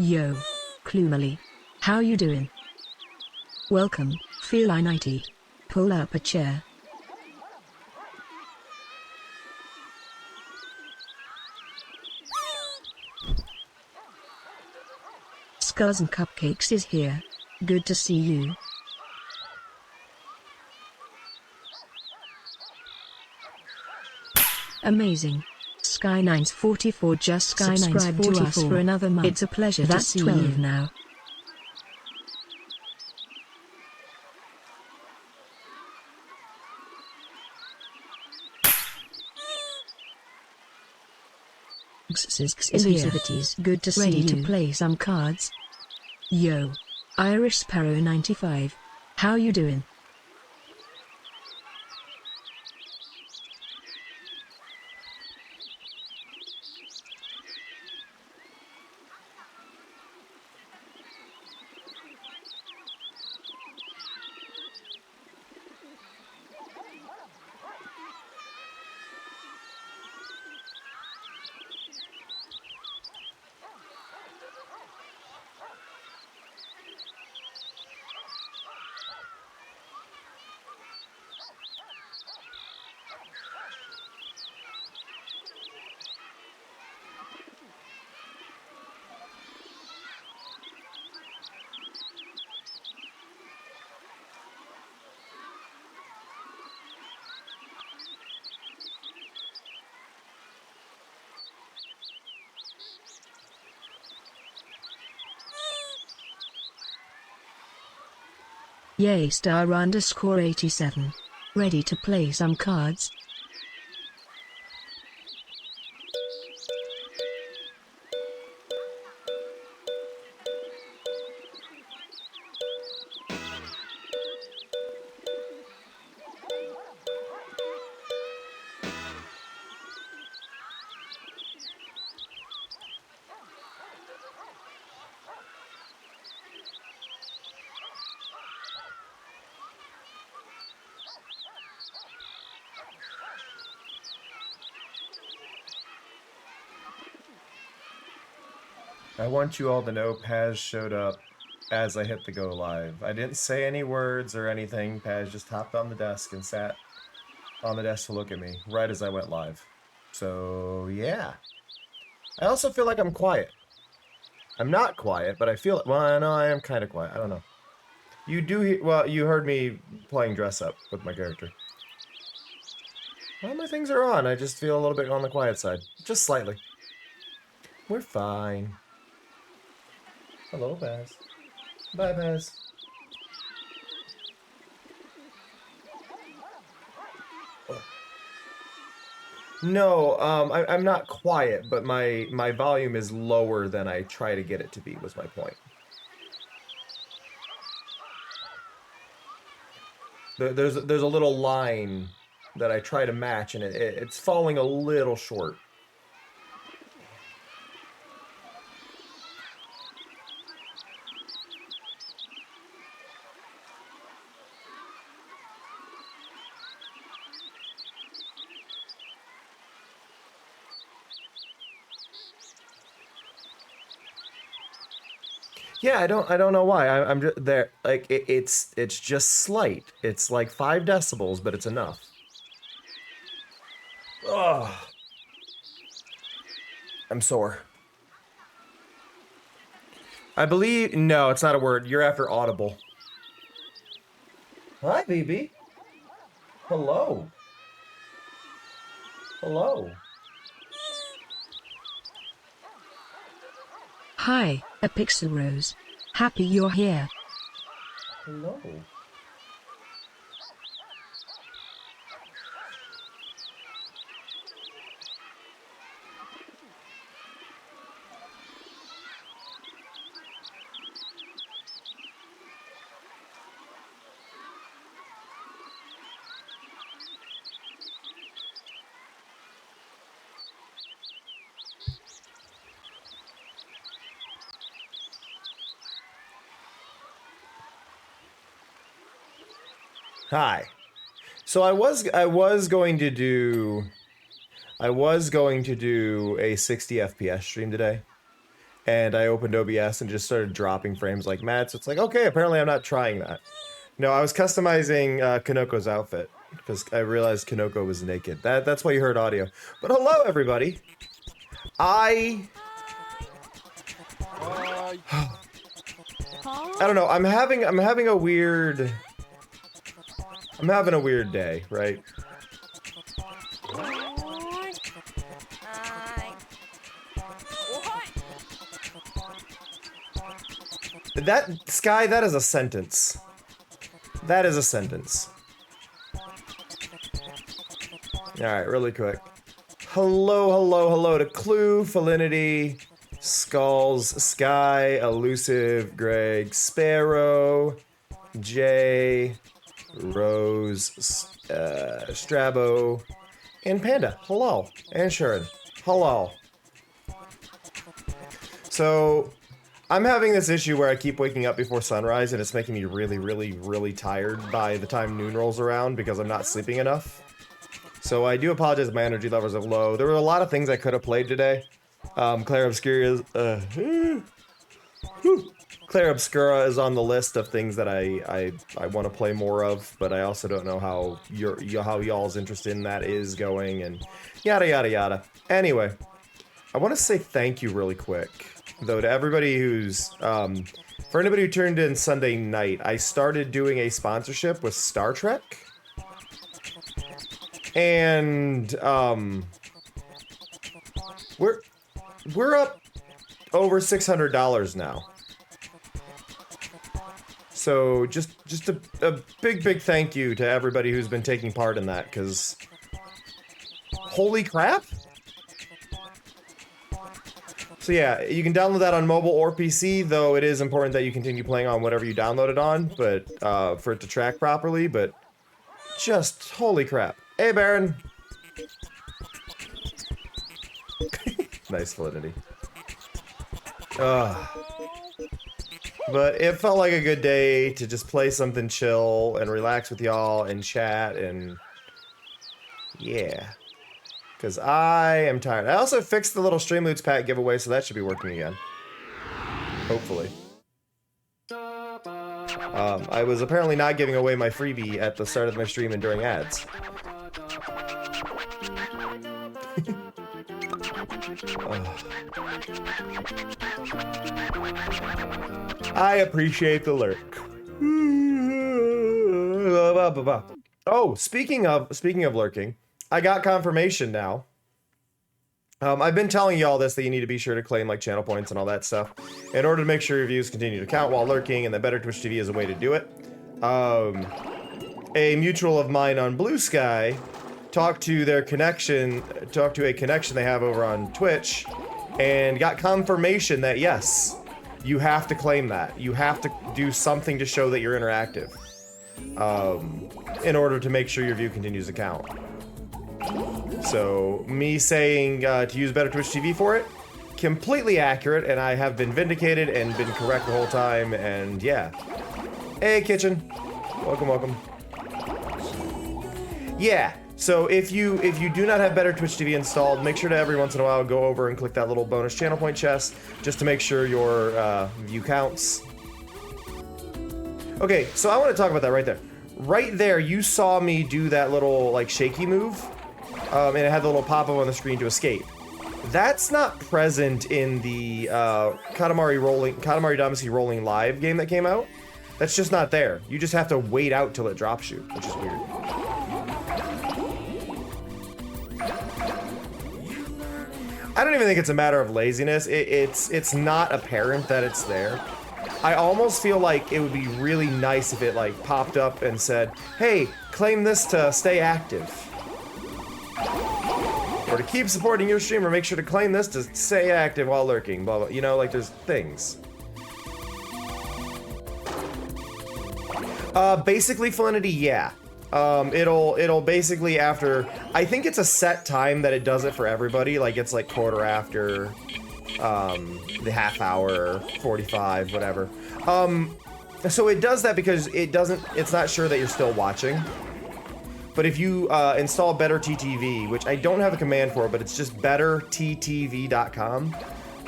Yo, Klumali. How you doing? Welcome, Feline-IT. Pull up a chair. Skulls and Cupcakes is here. Good to see you. Amazing. Sky944 just subscribed to us for another month. It's a pleasure to see 12 you now. Is here. Good to see you. Ready to play some cards? Yo. Irish Sparrow 95. How you doing? Yay star_87. Ready to play some cards? I want you all to know Paz showed up as I hit the go live. I didn't say any words or anything. Paz just hopped on the desk and sat on the desk to look at me right as I went live. So, yeah. I also feel like I'm quiet. I'm not quiet, but I feel... Well, no, I am kind of quiet. I don't know. You do... Well, you heard me playing dress up with my character. All my things are on. I just feel a little bit on the quiet side. Just slightly. We're fine. Hello, Paz. Bye, Paz. No, I'm not quiet, but my volume is lower than I try to get it to be, was my point. There's a little line that I try to match, and it's falling a little short. Yeah, I don't know why. I'm just there. Like it's just slight. It's like 5 decibels, but it's enough. Ugh. I'm sore. I believe... No, it's not a word. You're after audible. Hi, BB. Hello. Hello. Hi, a Pixel Rose. Happy you're here. Hello. Hi. So I was going to do a 60 FPS stream today. and I opened OBS and just started dropping frames like mad. So it's like, okay, apparently I'm not trying that. No, I was customizing Kanoko's outfit because I realized Kanoko was naked. That's why you heard audio. But hello, everybody. I don't know. I'm having a weird day, right? That Sky, that is a sentence. That is a sentence. Alright, really quick. Hello to Clue, Felinity, Skulls, Sky, Elusive, Greg, Sparrow, Jay, Rose, Strabo, and Panda. Hello. And Sharon. Hello. So, I'm having this issue where I keep waking up before sunrise and it's making me really tired by the time noon rolls around because I'm not sleeping enough. So I do apologize if my energy levels are low. There were a lot of things I could have played today. Claire Obscura is on the list of things that I want to play more of, but I also don't know how y'all's interest in that is going and yada yada yada. Anyway, I want to say thank you really quick, though, to everybody who's, for anybody who turned in Sunday night, I started doing a sponsorship with Star Trek. And, we're up over $600 now. So, just a big thank you to everybody who's been taking part in that, because holy crap! So yeah, you can download that on mobile or PC, though it is important that you continue playing on whatever you download it on, but for it to track properly, but just holy crap. Hey, Baron! Nice validity. But it felt like a good day to just play something chill and relax with y'all and chat and yeah. Because I am tired. I also fixed the little Streamloots pack giveaway, so that should be working again. Hopefully. I was apparently not giving away my freebie at the start of my stream and during ads. I appreciate the lurk. Oh, speaking of lurking, I got confirmation now. I've been telling y'all this, that you need to be sure to claim like channel points and all that stuff in order to make sure your views continue to count while lurking, and that Better Twitch TV is a way to do it. A mutual of mine on Blue Sky talked to a connection they have over on Twitch, and got confirmation that yes, you have to claim that. You have to do something to show that you're interactive, in order to make sure your view continues to count. So, me saying to use Better Twitch TV for it, completely accurate, and I have been vindicated and been correct the whole time, and yeah. Hey, Kitchen. Welcome. Yeah, so if you do not have Better Twitch TV installed, make sure to every once in a while go over and click that little bonus channel point chest, just to make sure your view counts. Okay, so I want to talk about that right there. Right there, you saw me do that little, like, shaky move. And it had the little pop-up on the screen to escape. That's not present in the Katamari Damacy Rolling Live game that came out. That's just not there. You just have to wait out till it drops you, which is weird. I don't even think it's a matter of laziness. It's not apparent that it's there. I almost feel like it would be really nice if it like popped up and said, hey, claim this to stay active. Or to keep supporting your streamer, make sure to claim this to stay active while lurking, blah, blah. You know, like, there's things. Basically, Felinity, yeah. It'll basically after... I think it's a set time that it does it for everybody. Like, it's like quarter after, the half hour, 45, whatever. So it does that because it's not sure that you're still watching. But if you install Better TTV, which I don't have a command for, but it's just betterttv.com,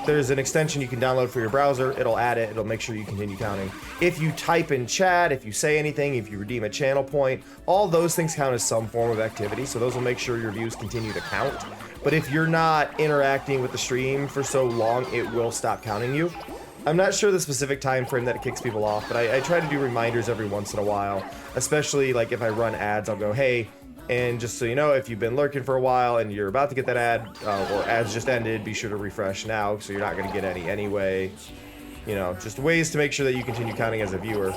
there's an extension you can download for your browser. It'll add it. It'll make sure you continue counting. If you type in chat, if you say anything, if you redeem a channel point, all those things count as some form of activity. So those will make sure your views continue to count. But if you're not interacting with the stream for so long, it will stop counting you. I'm not sure the specific time frame that it kicks people off, but I try to do reminders every once in a while. Especially like if I run ads, I'll go, hey, and just so you know, if you've been lurking for a while and you're about to get that ad, or ads just ended, be sure to refresh now, so you're not going to get any anyway. You know, just ways to make sure that you continue counting as a viewer.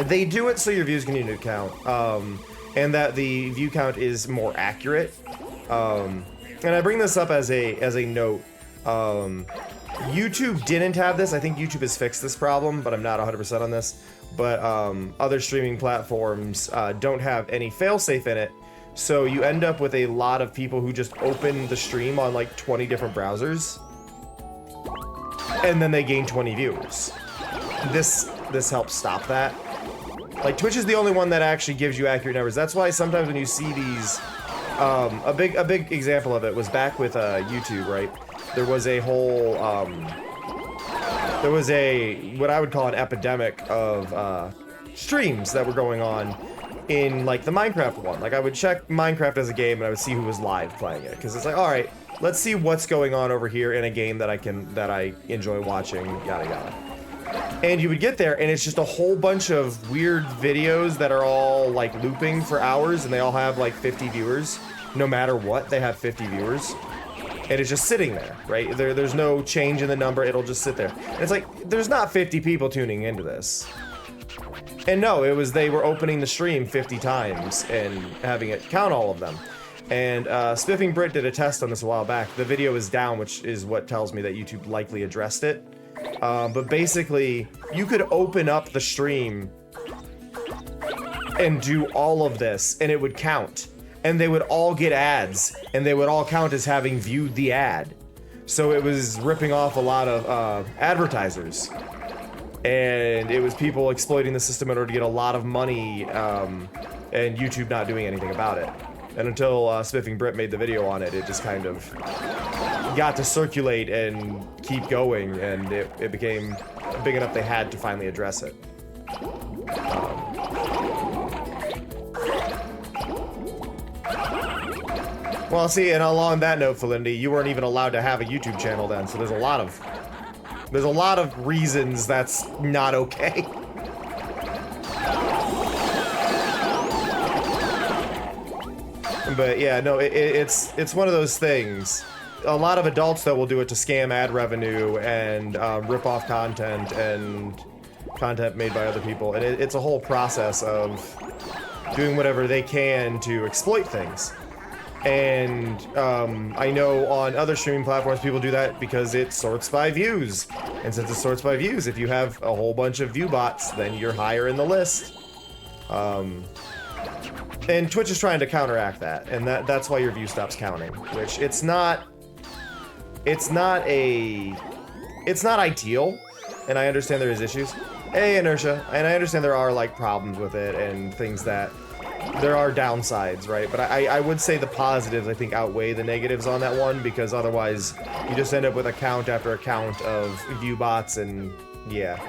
They do it so your views continue to count, and that the view count is more accurate. And I bring this up as a note. YouTube didn't have this. I think YouTube has fixed this problem, but I'm not 100% on this. But other streaming platforms don't have any failsafe in it, so you end up with a lot of people who just open the stream on like 20 different browsers, and then they gain 20 viewers. This helps stop that. Like, Twitch is the only one that actually gives you accurate numbers. That's why sometimes when you see these, a big example of it was back with YouTube, right? There was a whole there was what I would call an epidemic of streams that were going on in like the Minecraft one. Like, I would check Minecraft as a game and I would see who was live playing it, because it's like, all right, let's see what's going on over here in a game that I enjoy watching, yada yada. And you would get there and it's just a whole bunch of weird videos that are all like looping for hours, and they all have like 50 viewers. No matter what, they have 50 viewers. And it's just sitting there, right? There's no change in the number, it'll just sit there. And it's like, there's not 50 people tuning into this. And no, they were opening the stream 50 times and having it count all of them. And Spiffing Brit did a test on this a while back. The video is down, which is what tells me that YouTube likely addressed it. But basically, you could open up the stream and do all of this, and it would count. And they would all get ads, and they would all count as having viewed the ad. So it was ripping off a lot of advertisers. And it was people exploiting the system in order to get a lot of money, and YouTube not doing anything about it. And until Spiffing Brit made the video on it, it just kind of got to circulate and keep going, and it became big enough they had to finally address it. Well, see, and along that note, Felinity, you weren't even allowed to have a YouTube channel then, so there's a lot of reasons that's not okay. But yeah, no, it's one of those things. A lot of adults, though, will do it to scam ad revenue and rip off content and content made by other people, and it's a whole process of doing whatever they can to exploit things. And I know on other streaming platforms people do that because it sorts by views. And since it sorts by views, if you have a whole bunch of view bots, then you're higher in the list. And Twitch is trying to counteract that, and that's why your view stops counting. Which it's not ideal, and I understand there is issues. Hey, Inertia, and I understand there are like problems with it and things that there are downsides, right? But I would say the positives, I think, outweigh the negatives on that one, because otherwise you just end up with account after account of view bots, and yeah,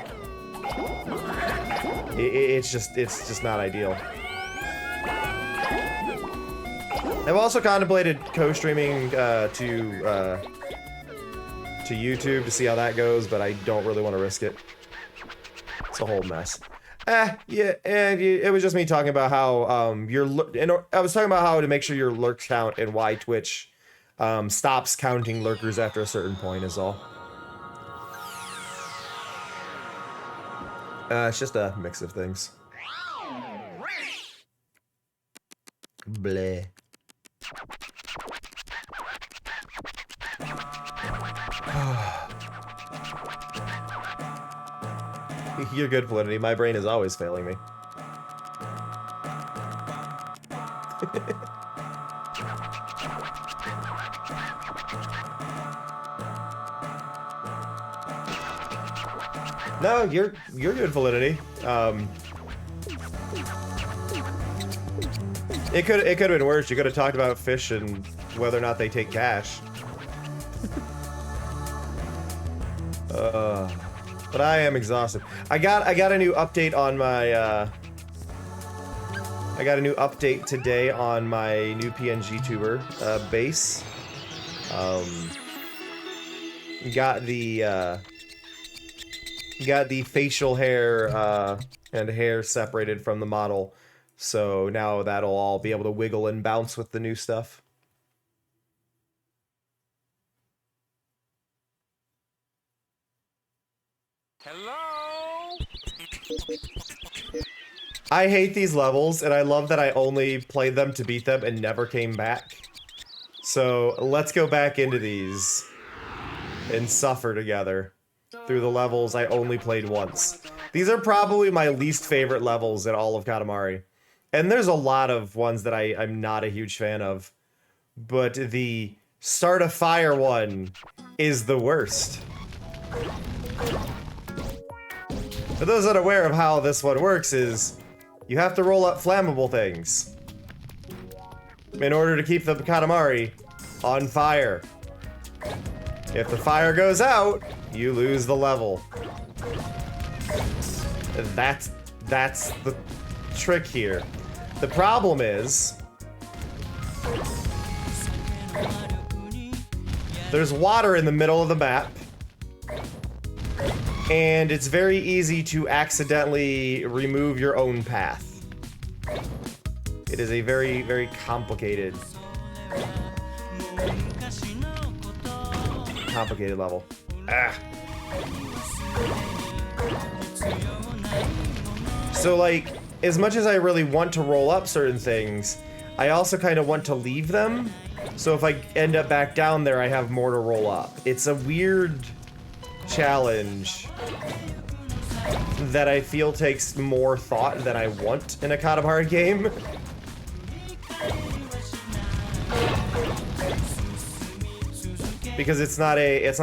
it's just not ideal. I've also contemplated co-streaming to YouTube to see how that goes, but I don't really want to risk it. It's a whole mess. Yeah, and it was just me talking about how I was talking about how to make sure your lurk count and why Twitch stops counting lurkers after a certain point is all. It's just a mix of things. Bleh. You're good, Validity. My brain is always failing me. No, you're good, Validity. It could have been worse. You could have talked about fish and whether or not they take cash. But I am exhausted. I got a new update on my I got a new update today on my new PNG tuber base. Got the facial hair and hair separated from the model, so now that'll all be able to wiggle and bounce with the new stuff. Hello? I hate these levels, and I love that I only played them to beat them and never came back. So let's go back into these and suffer together through the levels I only played once. These are probably my least favorite levels in all of Katamari. And there's a lot of ones that I'm not a huge fan of. But the start a fire one is the worst. For those unaware of how this one works is, you have to roll up flammable things in order to keep the Katamari on fire. If the fire goes out, you lose the level. That's the trick here. The problem is, there's water in the middle of the map, and it's very easy to accidentally remove your own path. It is a very, very complicated level. So, like, as much as I really want to roll up certain things, I also kind of want to leave them. So if I end up back down there, I have more to roll up. It's a weird challenge that I feel takes more thought than I want in a Katamari game. Because it's not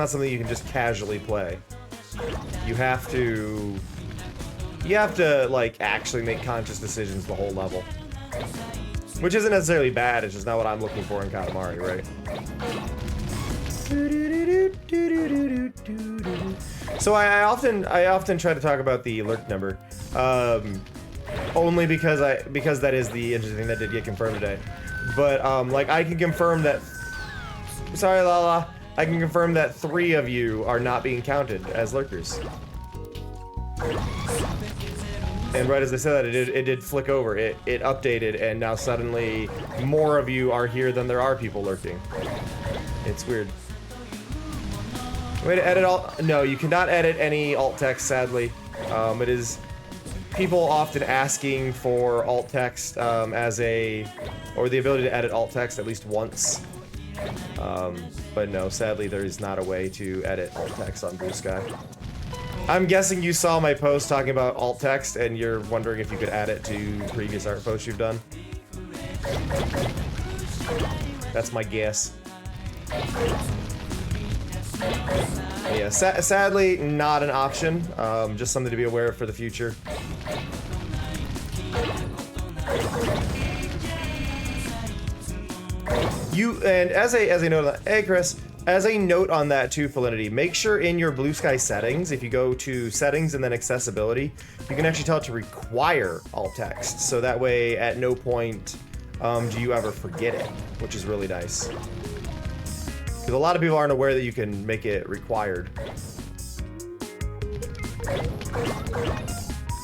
something you can just casually play. You have to like actually make conscious decisions the whole level. Which isn't necessarily bad, it's just not what I'm looking for in Katamari, right? So I often try to talk about the lurk number, only because that is the interesting thing that did get confirmed today. But like I can confirm that. Sorry, Lala. I can confirm that 3 of you are not being counted as lurkers. And right as I said that, it did flick over. It updated, and now suddenly more of you are here than there are people lurking. It's weird. Way to edit alt? No, you cannot edit any alt text, sadly. It is people often asking for alt text or the ability to edit alt text at least once. But no, sadly there is not a way to edit alt text on Blue Sky. I'm guessing you saw my post talking about alt text and you're wondering if you could add it to previous art posts you've done. That's my guess. Yeah, sadly, not an option. Just something to be aware of for the future. And as a note on that, hey Chris, as a note on that too, Felinity, make sure in your Blue Sky settings, if you go to settings and then accessibility, you can actually tell it to require alt text. So that way, at no point do you ever forget it, which is really nice. Because a lot of people aren't aware that you can make it required.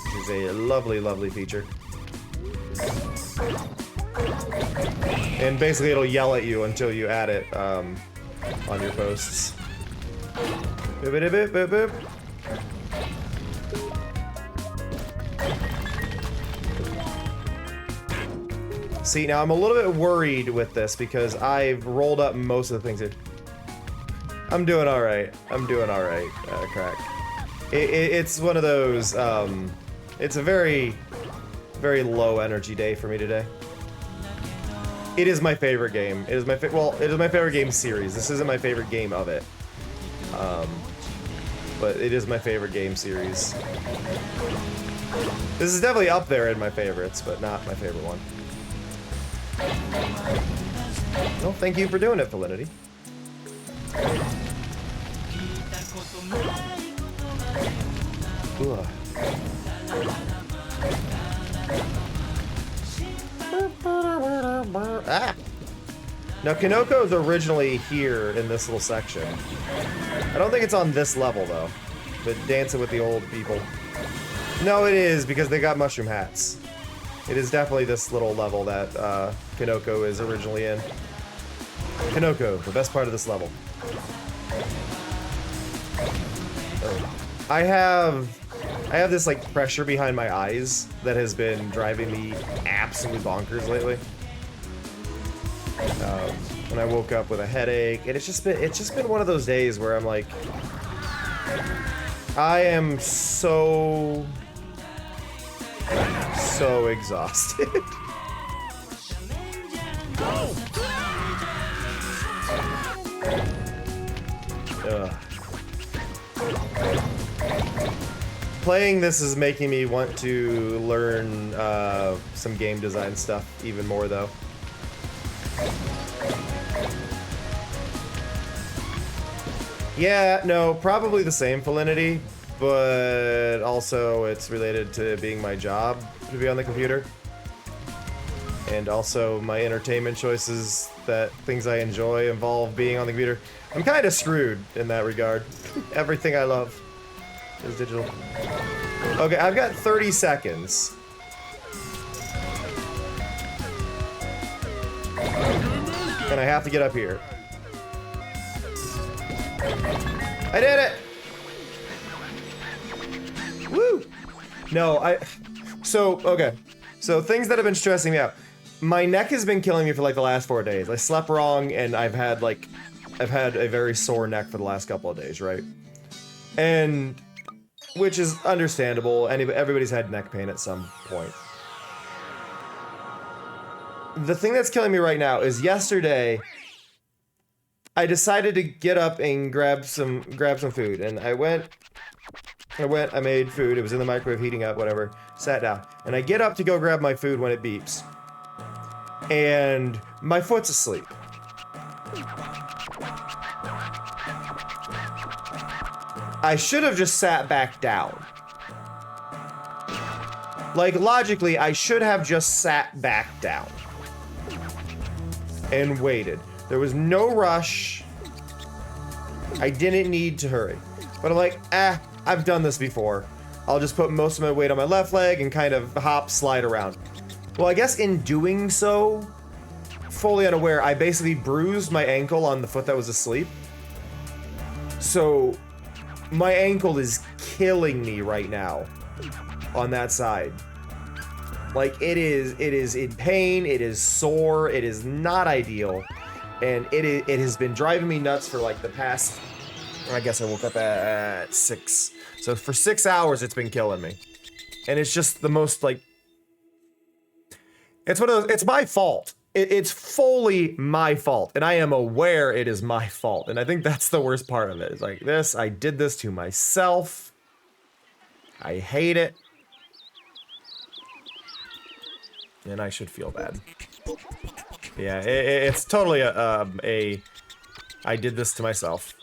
Which is a lovely, lovely feature. And basically it'll yell at you until you add it on your posts. Boop, boop, boop, boop, boop. See, now I'm a little bit worried with this because I've rolled up most of the things here. I'm doing alright. I'm doing alright, Crack. It's one of those, it's a very, very low energy day for me today. It is my favorite game. It is my favorite game series. This isn't my favorite game of it. But it is my favorite game series. This is definitely up there in my favorites, but not my favorite one. Well, thank you for doing it, Felinity. Ugh. Ah! Now, Kinoko is originally here in this little section. I don't think it's on this level, though. But dancing with the old people. No, it is, because they got mushroom hats. It is definitely this little level that Kinoko is originally in. Kinoko, the best part of this level. Oh. I have this, like, pressure behind my eyes that has been driving me absolutely bonkers lately. And I woke up with a headache, and it's just been one of those days where I'm like, I am so exhausted. Ugh. Playing this is making me want to learn some game design stuff even more, though. Yeah, no, probably the same Felinity, but also it's related to being my job to be on the computer. And also my entertainment choices, that things I enjoy involve being on the computer. I'm kind of screwed in that regard. Everything I love is digital. Okay, I've got 30 seconds. And I have to get up here. I did it! Woo! No, okay. So things that have been stressing me out. My neck has been killing me for like the last 4 days. I slept wrong and I've had a very sore neck for the last couple of days, right? And, which is understandable. Everybody's had neck pain at some point. The thing that's killing me right now is yesterday, I decided to get up and grab some food, and I made food. It was in the microwave heating up, whatever. Sat down, and I get up to go grab my food when it beeps, and my foot's asleep. I should have just sat back down. Like, logically, I should have just sat back down and waited. There was no rush. I didn't need to hurry. But I'm like, I've done this before. I'll just put most of my weight on my left leg and kind of slide around. Well, I guess in doing so, fully unaware, I basically bruised my ankle on the foot that was asleep. So, my ankle is killing me right now on that side. Like, it is in pain, it is sore, it is not ideal. And it has been driving me nuts for like the past, I guess I woke up at 6. So for 6 hours, it's been killing me. And it's just the most like, it's one of those, it's my fault. It's fully my fault. And I am aware it is my fault. And I think that's the worst part of it. It's like this, I did this to myself. I hate it. And I should feel bad. Yeah, it's totally I did this to myself.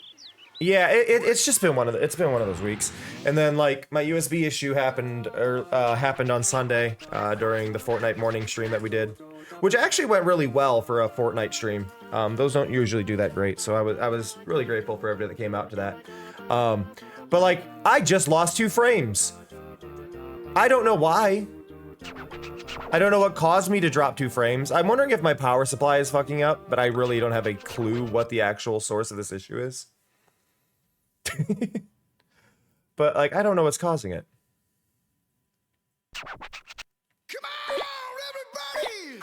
Yeah, it's just been one of those weeks. And then like my USB issue happened on Sunday during the Fortnite morning stream that we did, which actually went really well for a Fortnite stream. Those don't usually do that great, so I was really grateful for everybody that came out to that. But like I just lost 2 frames. I don't know why. I don't know what caused me to drop 2 frames. I'm wondering if my power supply is fucking up, but I really don't have a clue what the actual source of this issue is. But, like, I don't know what's causing it. Come on,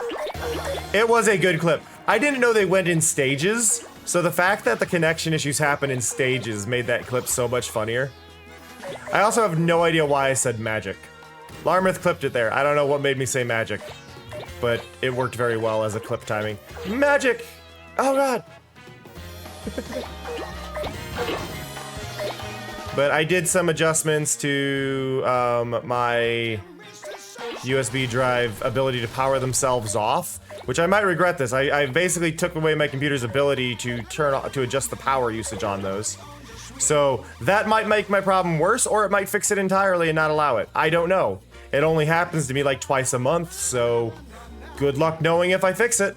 everybody! It was a good clip. I didn't know they went in stages, so the fact that the connection issues happen in stages made that clip so much funnier. I also have no idea why I said magic. Larmouth clipped it there. I don't know what made me say magic, but it worked very well as a clip timing. Magic! Oh god! But I did some adjustments to my USB drive ability to power themselves off, which I might regret this. I basically took away my computer's ability to to adjust the power usage on those. So that might make my problem worse, or it might fix it entirely and not allow it. I don't know. It only happens to me like twice a month, so good luck knowing if I fix it.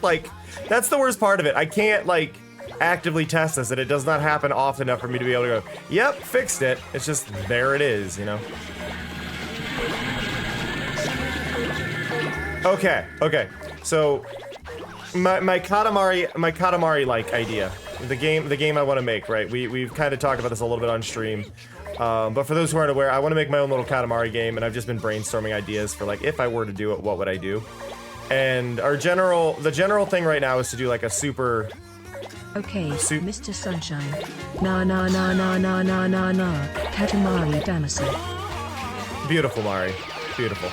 Like, that's the worst part of it. I can't, like, actively test this, and it does not happen often enough for me to be able to go, yep, fixed it. It's just, there it is, you know? Okay, so my Katamari like idea, the game I want to make, right? We've kind of talked about this a little bit on stream, but for those who aren't aware, I want to make my own little Katamari game, and I've just been brainstorming ideas for like if I were to do it, what would I do? And the general thing right now is to do like a super. Okay, Mr. Sunshine. Na na na na na na na na. Katamari Damacy. Beautiful, Mari. Beautiful.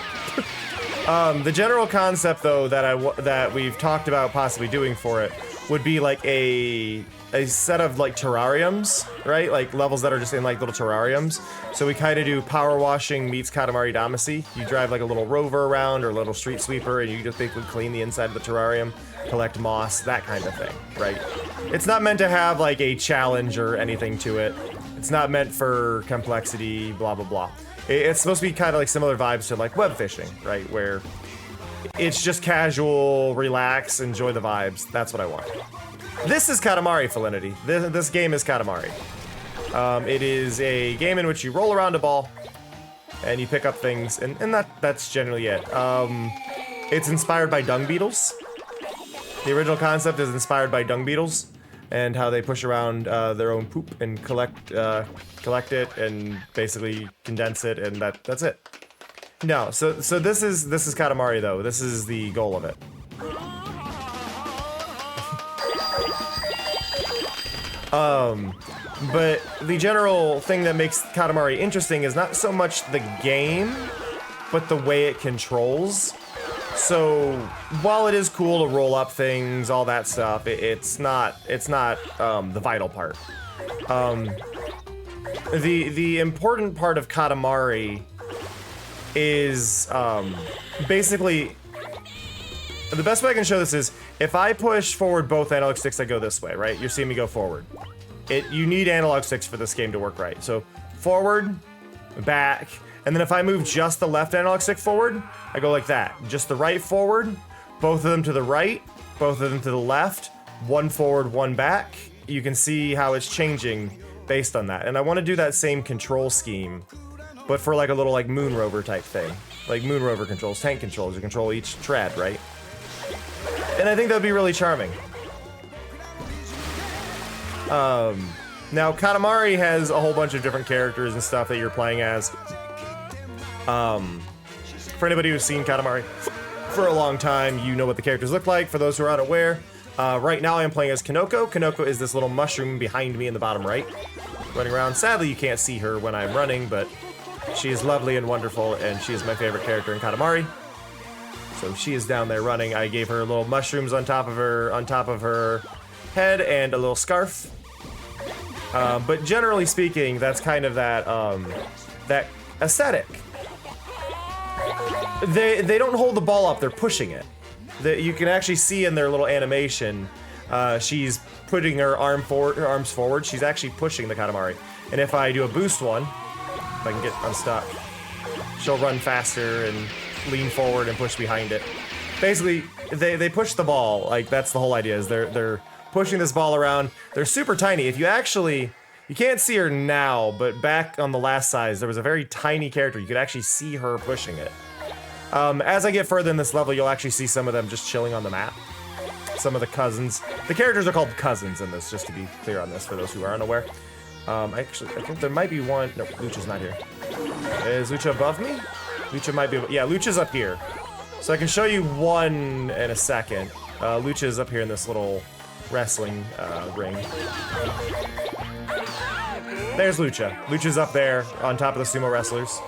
The general concept, though, that we've talked about possibly doing for it would be like a set of like terrariums, right? Like levels that are just in like little terrariums. So we kind of do power washing meets Katamari Damacy. You drive like a little rover around or a little street sweeper, and you just basically clean the inside of the terrarium, collect moss, that kind of thing, right? It's not meant to have like a challenge or anything to it. It's not meant for complexity, blah blah blah. It's supposed to be kind of like similar vibes to like web fishing, right? Where it's just casual, relax, enjoy the vibes. That's what I want. This is Katamari, Felinity. This game is Katamari. It is a game in which you roll around a ball and you pick up things, and that's generally it. It's inspired by dung beetles. The original concept is inspired by dung beetles and how they push around their own poop and collect it and basically condense it, and that's it. No, so this is Katamari though. This is the goal of it. But the general thing that makes Katamari interesting is not so much the game, but the way it controls. So while it is cool to roll up things, all that stuff, it's not the vital part. The important part of Katamari is basically, the best way I can show this is if I push forward both analog sticks, I go this way, right? You're seeing me go forward. You need analog sticks for this game to work right. So forward, back, and then if I move just the left analog stick forward, I go like that. Just the right forward, both of them to the right, both of them to the left, one forward, one back. You can see how it's changing based on that. And I want to do that same control scheme, but for like a little like moon rover type thing. Like moon rover controls, tank controls, you control each tread, right? And I think that'd be really charming. Now Katamari has a whole bunch of different characters and stuff that you're playing as. For anybody who's seen Katamari for a long time, you know what the characters look like. For those who are unaware, right now I am playing as Kanoko. Kanoko is this little mushroom behind me in the bottom right, running around. Sadly, you can't see her when I'm running, but she is lovely and wonderful, and she is my favorite character in Katamari. So she is down there running. I gave her little mushrooms on top of her head and a little scarf. But generally speaking, that's kind of that aesthetic. They don't hold the ball up, they're pushing it. You can actually see in their little animation, she's putting her arms forward. She's actually pushing the Katamari. And if I do a boost one, if I can get unstuck, she'll run faster and lean forward and push behind it. Basically, they push the ball. Like, that's the whole idea, is they're pushing this ball around. They're super tiny. If you actually, you can't see her now, but back on the last size, there was a very tiny character. You could actually see her pushing it. As I get further in this level, you'll actually see some of them just chilling on the map. Some of the cousins. The characters are called cousins in this, just to be clear on this for those who are unaware. I think there might be one. No, Lucha's not here. Is Lucha above me? Lucha might be. Yeah, Lucha's up here. So I can show you one in a second. Lucha's up here in this little wrestling ring. There's Lucha. Lucha's up there on top of the sumo wrestlers.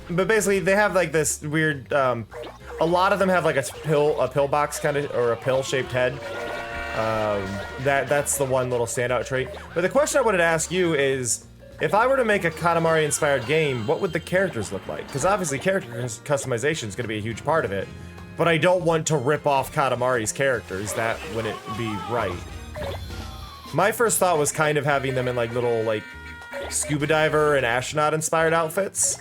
But basically they have like this weird. A lot of them have like a pill box kind of, or a pill-shaped head. That's the one little standout trait. But the question I wanted to ask you is, if I were to make a Katamari-inspired game, what would the characters look like? Because obviously character customization is going to be a huge part of it, but I don't want to rip off Katamari's characters. That wouldn't be right. My first thought was kind of having them in like little like scuba diver and astronaut-inspired outfits.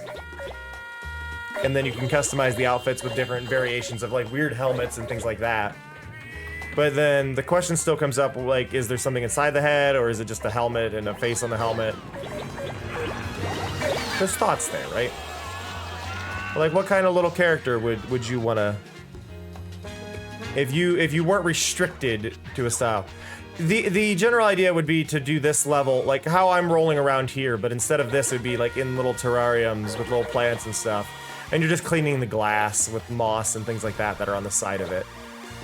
And then you can customize the outfits with different variations of like weird helmets and things like that. But then the question still comes up, like, is there something inside the head, or is it just a helmet and a face on the helmet? There's thoughts there, right? Like, what kind of little character would you want to... If you weren't restricted to a style. The general idea would be to do this level, like how I'm rolling around here, but instead of this, it would be like in little terrariums with little plants and stuff. And you're just cleaning the glass with moss and things like that that are on the side of it.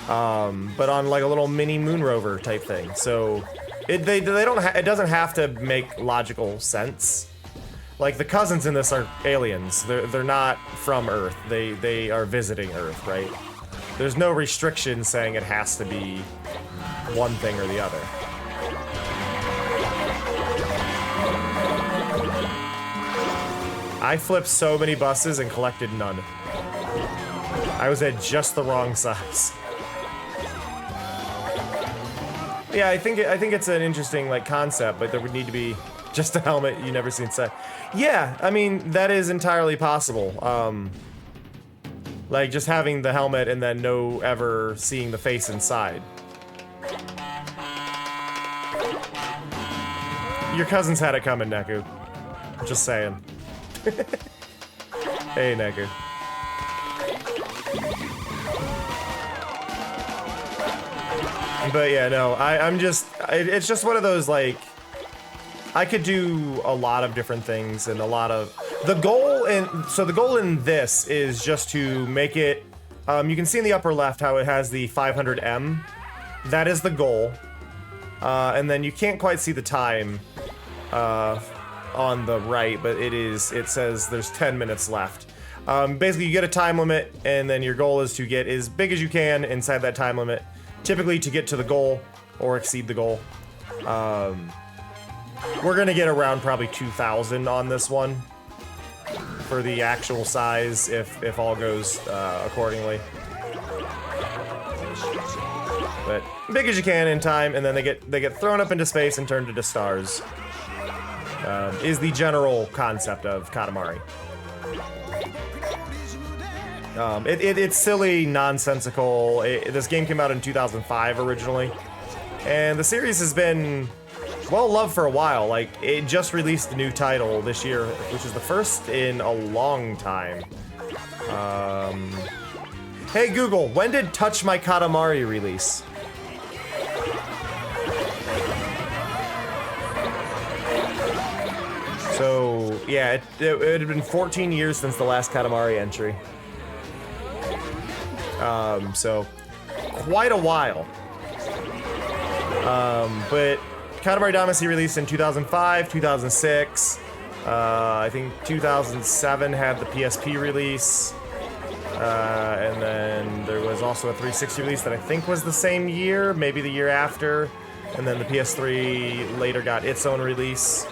But on like a little mini moon rover type thing. So it doesn't have to make logical sense. Like the cousins in this are aliens. They're not from Earth. They are visiting Earth, right? There's no restriction saying it has to be one thing or the other. I flipped so many buses and collected none. I was at just the wrong size. Yeah, I think it's an interesting like concept, but there would need to be just a helmet you never seen inside. Yeah, I mean that is entirely possible. Like just having the helmet and then no ever seeing the face inside. Your cousins had it coming, Neku. Just saying. Hey, Neku. But yeah, no, it's just one of those, like, I could do a lot of different things and a lot of, the goal in this is just to make it, you can see in the upper left how it has the 500M. That is the goal. And then you can't quite see the time, on the right, but it says there's 10 minutes left. Basically you get a time limit and then your goal is to get as big as you can inside that time limit. Typically to get to the goal or exceed the goal. We're gonna get around probably 2,000 on this one for the actual size if all goes accordingly. But big as you can in time, and then they get thrown up into space and turned into stars. Is the general concept of Katamari. It's silly, nonsensical. This game came out in 2005 originally, and the series has been well loved for a while. Like, it just released a new title this year, which is the first in a long time. Hey Google, when did Touch My Katamari release? So yeah, it had been 14 years since the last Katamari entry. So quite a while. But Katamari Damacy released in 2005, 2006. I think 2007 had the PSP release. And then there was also a 360 release that I think was the same year, maybe the year after. And then the PS3 later got its own release.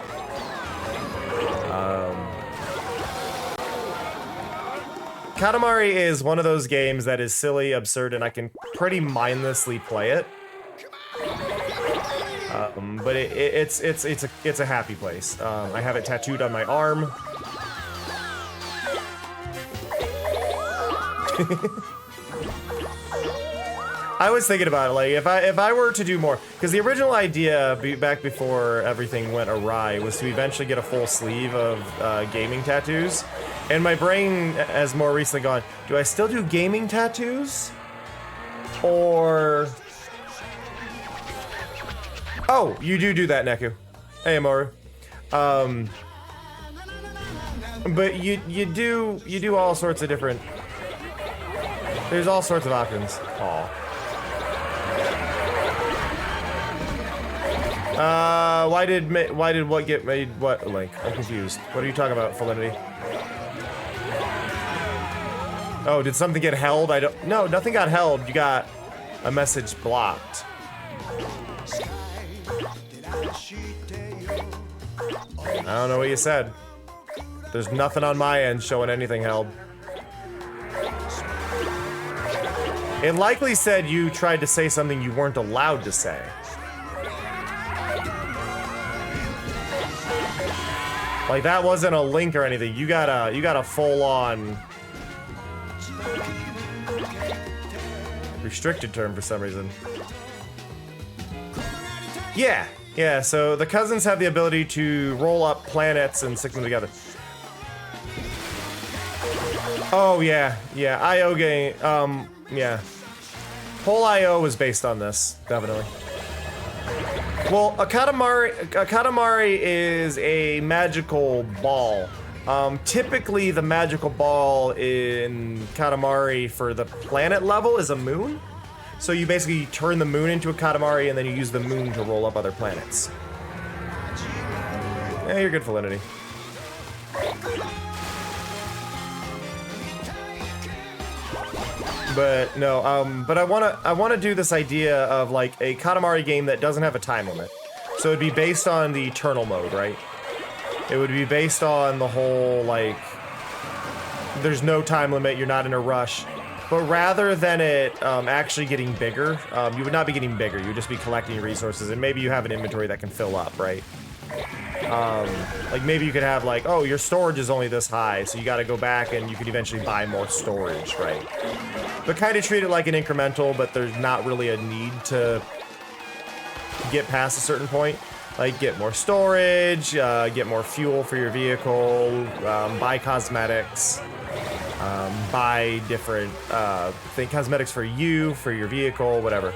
Katamari is one of those games that is silly, absurd, and I can pretty mindlessly play it. But it's a happy place. I have it tattooed on my arm. I was thinking about it, like if I were to do more, because the original idea back before everything went awry was to eventually get a full sleeve of gaming tattoos, and my brain has more recently gone, do I still do gaming tattoos, or oh, you do that, Neku. Hey, Amaru. But you do all sorts of different. There's all sorts of options. Aw. Why did what get made what, Link? I'm confused. What are you talking about, Felinity? Oh, did something get held? No, nothing got held. You got a message blocked. I don't know what you said. There's nothing on my end showing anything held. It likely said you tried to say something you weren't allowed to say. Like that wasn't a link or anything. You got a full-on restricted term for some reason. Yeah, so the cousins have the ability to roll up planets and stick them together. Oh, yeah, IO game, yeah. Whole IO was based on this, definitely. Well, a Katamari is a magical ball. Typically, the magical ball in Katamari for the planet level is a moon. So you basically turn the moon into a Katamari, and then you use the moon to roll up other planets. Yeah, you're good, Felinity. But no, but I wanna do this idea of like a Katamari game that doesn't have a time limit. So it'd be based on the eternal mode, right? It would be based on the whole like, there's no time limit, you're not in a rush. But rather than it actually getting bigger, you would not be getting bigger. You would just be collecting resources, and maybe you have an inventory that can fill up, right? Like maybe you could have like, oh, your storage is only this high, so you got to go back and you could eventually buy more storage, right? But kind of treat it like an incremental, but there's not really a need to get past a certain point. Like get more storage, get more fuel for your vehicle, buy cosmetics. Buy different cosmetics for you, for your vehicle, whatever.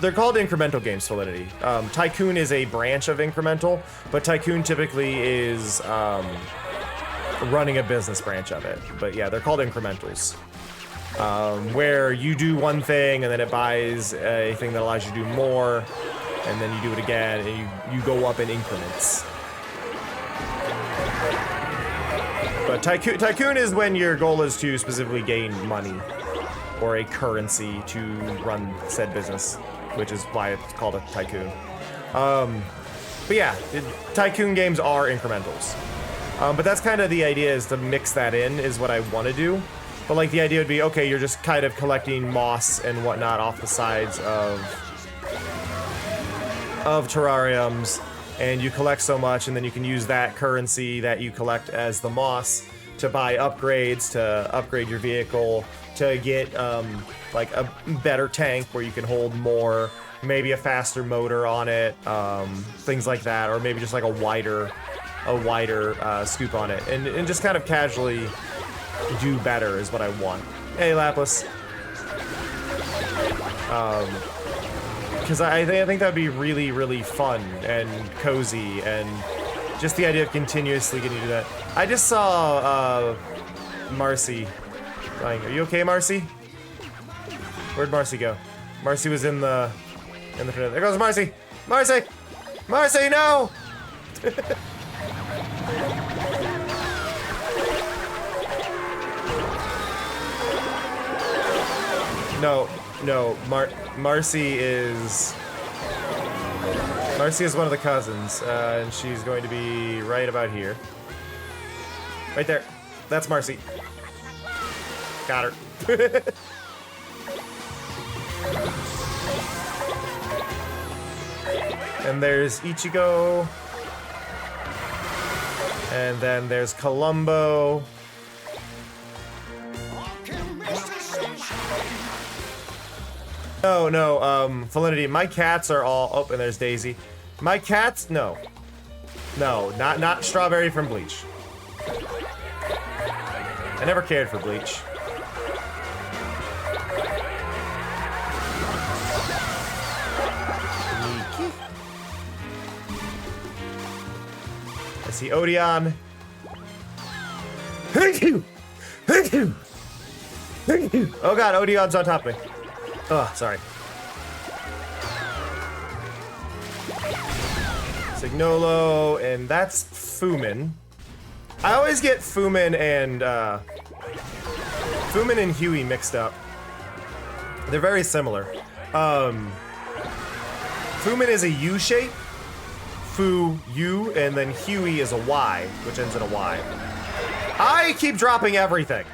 They're called incremental games, Solidity. Tycoon is a branch of incremental, but Tycoon typically is running a business branch of it. But yeah, they're called incrementals. Where you do one thing and then it buys a thing that allows you to do more, and then you do it again, and you go up in increments. But Tycoon is when your goal is to specifically gain money or a currency to run said business, which is why it's called a Tycoon. But yeah, Tycoon games are incrementals. But that's kind of the idea, is to mix that in, is what I want to do. But like the idea would be, okay, you're just kind of collecting moss and whatnot off the sides of terrariums. And you collect so much, and then you can use that currency that you collect as the moss to buy upgrades, to upgrade your vehicle, to get like a better tank where you can hold more, maybe a faster motor on it, things like that, or maybe just like a wider scoop on it, and just kind of casually do better is what I want. Hey, Lapis. Because I think that would be really, really fun and cozy, and just the idea of continuously getting to do that. I just saw Marcy. Are you okay, Marcy? Where'd Marcy go? Marcy was in the there goes Marcy. Marcy, no! No, Marcy is one of the cousins, and she's going to be right about here. Right there. That's Marcy. Got her. And there's Ichigo. And then there's Columbo. No, Felinity, my cats are all... Oh, and there's Daisy. My cats... No, not Strawberry from Bleach. I never cared for Bleach. I see Odeon. Thank you! Oh god, Odeon's on top of me. Oh, sorry. Signolo, and that's Fumin. I always get Fumin and Huey mixed up. They're very similar. Fumin is a U shape. Fu Yu, and then Huey is a Y, which ends in a Y. I keep dropping everything.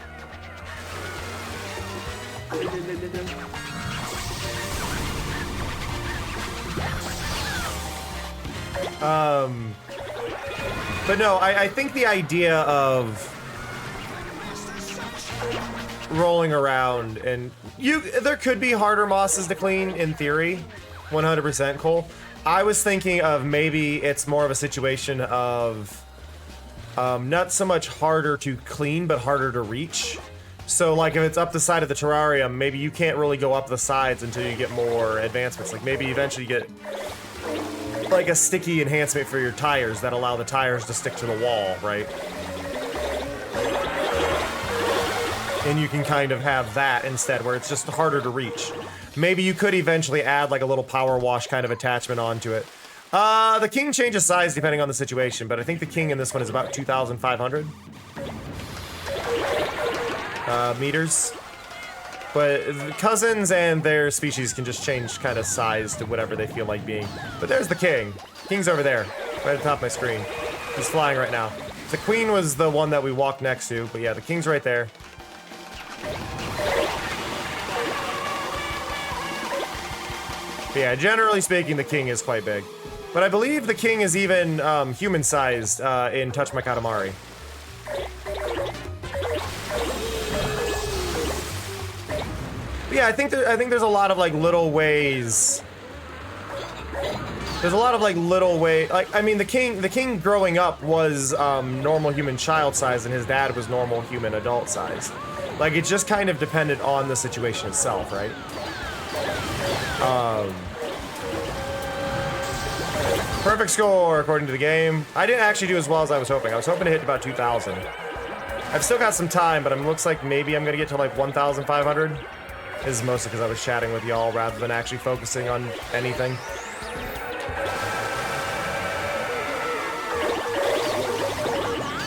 But no, I think the idea of rolling around and there could be harder mosses to clean in theory, 100% Cole. I was thinking of maybe it's more of a situation of not so much harder to clean, but harder to reach. So like if it's up the side of the terrarium, maybe you can't really go up the sides until you get more advancements. Like maybe eventually you get like a sticky enhancement for your tires that allow the tires to stick to the wall, right? And you can kind of have that instead, where it's just harder to reach. Maybe you could eventually add like a little power wash kind of attachment onto it. The king changes size depending on the situation, but I think the king in this one is about 2,500 meters. But the cousins and their species can just change kind of size to whatever they feel like being. But there's the king. King's over there, right at the top of my screen. He's flying right now. The queen was the one that we walked next to, but yeah, the king's right there. But yeah, generally speaking, the king is quite big. But I believe the king is even human-sized in Touch My Katamari. But yeah, I think there's a lot of like little ways. There's a lot of like little way. Like I mean, the king growing up was normal human child size, and his dad was normal human adult size. Like it just kind of depended on the situation itself, right? Perfect score according to the game. I didn't actually do as well as I was hoping. I was hoping to hit about 2,000. I've still got some time, but it looks like maybe I'm gonna get to like 1,500. This is mostly because I was chatting with y'all rather than actually focusing on anything.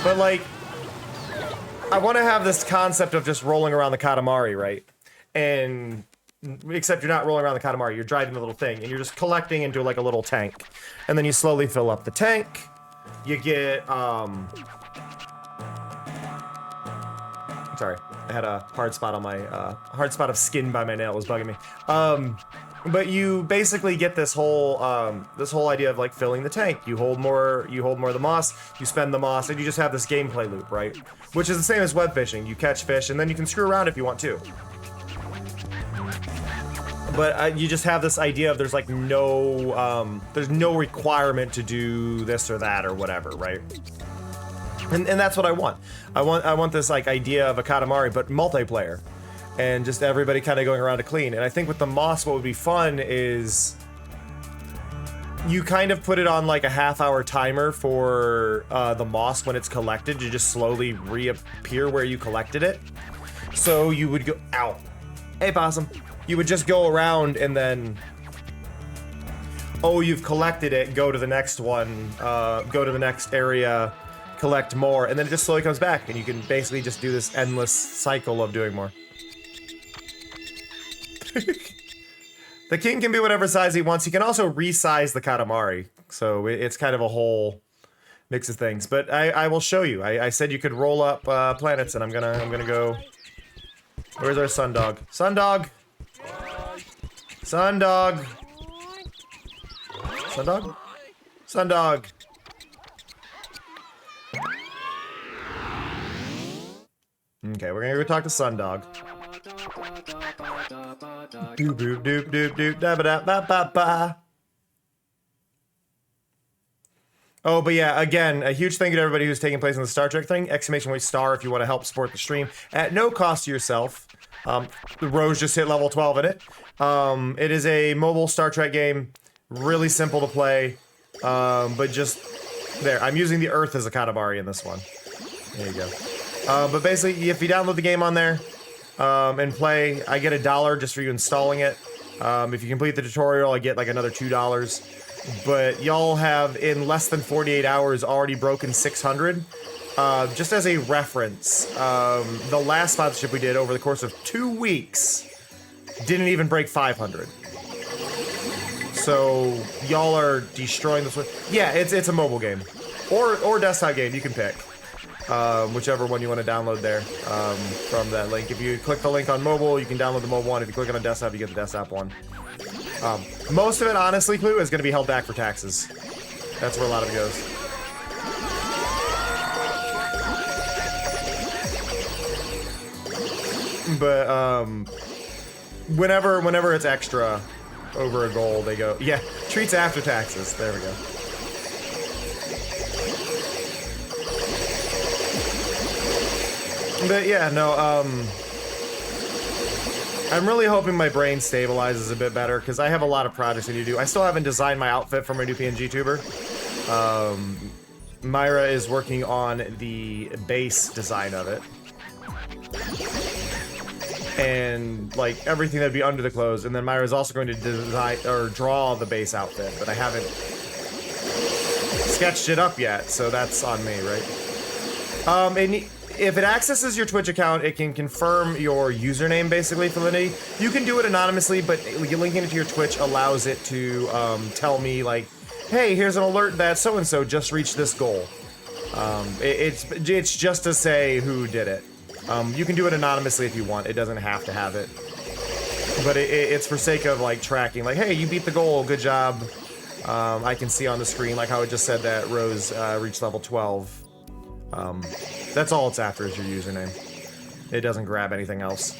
But like, I want to have this concept of just rolling around the Katamari, right? And except you're not rolling around the Katamari, you're driving the little thing, and you're just collecting into like a little tank. And then you slowly fill up the tank. You get, sorry, I had a hard spot on my, hard spot of skin by my nail. It was bugging me. But you basically get this whole idea of like filling the tank. You hold more of the moss, you spend the moss, and you just have this gameplay loop, right? Which is the same as web fishing. You catch fish, and then you can screw around if you want to. But you just have this idea of there's no requirement to do this or that or whatever, right? And that's what I want. I want this like idea of a Katamari, but multiplayer, and just everybody kind of going around to clean. And I think with the moss, what would be fun is you kind of put it on like a half-hour timer for the moss when it's collected to just slowly reappear where you collected it. So you would go, ow, hey possum. You would just go around and then, oh, you've collected it, go to the next one, go to the next area, collect more, and then it just slowly comes back, and you can basically just do this endless cycle of doing more. The king can be whatever size he wants. He can also resize the Katamari, so it's kind of a whole mix of things. But I will show you. I said you could roll up planets, and I'm gonna go. Where's our sundog? Sundog. Sundog. Sundog? Sundog. Okay, we're gonna go talk to Sundog. Doop doop doop doop doop da ba da ba ba ba. Oh, but yeah, again, a huge thank you to everybody who's taking place in the Star Trek thing. Exclamation point star if you want to help support the stream at no cost to yourself. The Rose just hit level 12 in it. It is a mobile Star Trek game, really simple to play, but just there. I'm using the Earth as a Katamari in this one. There you go. But basically, if you download the game on there and play, I get $1 just for you installing it. If you complete the tutorial, I get like another $2. But y'all have, in less than 48 hours, already broken 600. Just as a reference, the last sponsorship we did over the course of 2 weeks didn't even break 500. So y'all are destroying this one. Yeah, it's a mobile game, or desktop game. You can pick whichever one you want to download there from that link. If you click the link on mobile, you can download the mobile one. If you click on a desktop, you get the desktop one. Most of it, honestly, Clue, is going to be held back for taxes. That's where a lot of it goes. But whenever it's extra over a goal, they go, yeah, treats after taxes. There we go. But yeah, no, I'm really hoping my brain stabilizes a bit better because I have a lot of projects I need to do. I still haven't designed my outfit for my new PNG tuber. Myra is working on the base design of it. And like everything that'd be under the clothes, and then Myra's also going to design or draw the base outfit, but I haven't sketched it up yet, so that's on me, right? And if it accesses your Twitch account, it can confirm your username basically, Felinity. You can do it anonymously, but linking it to your Twitch allows it to tell me like, hey, here's an alert that so-and-so just reached this goal. It's just to say who did it. You can do it anonymously if you want. It doesn't have to have it. But it's for sake of, like, tracking. Like, hey, you beat the goal. Good job. I can see on the screen, like how it just said that Rose reached level 12. That's all it's after is your username. It doesn't grab anything else.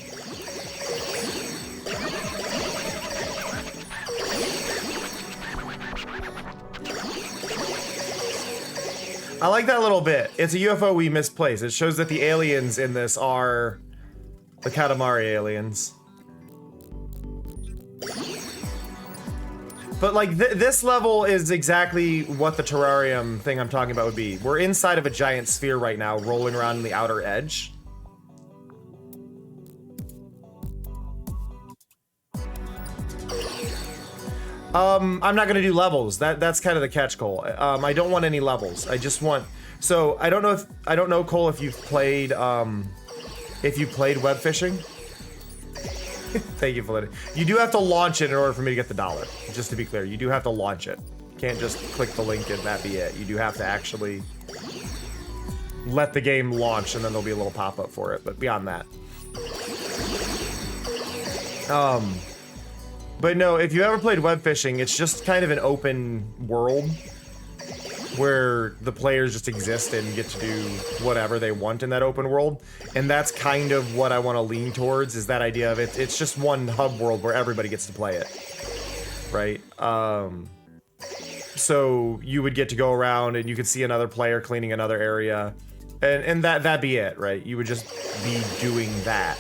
I like that little bit. It's a UFO we misplaced. It shows that the aliens in this are the Katamari aliens. But like this level is exactly what the terrarium thing I'm talking about would be. We're inside of a giant sphere right now, rolling around on the outer edge. I'm not gonna do levels. That's kind of the catch, Cole. I don't want any levels. I just want. So I don't know, Cole, if you've played web fishing. Thank you, Felinity. You do have to launch it in order for me to get the dollar. Just to be clear, you do have to launch it. You can't just click the link and that be it. You do have to actually let the game launch, and then there'll be a little pop-up for it. But beyond that, But no, if you ever played web fishing, it's just kind of an open world where the players just exist and get to do whatever they want in that open world. And that's kind of what I want to lean towards, is that idea of it. It's just one hub world where everybody gets to play it, right? So you would get to go around and you could see another player cleaning another area, and that'd be it, right? You would just be doing that.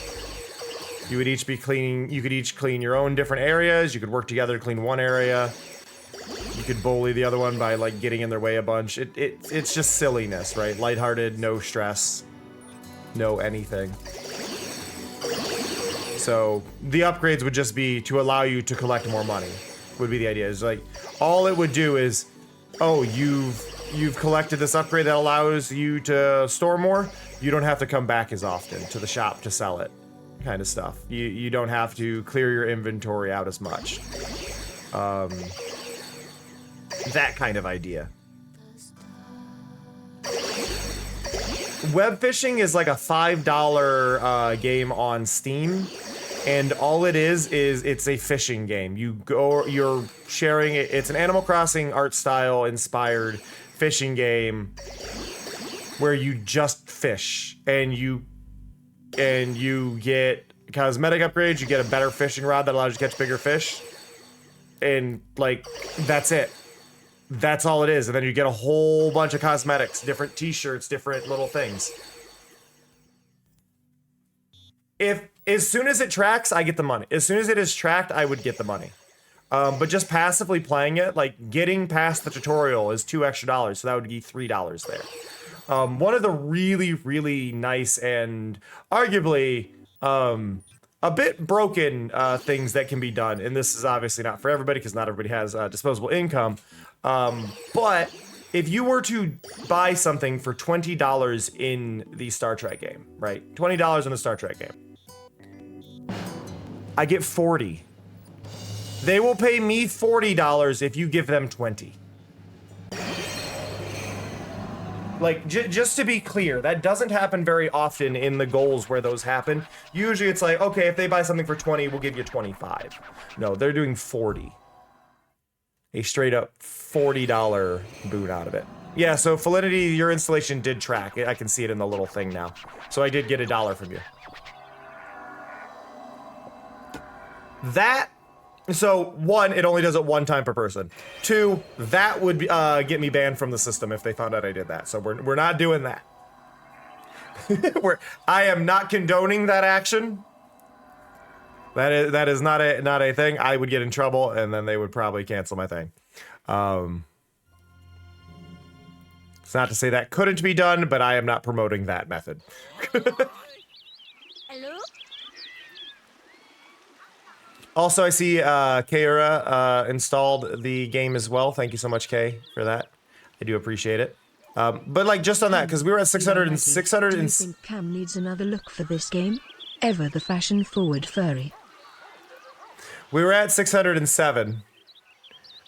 You would each be cleaning, you could each clean your own different areas, you could work together to clean one area. You could bully the other one by like getting in their way a bunch. It's just silliness, right? Lighthearted, no stress, no anything. So the upgrades would just be to allow you to collect more money, would be the idea. Is like, all it would do is, oh, you've collected this upgrade that allows you to store more, you don't have to come back as often to the shop to sell it. Kind of stuff. You don't have to clear your inventory out as much. That kind of idea. Web fishing is like a $5 game on Steam, and all it is it's a fishing game. You're sharing it. It's an Animal Crossing art style inspired fishing game where you just fish, and you get cosmetic upgrades, you get a better fishing rod that allows you to catch bigger fish, and like that's it. That's all it is. And then you get a whole bunch of cosmetics, different t-shirts, different little things. As soon as it tracks, I get the money. As soon as it is tracked, I would get the money. But just passively playing it, like getting past the tutorial is $2 extra, so that would be $3 there. One of the really, really nice and arguably a bit broken things that can be done, and this is obviously not for everybody because not everybody has disposable income, but if you were to buy something for $20 in the Star Trek game, right? $20 in the Star Trek game, I get 40. They will pay me $40 if you give them 20. Like, just to be clear, that doesn't happen very often in the goals where those happen. Usually it's like, okay, if they buy something for 20, we'll give you 25. No, they're doing 40. A straight up $40 boot out of it. Yeah, so Felinity, your installation did track. I can see it in the little thing now. So I did get $1 from you. That, so one, it only does it one time per person. Two, that would get me banned from the system if they found out I did that. So we're not doing that. I am not condoning that action. That is not a thing. I would get in trouble, and then they would probably cancel my thing. It's not to say that couldn't be done, but I am not promoting that method. Hello? Also, I see Kaira installed the game as well. Thank you so much, Kay, for that. I do appreciate it. But like just on that, because we were at 600 and 600 Do you and. think Cam needs another look for this game? Ever the fashion-forward furry. We were at 607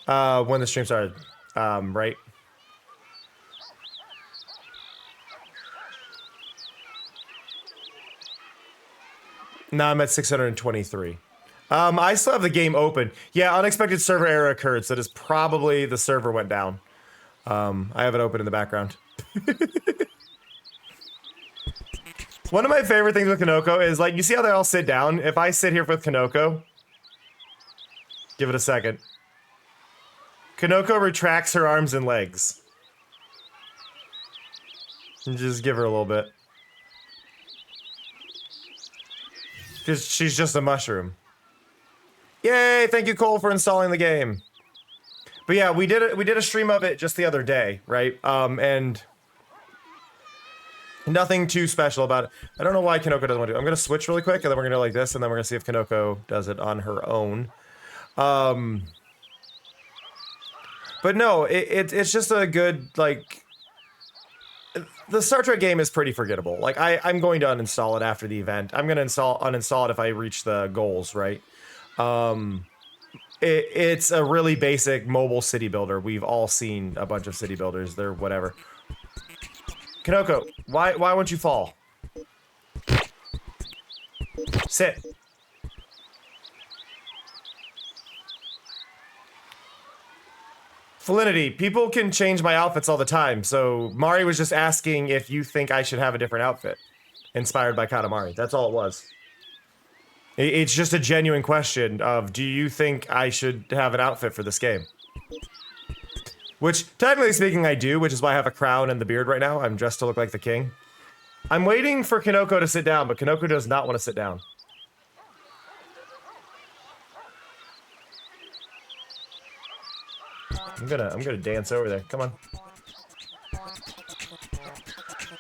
when the stream started, right? Now I'm at 623. I still have the game open. Yeah, unexpected server error occurred, so it is probably the server went down. I have it open in the background. One of my favorite things with Kanoko is, like, you see how they all sit down? If I sit here with Kanoko, give it a second. Kanoko retracts her arms and legs. And just give her a little bit. Because she's just a mushroom. Yay! Thank you, Cole, for installing the game. But yeah, we did a stream of it just the other day, right? And nothing too special about it. I don't know why Kanoko doesn't want to do it. I'm gonna switch really quick, and then we're gonna do like this, and then we're gonna see if Kanoko does it on her own. But no, it's just a good, like, the Star Trek game is pretty forgettable. Like, I'm going to uninstall it after the event. I'm gonna uninstall it if I reach the goals, right? It's a really basic mobile city builder. We've all seen a bunch of city builders. They're whatever. Kanoko, why won't you fall? Sit. Felinity, people can change my outfits all the time, so Mari was just asking if you think I should have a different outfit. Inspired by Katamari. That's all it was. It's just a genuine question of, do you think I should have an outfit for this game? Which, technically speaking, I do, which is why I have a crown and the beard right now. I'm dressed to look like the king. I'm waiting for Kanoko to sit down, but Kanoko does not want to sit down. I'm gonna dance over there. Come on.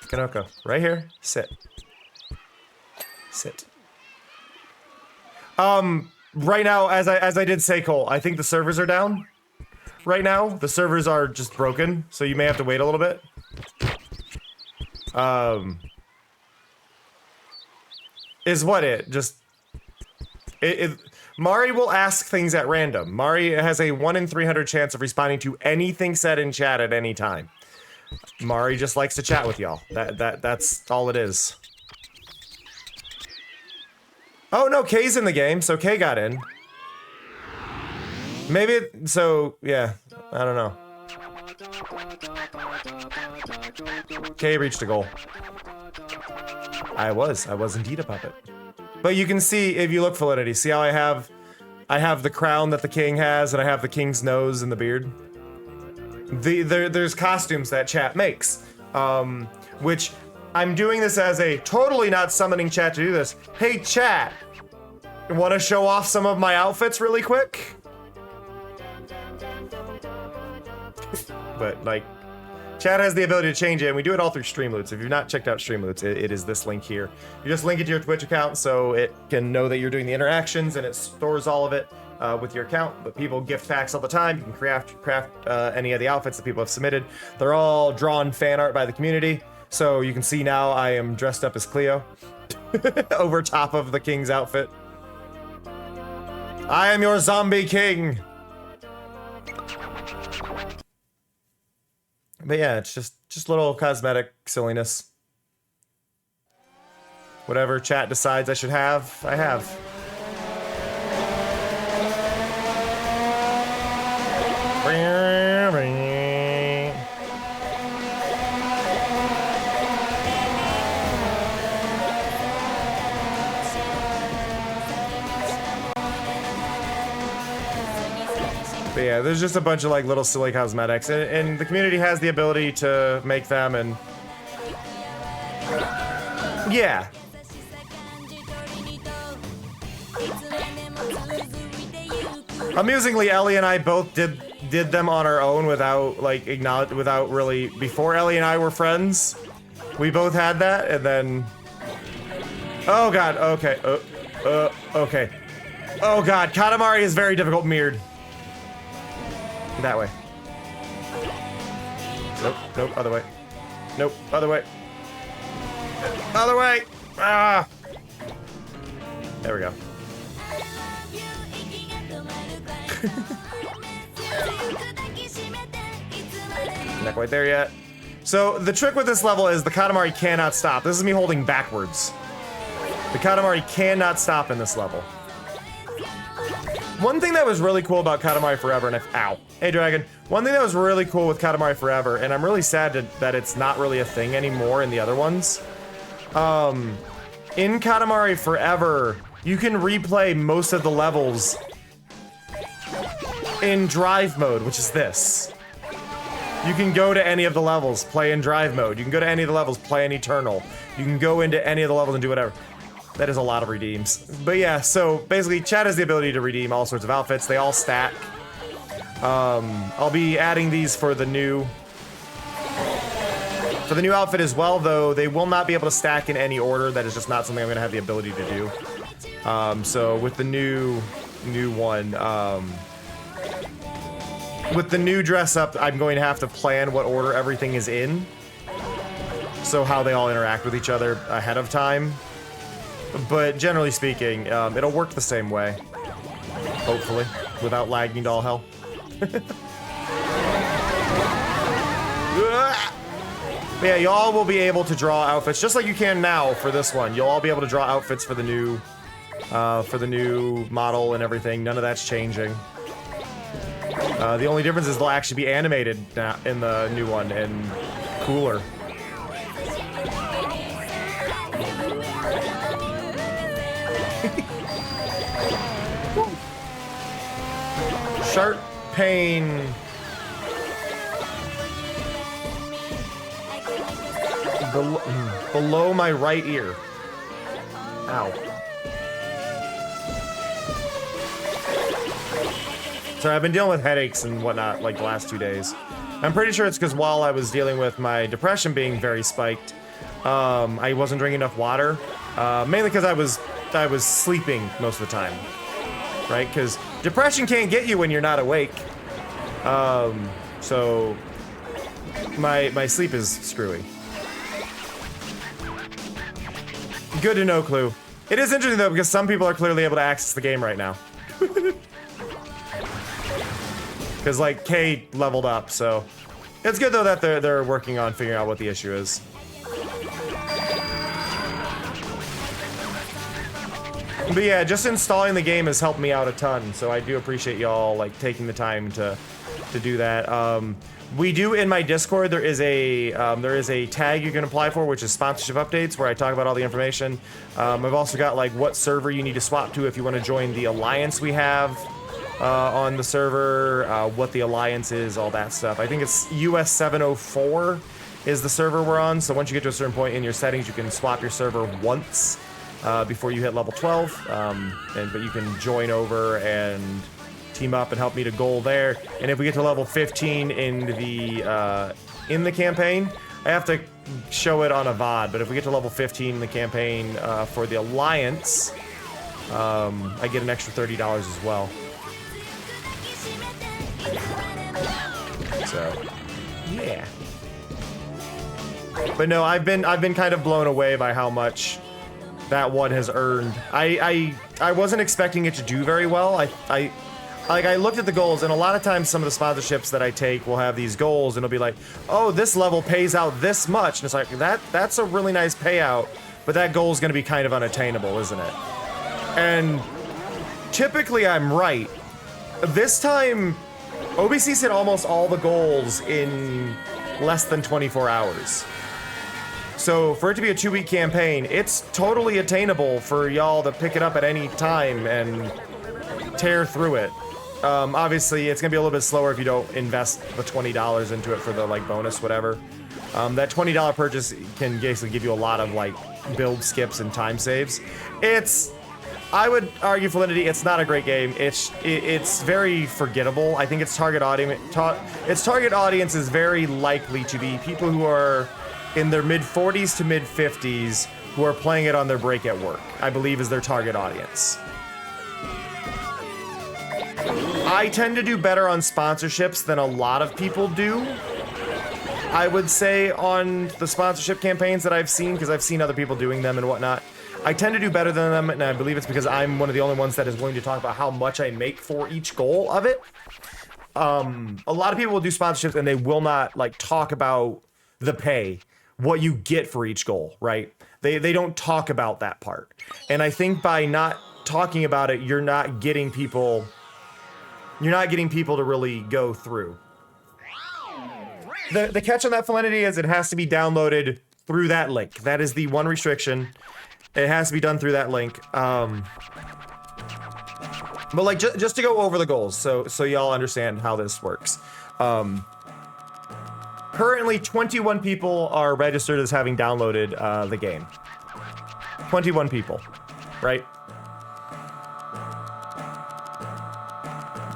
Kanoko, right here. Sit. Sit. Right now, as I did say, Cole, I think the servers are down. Right now, the servers are just broken, so you may have to wait a little bit. Is what it just Mari will ask things at random. Mari has a 1 in 300 chance of responding to anything said in chat at any time. Mari just likes to chat with y'all. That's all it is. Oh no, Kay's in the game, so Kay got in. Maybe so yeah, I don't know. Kay reached a goal. I was indeed a puppet. But you can see, if you look, Validity, see how I have the crown that the king has, and I have the king's nose and the beard? There's costumes that chat makes, which I'm doing this as a totally not summoning chat to do this. Hey chat, want to show off some of my outfits really quick? But like, chat has the ability to change it, and we do it all through Streamloots. If you've not checked out Streamloots, it is this link here. You just link it to your Twitch account so it can know that you're doing the interactions, and it stores all of it with your account. But people gift packs all the time. You can craft any of the outfits that people have submitted. They're all drawn fan art by the community. So you can see now I am dressed up as Cleo over top of the king's outfit. I am your zombie king. But yeah, it's just little cosmetic silliness. Whatever chat decides I should have, I have. But yeah, there's just a bunch of like little silly cosmetics, and the community has the ability to make them, and yeah. Amusingly, Ellie and I both did them on our own without like without really, before Ellie and I were friends. We both had that, and then oh god, okay, okay. Oh god, Katamari is very difficult mirrored. That way. Nope, nope, other way. Nope, other way. Other way! Ah! There we go. Not quite there yet. So, the trick with this level is the Katamari cannot stop. This is me holding backwards. The Katamari cannot stop in this level. One thing that was really cool about Katamari Forever, and ow. Hey, Dragon. One thing that was really cool with Katamari Forever, and I'm really sad that it's not really a thing anymore in the other ones. In Katamari Forever, you can replay most of the levels in drive mode, which is this. You can go to any of the levels, play in drive mode. You can go to any of the levels, play in Eternal. You can go into any of the levels and do whatever. That is a lot of redeems. But yeah, so basically, chat has the ability to redeem all sorts of outfits. They all stack. I'll be adding these for the new outfit as well, though they will not be able to stack in any order. That is just not something I'm going to have the ability to do. So with the new one, with the new dress up, I'm going to have to plan what order everything is in. So how they all interact with each other ahead of time. But generally speaking, it'll work the same way. Hopefully, without lagging to all hell. Yeah, y'all will be able to draw outfits just like you can now for this one. You'll all be able to draw outfits for the new model and everything. None of that's changing. The only difference is they'll actually be animated now in the new one and cooler. Sharp pain. Below my right ear. Ow. Sorry, I've been dealing with headaches and whatnot like the last 2 days. I'm pretty sure it's because while I was dealing with my depression being very spiked, I wasn't drinking enough water. Mainly because I was sleeping most of the time. Right? Because depression can't get you when you're not awake. So my sleep is screwy. Good to know, Clue. It is interesting though because some people are clearly able to access the game right now. Because like K leveled up, so it's good though that they're working on figuring out what the issue is. But yeah, just installing the game has helped me out a ton, so I do appreciate y'all like taking the time to do that. We do in my Discord. There is a tag you can apply for, which is sponsorship updates, where I talk about all the information. I've also got like what server you need to swap to if you want to join the alliance we have on the server, what the alliance is, all that stuff. I think it's US 704 is the server we're on. So once you get to a certain point in your settings, you can swap your server once. Before you hit level 12, but you can join over and team up and help me to goal there. And if we get to level 15 in the campaign, I have to show it on a VOD. But if we get to level 15 in the campaign for the Alliance, I get an extra $30 as well. So, yeah. But no, I've been kind of blown away by how much that one has earned. I wasn't expecting it to do very well. I looked at the goals, and a lot of times some of the sponsorships that I take will have these goals, and it'll be like, oh, this level pays out this much, and it's like, that's a really nice payout, but that goal is going to be kind of unattainable, isn't it? And typically I'm right. This time, OBC's hit almost all the goals in less than 24 hours. So for it to be a 2-week campaign, it's totally attainable for y'all to pick it up at any time and tear through it. Obviously, it's gonna be a little bit slower if you don't invest the $20 into it for the like bonus, whatever. That $20 purchase can basically give you a lot of like build skips and time saves. I would argue, Validity, it's not a great game. It's very forgettable. I think its target audience is very likely to be people who are in their mid 40s to mid 50s who are playing it on their break at work, I believe is their target audience. I tend to do better on sponsorships than a lot of people do. I would say on the sponsorship campaigns that I've seen, because I've seen other people doing them and whatnot, I tend to do better than them, and I believe it's because I'm one of the only ones that is willing to talk about how much I make for each goal of it. A lot of people will do sponsorships and they will not like talk about the pay, what you get for each goal, right? They don't talk about that part. And I think by not talking about it, you're not getting people to really go through. The catch on that, Validity, is it has to be downloaded through that link. That is the one restriction. It has to be done through that link. But like just to go over the goals, so y'all understand how this works. Currently, 21 people are registered as having downloaded the game. 21 people, right?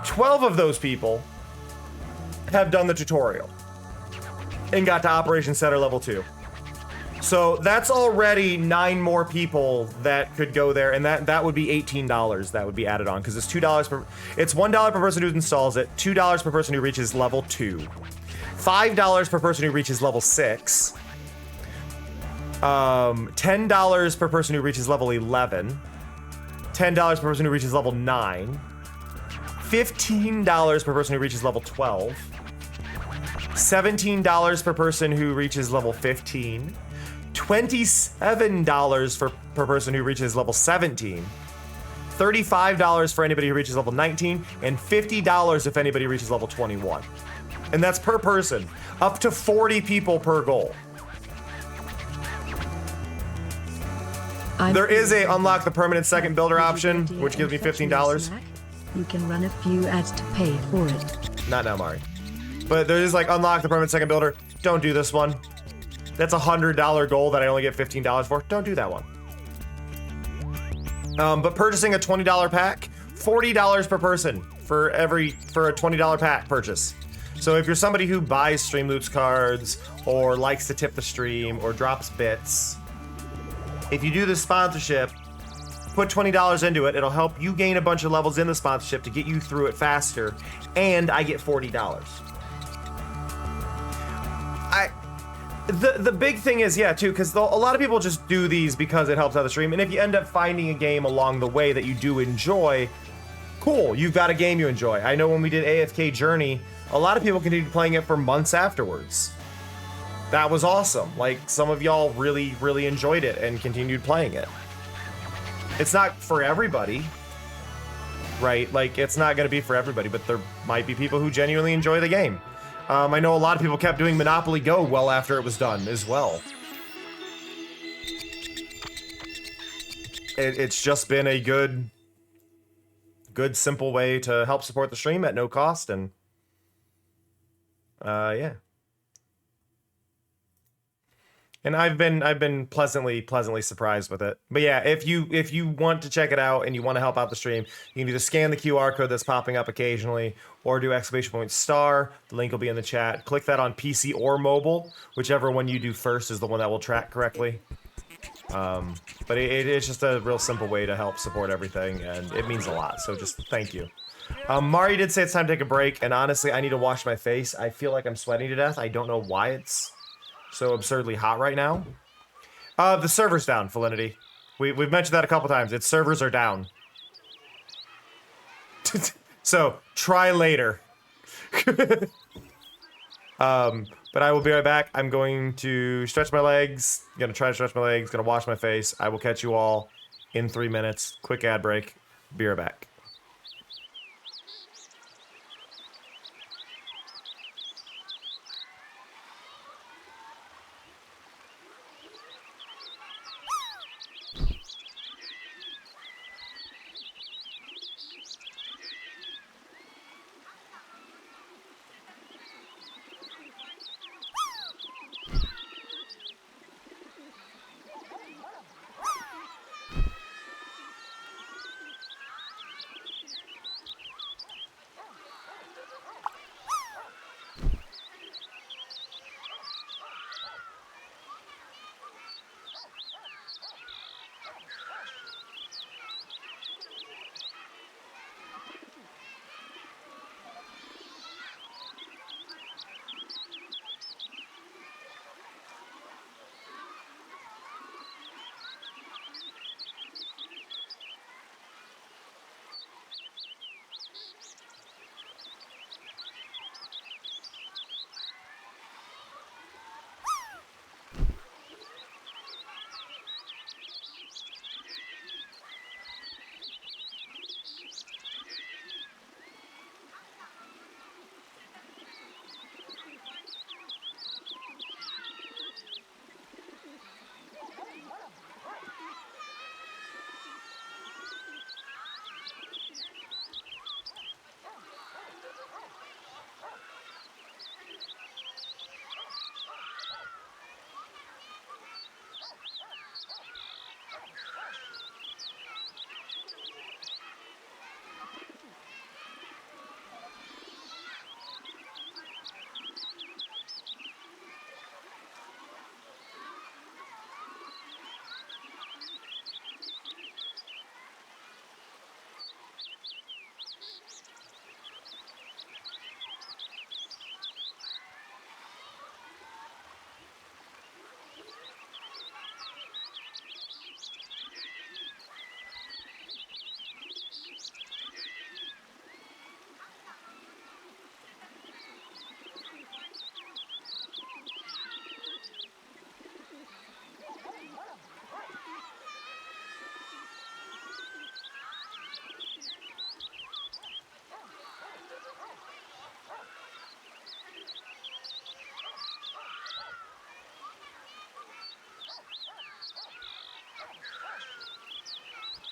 12 of those people have done the tutorial and got to Operation Center level 2. So that's already 9 more people that could go there, and that would be $18 that would be added on, because it's it's $1 per person who installs it, $2 per person who reaches level 2, $5 per person who reaches level 6, $10 per person who reaches level 11, $10 per person who reaches level 9, $15 per person who reaches level 12, $17 per person who reaches level 15, $27 per person who reaches level 17, $35 for anybody who reaches level 19, and $50 if anybody reaches level 21. And that's per person, up to 40 people per goal. There is a unlock the permanent second builder option, which gives me $15. You can run a few ads to pay for it. Not now, Mari. But there is like unlock the permanent second builder. Don't do this one. That's a $100 goal that I only get $15 for. Don't do that one. But purchasing a $20 pack, $40 per person for a $20 pack purchase. So if you're somebody who buys Streamloots cards or likes to tip the stream or drops bits, if you do this sponsorship, put $20 into it. It'll help you gain a bunch of levels in the sponsorship to get you through it faster, and I get $40. The big thing is, yeah, too, because a lot of people just do these because it helps out the stream, and if you end up finding a game along the way that you do enjoy, cool, you've got a game you enjoy. I know when we did AFK Journey, a lot of people continued playing it for months afterwards. That was awesome. Like, some of y'all really, really enjoyed it and continued playing it. It's not for everybody, right? Like, it's not going to be for everybody, but there might be people who genuinely enjoy the game. I know a lot of people kept doing Monopoly Go well after it was done as well. It's just been a good, simple way to help support the stream at no cost, and yeah. And I've been pleasantly surprised with it. But yeah, if you want to check it out and you want to help out the stream, you can either scan the QR code that's popping up occasionally, or do *****. The link will be in the chat. Click that on PC or mobile, whichever one you do first is the one that will track correctly. But it's just a real simple way to help support everything, and it means a lot. So just thank you. Mari did say it's time to take a break, and honestly, I need to wash my face. I feel like I'm sweating to death. I don't know why it's so absurdly hot right now. The server's down, Felinity. We've mentioned that a couple times. Its servers are down. So, try later. But I will be right back. I'm going to stretch my legs. Gonna try to stretch my legs. Gonna wash my face. I will catch you all in 3 minutes. Quick ad break. Be right back.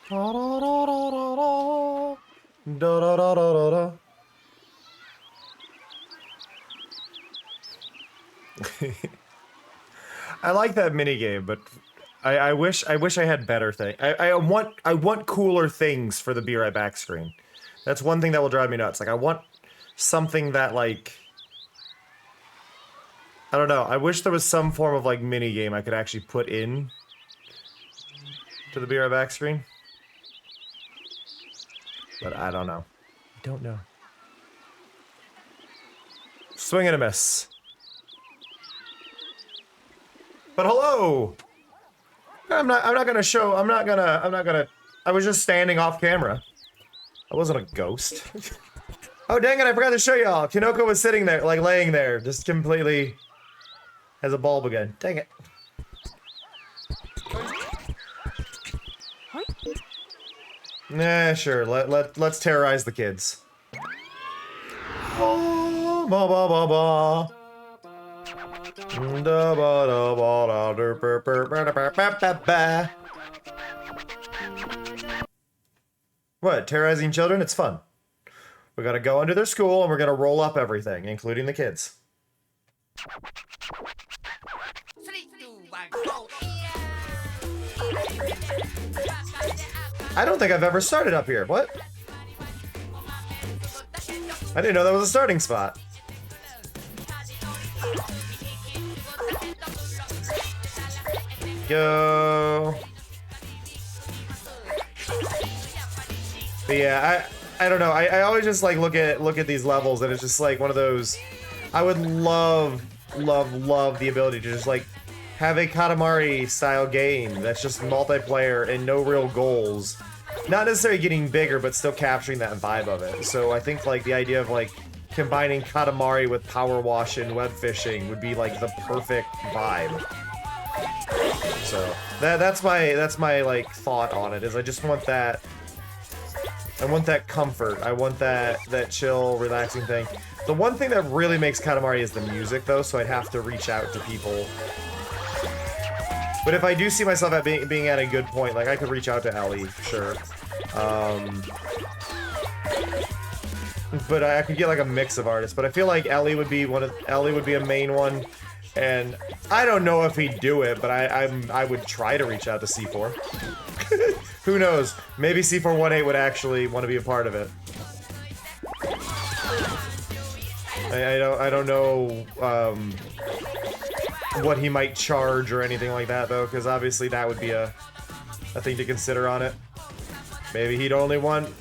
Da da da da da da. Da da da da da. I like that minigame, but I wish I had better things. I want cooler things for the Be Right Back screen. That's one thing that will drive me nuts. Like I want something that like I don't know. I wish there was some form of like minigame I could actually put in to the Be Right Back screen. But I don't know. I don't know. Swing and a miss. But hello! I'm not gonna show, I was just standing off camera. I wasn't a ghost. Oh dang it, I forgot to show y'all. Kinoko was sitting there, like laying there, just completely has a bulb again. Dang it. Nah, sure, let's terrorize the kids. Oh, ba ba ba ba. What, terrorizing children? It's fun. We're gonna go into their school and we're gonna roll up everything, including the kids. I don't think I've ever started up here. What? I didn't know that was a starting spot. Go. But yeah, I don't know. I always just like look at these levels and it's just like one of those. I would love the ability to just like have a Katamari style game that's just multiplayer and no real goals. Not necessarily getting bigger, but still capturing that vibe of it. So I think like the idea of like combining Katamari with Power Wash and web fishing would be like the perfect vibe. So that's my like thought on it, is I just want that. I want that comfort. I want that chill, relaxing thing. The one thing that really makes Katamari is the music, though, so I'd have to reach out to people. But if I do see myself at being at a good point, like, I could reach out to Ellie, for sure. But I could get, like, a mix of artists. But I feel like Ellie would be a main one. And I don't know if he'd do it, but I would try to reach out to C4. Who knows? Maybe C418 would actually want to be a part of it. I don't know what he might charge or anything like that, though, because obviously that would be a thing to consider on it. Maybe he'd only want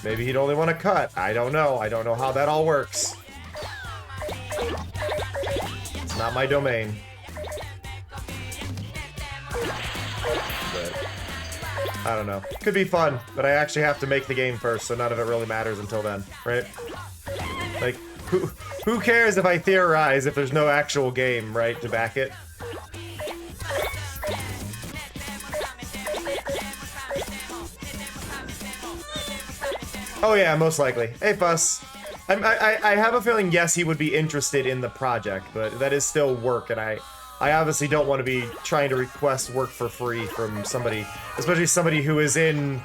maybe he'd only want a cut. I don't know. I don't know how that all works. It's not my domain. But I don't know. Could be fun, but I actually have to make the game first, so none of it really matters until then, right? Like, who cares if I theorize if there's no actual game, right, to back it? Oh yeah, most likely. Hey, Fuss. I have a feeling, yes, he would be interested in the project, but that is still work, and I obviously don't want to be trying to request work for free from somebody, especially somebody who is in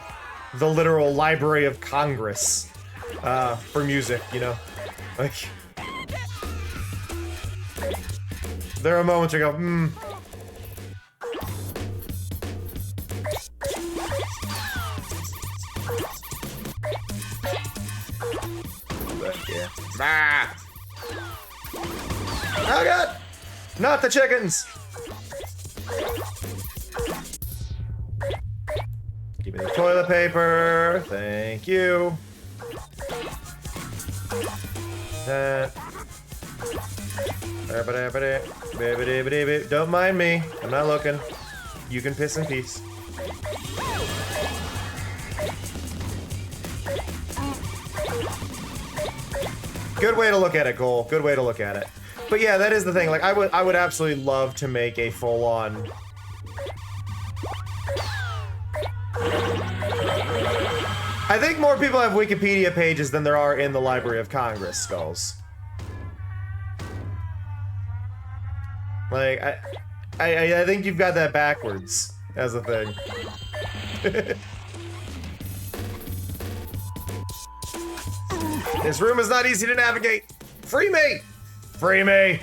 the literal Library of Congress for music, you know? Like, there are moments where you go, But, yeah. Ah! Oh god! Not the chickens! Give me the toilet paper. Thank you. Don't mind me. I'm not looking. You can piss in peace. Good way to look at it, Cole. Good way to look at it. But yeah, that is the thing. Like, I would absolutely love to make a full-on. I think more people have Wikipedia pages than there are in the Library of Congress, Skulls. Like, I think you've got that backwards as a thing. This room is not easy to navigate. Free me! Free me!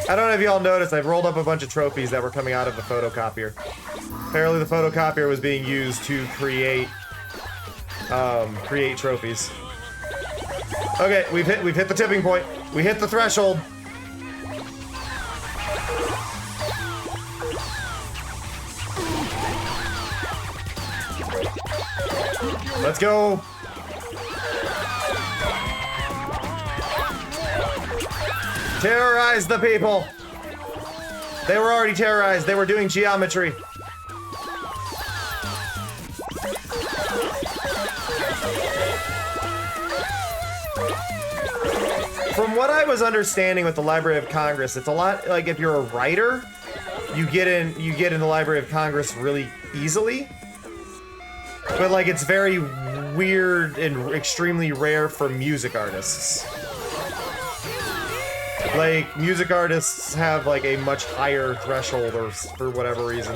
I don't know if y'all noticed, I've rolled up a bunch of trophies that were coming out of the photocopier. Apparently the photocopier was being used to create trophies. Okay, we've hit the tipping point. We hit the threshold. Let's go. Terrorize the people. They were already terrorized. They were doing geometry. From what I was understanding with the Library of Congress, it's a lot like if you're a writer, you get in the Library of Congress really easily. But like it's very weird and extremely rare for music artists. Like music artists have like a much higher threshold or for whatever reason.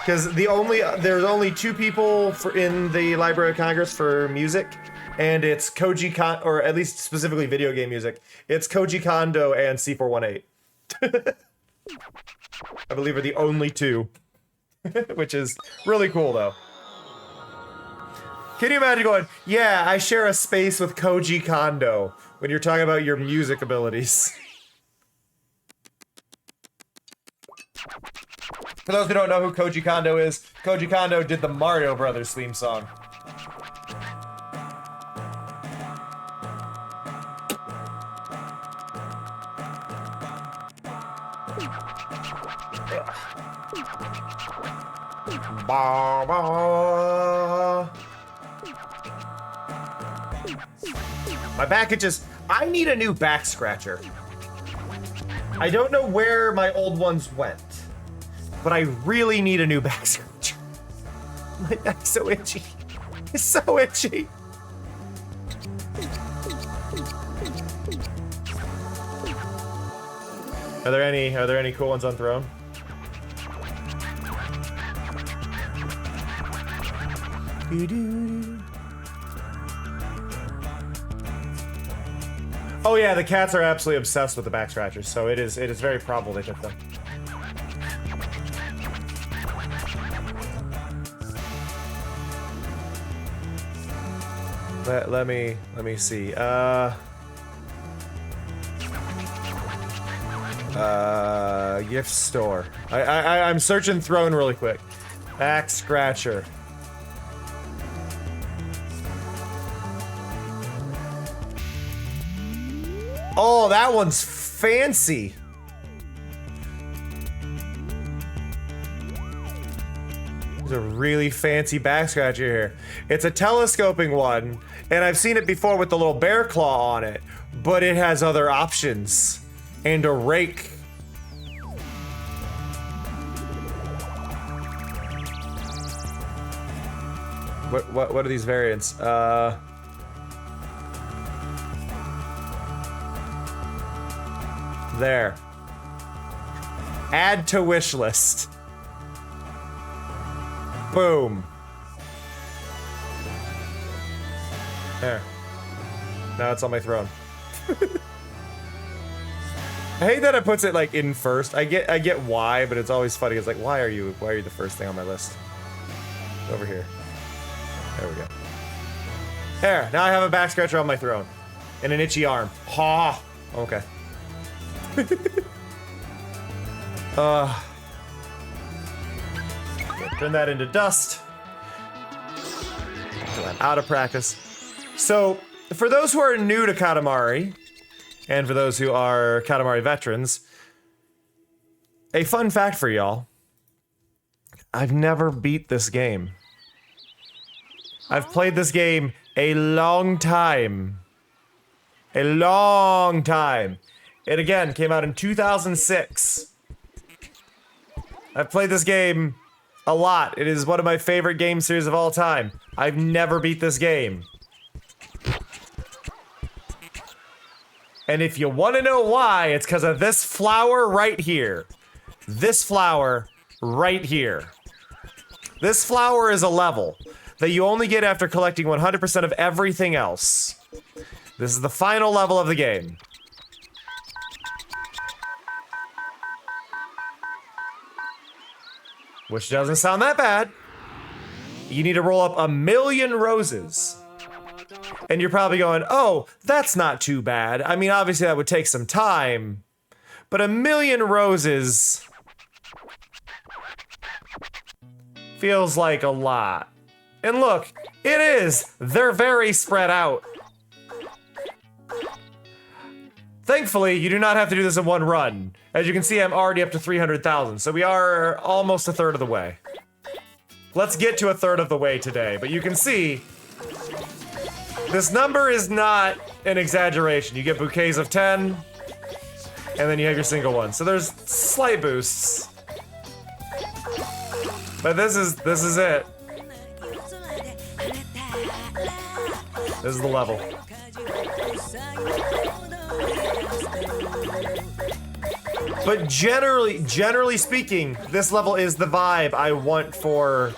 Because there's only two people in the Library of Congress for music, and it's Koji Kondo, or at least specifically video game music. It's Koji Kondo and C418. I believe are the only two, which is really cool though. Can you imagine going, yeah, I share a space with Koji Kondo when you're talking about your music abilities? For those who don't know who Koji Kondo is, Koji Kondo did the Mario Brothers theme song. Ba, ba. My back itches. I need a new back scratcher. I don't know where my old ones went, but I really need a new back scratcher. My back's so itchy. It's so itchy. Are there any cool ones on Throne? Oh yeah, the cats are absolutely obsessed with the back scratchers, so it is very probable they took them. Let me see. Gift store. I'm searching Throne really quick. Back scratcher. Oh, that one's fancy. There's a really fancy back scratcher here. It's a telescoping one, and I've seen it before with the little bear claw on it, but it has other options. And a rake. What are these variants? There. Add to wish list. Boom. There. Now it's on my throne. I hate that it puts it like in first. I get why, but it's always funny. It's like, why are you the first thing on my list? Over here. There we go. There. Now I have a back scratcher on my throne. And an itchy arm. Ha! Okay. Turn that into dust. I'm out of practice. So, for those who are new to Katamari, and for those who are Katamari veterans, a fun fact for y'all. I've never beat this game. I've played this game a long time. A long time. It again came out in 2006. I've played this game a lot. It is one of my favorite game series of all time. I've never beat this game. And if you want to know why, it's because of this flower right here. This flower right here. This flower is a level that you only get after collecting 100% of everything else. This is the final level of the game. Which doesn't sound that bad. You need to roll up 1,000,000 roses. And you're probably going, oh, that's not too bad. I mean, obviously that would take some time. But 1,000,000 roses feels like a lot. And look, it is. They're very spread out. Thankfully, you do not have to do this in one run. As you can see, I'm already up to 300,000, so we are almost a third of the way. Let's get to a third of the way today, but you can see this number is not an exaggeration. You get bouquets of 10, and then you have your single one. So there's slight boosts. But this is it. This is the level. But generally speaking, this level is the vibe I want for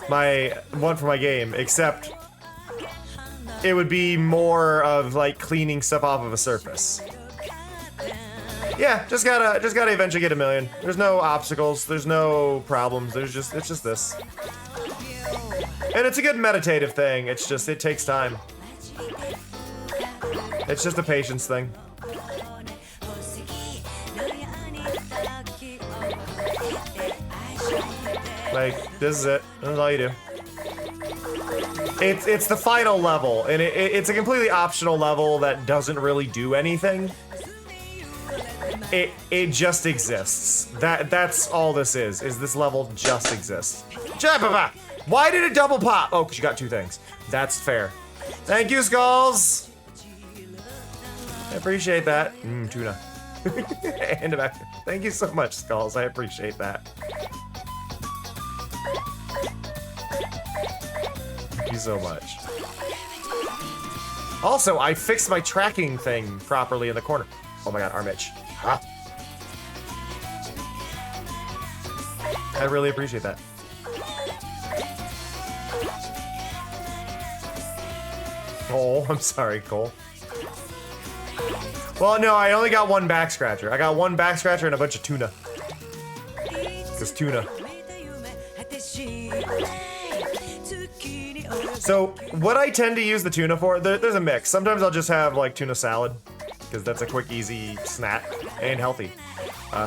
my game, except it would be more of like cleaning stuff off of a surface. Yeah, just gotta eventually get 1,000,000. There's no obstacles, there's no problems, it's just this. And it's a good meditative thing, it takes time. It's just a patience thing. Like, this is it. That's all you do. It's the final level, and it's a completely optional level that doesn't really do anything. It just exists. That's all this is this level just exists. Why did it double pop? Oh, because you got two things. That's fair. Thank you, Skulls. I appreciate that. Tuna. And back. Thank you so much, Skulls. I appreciate that. Thank you so much. Also, I fixed my tracking thing properly in the corner. Oh my god, arm itch. Ah. I really appreciate that. Oh, I'm sorry, Cole. Well, no, I only got one back scratcher. I got one back scratcher and a bunch of tuna. Because tuna. So, what I tend to use the tuna for, there's a mix. Sometimes I'll just have, like, tuna salad. Because that's a quick, easy snack. And healthy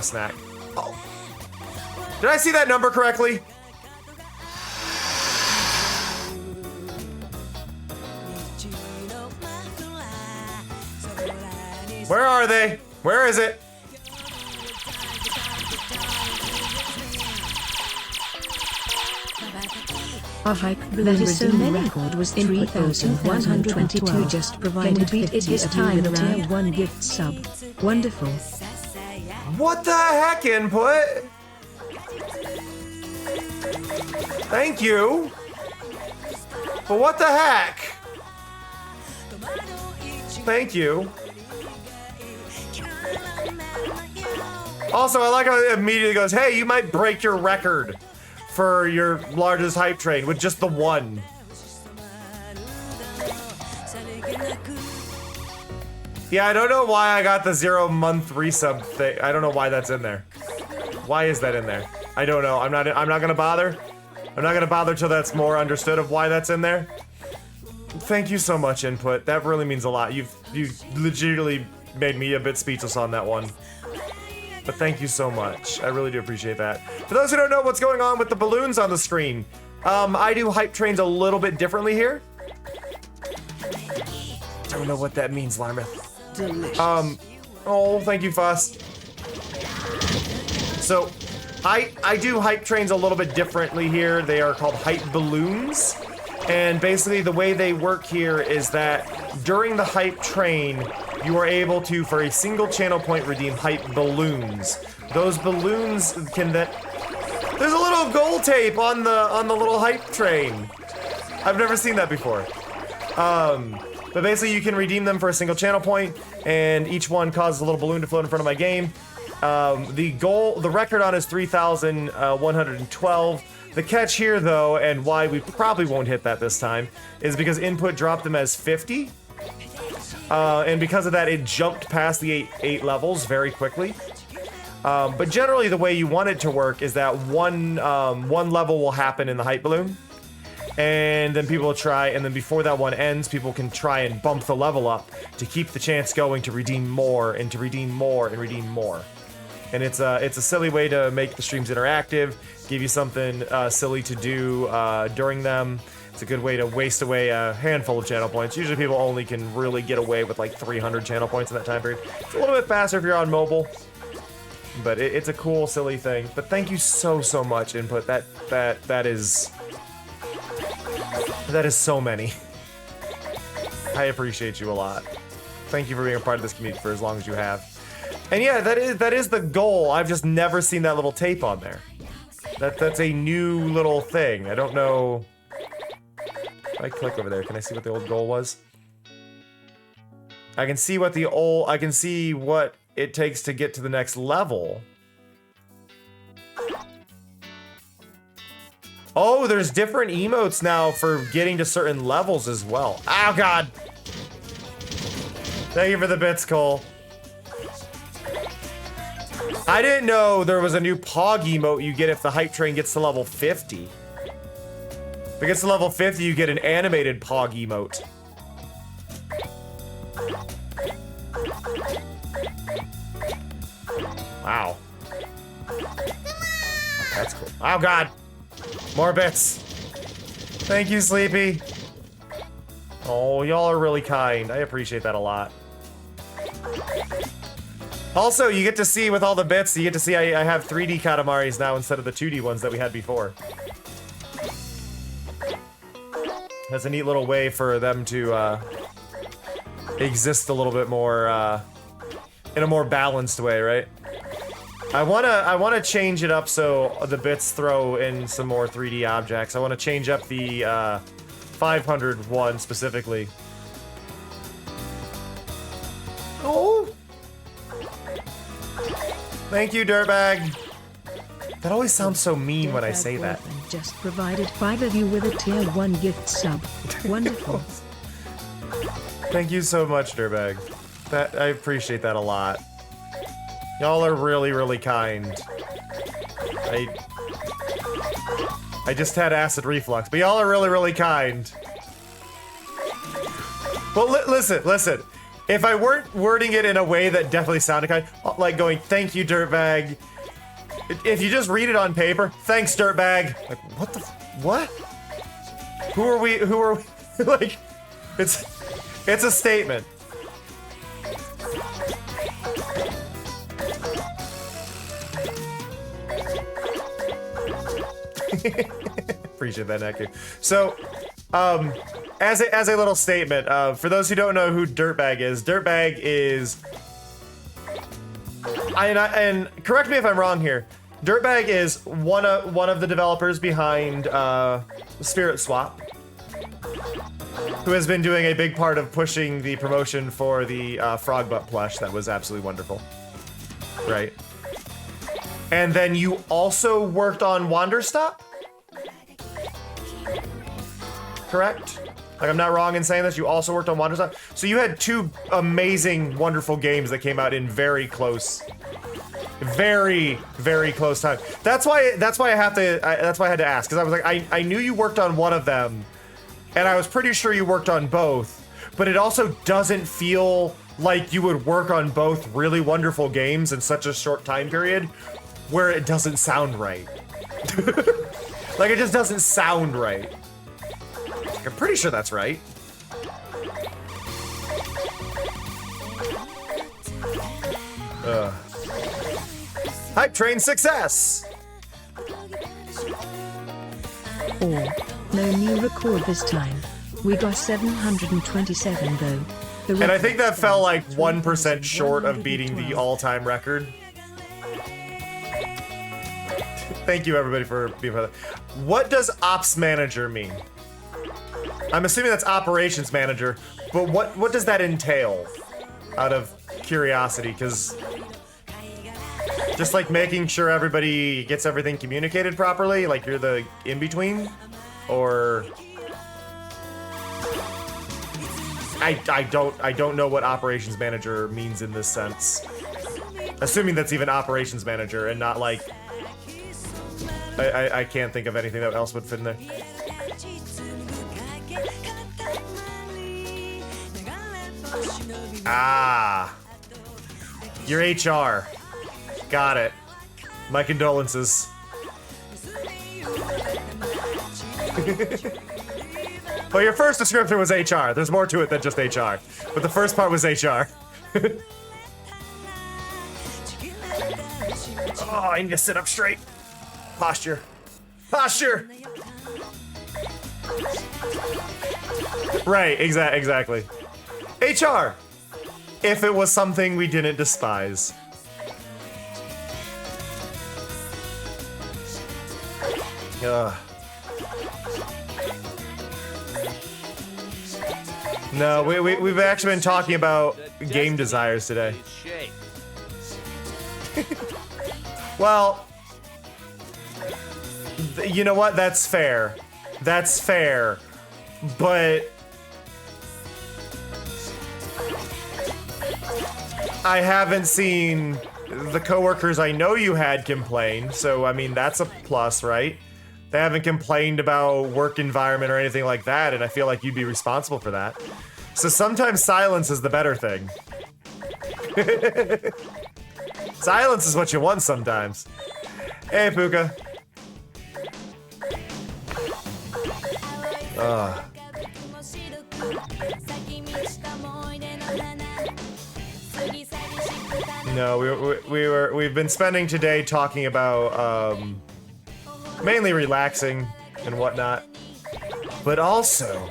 snack. Oh. Did I see that number correctly? Where are they? Where is it? Our hype balloon record was 3,122. Just provided beat it his time with a tier 1 gift sub. Wonderful. What the heck, input? Thank you. But what the heck? Thank you. Also, I like how it immediately goes, hey, you might break your record for your largest hype train with just the one. Yeah, I don't know why I got the 0-month resub thing. I don't know why that's in there. Why is that in there? I don't know. I'm not gonna bother. I'm not gonna bother till that's more understood of why that's in there. Thank you so much, input. That really means a lot. You've legitimately made me a bit speechless on that one. But thank you so much. I really do appreciate that. For those who don't know what's going on with the balloons on the screen, I do hype trains a little bit differently here. Don't know what that means, Larmouth. Oh, thank you, Fuss. So, I do hype trains a little bit differently here. They are called hype balloons. And basically the way they work here is that during the hype train, you are able to, for a single channel point, redeem hype balloons. Those balloons can then... There's a little gold tape on the little hype train. I've never seen that before. But basically you can redeem them for a single channel point, and each one causes a little balloon to float in front of my game. The record on is 3,112. The catch here, though, and why we probably won't hit that this time, is because input dropped them as 50. And because of that, it jumped past the eight levels very quickly. But generally, the way you want it to work is that one level will happen in the hype balloon, and then people will try, and then before that one ends, people can try and bump the level up to keep the chance going to redeem more, and to redeem more, and redeem more. And it's a silly way to make the streams interactive, give you something silly to do during them. It's a good way to waste away a handful of channel points. Usually people only can really get away with like 300 channel points in that time period. It's a little bit faster if you're on mobile, but it's a cool, silly thing. But thank you so much, input. That is so many. I appreciate you a lot. Thank you for being a part of this community for as long as you have. And yeah, that is the goal. I've just never seen that little tape on there. That's a new little thing. I don't know. If I click over there, can I see what the old goal was? I can see what it takes to get to the next level. Oh, there's different emotes now for getting to certain levels as well. Oh god. Thank you for the bits, Cole. I didn't know there was a new Pog emote you get if the hype train gets to level 50. If it gets to level 50, you get an animated Pog emote. Wow. That's cool. Oh god. More bits. Thank you, Sleepy. Oh, y'all are really kind. I appreciate that a lot. Also, you get to see with all the bits, you get to see I have 3D Katamaris now instead of the 2D ones that we had before. That's a neat little way for them to exist a little bit more in a more balanced way, right? I wanna change it up so the bits throw in some more 3D objects. I want to change up the 500 one specifically. Oh! Thank you, Dirtbag. That always sounds so mean when I say that. Just provided 5 of you with a tier 1 gift sub. Wonderful. Thank you so much, Dirtbag. I appreciate that a lot. Y'all are really, really kind. I just had acid reflux, but y'all are really, really kind. Well, listen. If I weren't wording it in a way that definitely sounded kind, like going, thank you, Dirtbag. If you just read it on paper, thanks, Dirtbag. Like, what? Who are we? Like, it's a statement. Appreciate that, Neku. So, as a little statement, for those who don't know who Dirtbag is and correct me if I'm wrong here. Dirtbag is one of the developers behind Spirit Swap, who has been doing a big part of pushing the promotion for the Frog Butt plush. That was absolutely wonderful, right? And then you also worked on Wanderstop, correct? Like, I'm not wrong in saying this. You also worked on Wanderstop, so you had 2 amazing, wonderful games that came out in very, very close time. That's why I had to ask, because I was like, I knew you worked on one of them, and I was pretty sure you worked on both, but it also doesn't feel like you would work on both really wonderful games in such a short time period, where it doesn't sound right. Like, it just doesn't sound right. I'm pretty sure that's right. Hype train success! Or, no new record this time. We got 727 though. And I think that fell like 1% short of beating the all-time record. Thank you, everybody, for being part of that. What does Ops Manager mean? I'm assuming that's Operations Manager, but what does that entail? Out of curiosity, because just like making sure everybody gets everything communicated properly, like you're the in-between? Or... I don't know what Operations Manager means in this sense. Assuming that's even Operations Manager and not like... I can't think of anything that else would fit in there. Ah. Your HR. Got it. My condolences. Well, your first description was HR. There's more to it than just HR. But the first part was HR. Oh, I need to sit up straight. Posture. Posture! Right, exactly. HR! If it was something we didn't despise. Ugh. No, we've actually been talking about game desires today. Well, you know what? That's fair. That's fair. But I haven't seen the coworkers I know you had complain, so I mean, that's a plus, right? They haven't complained about work environment or anything like that, and I feel like you'd be responsible for that. So sometimes silence is the better thing. Silence is what you want sometimes. Hey, Puka. No, we've been spending today talking about mainly relaxing and whatnot, but also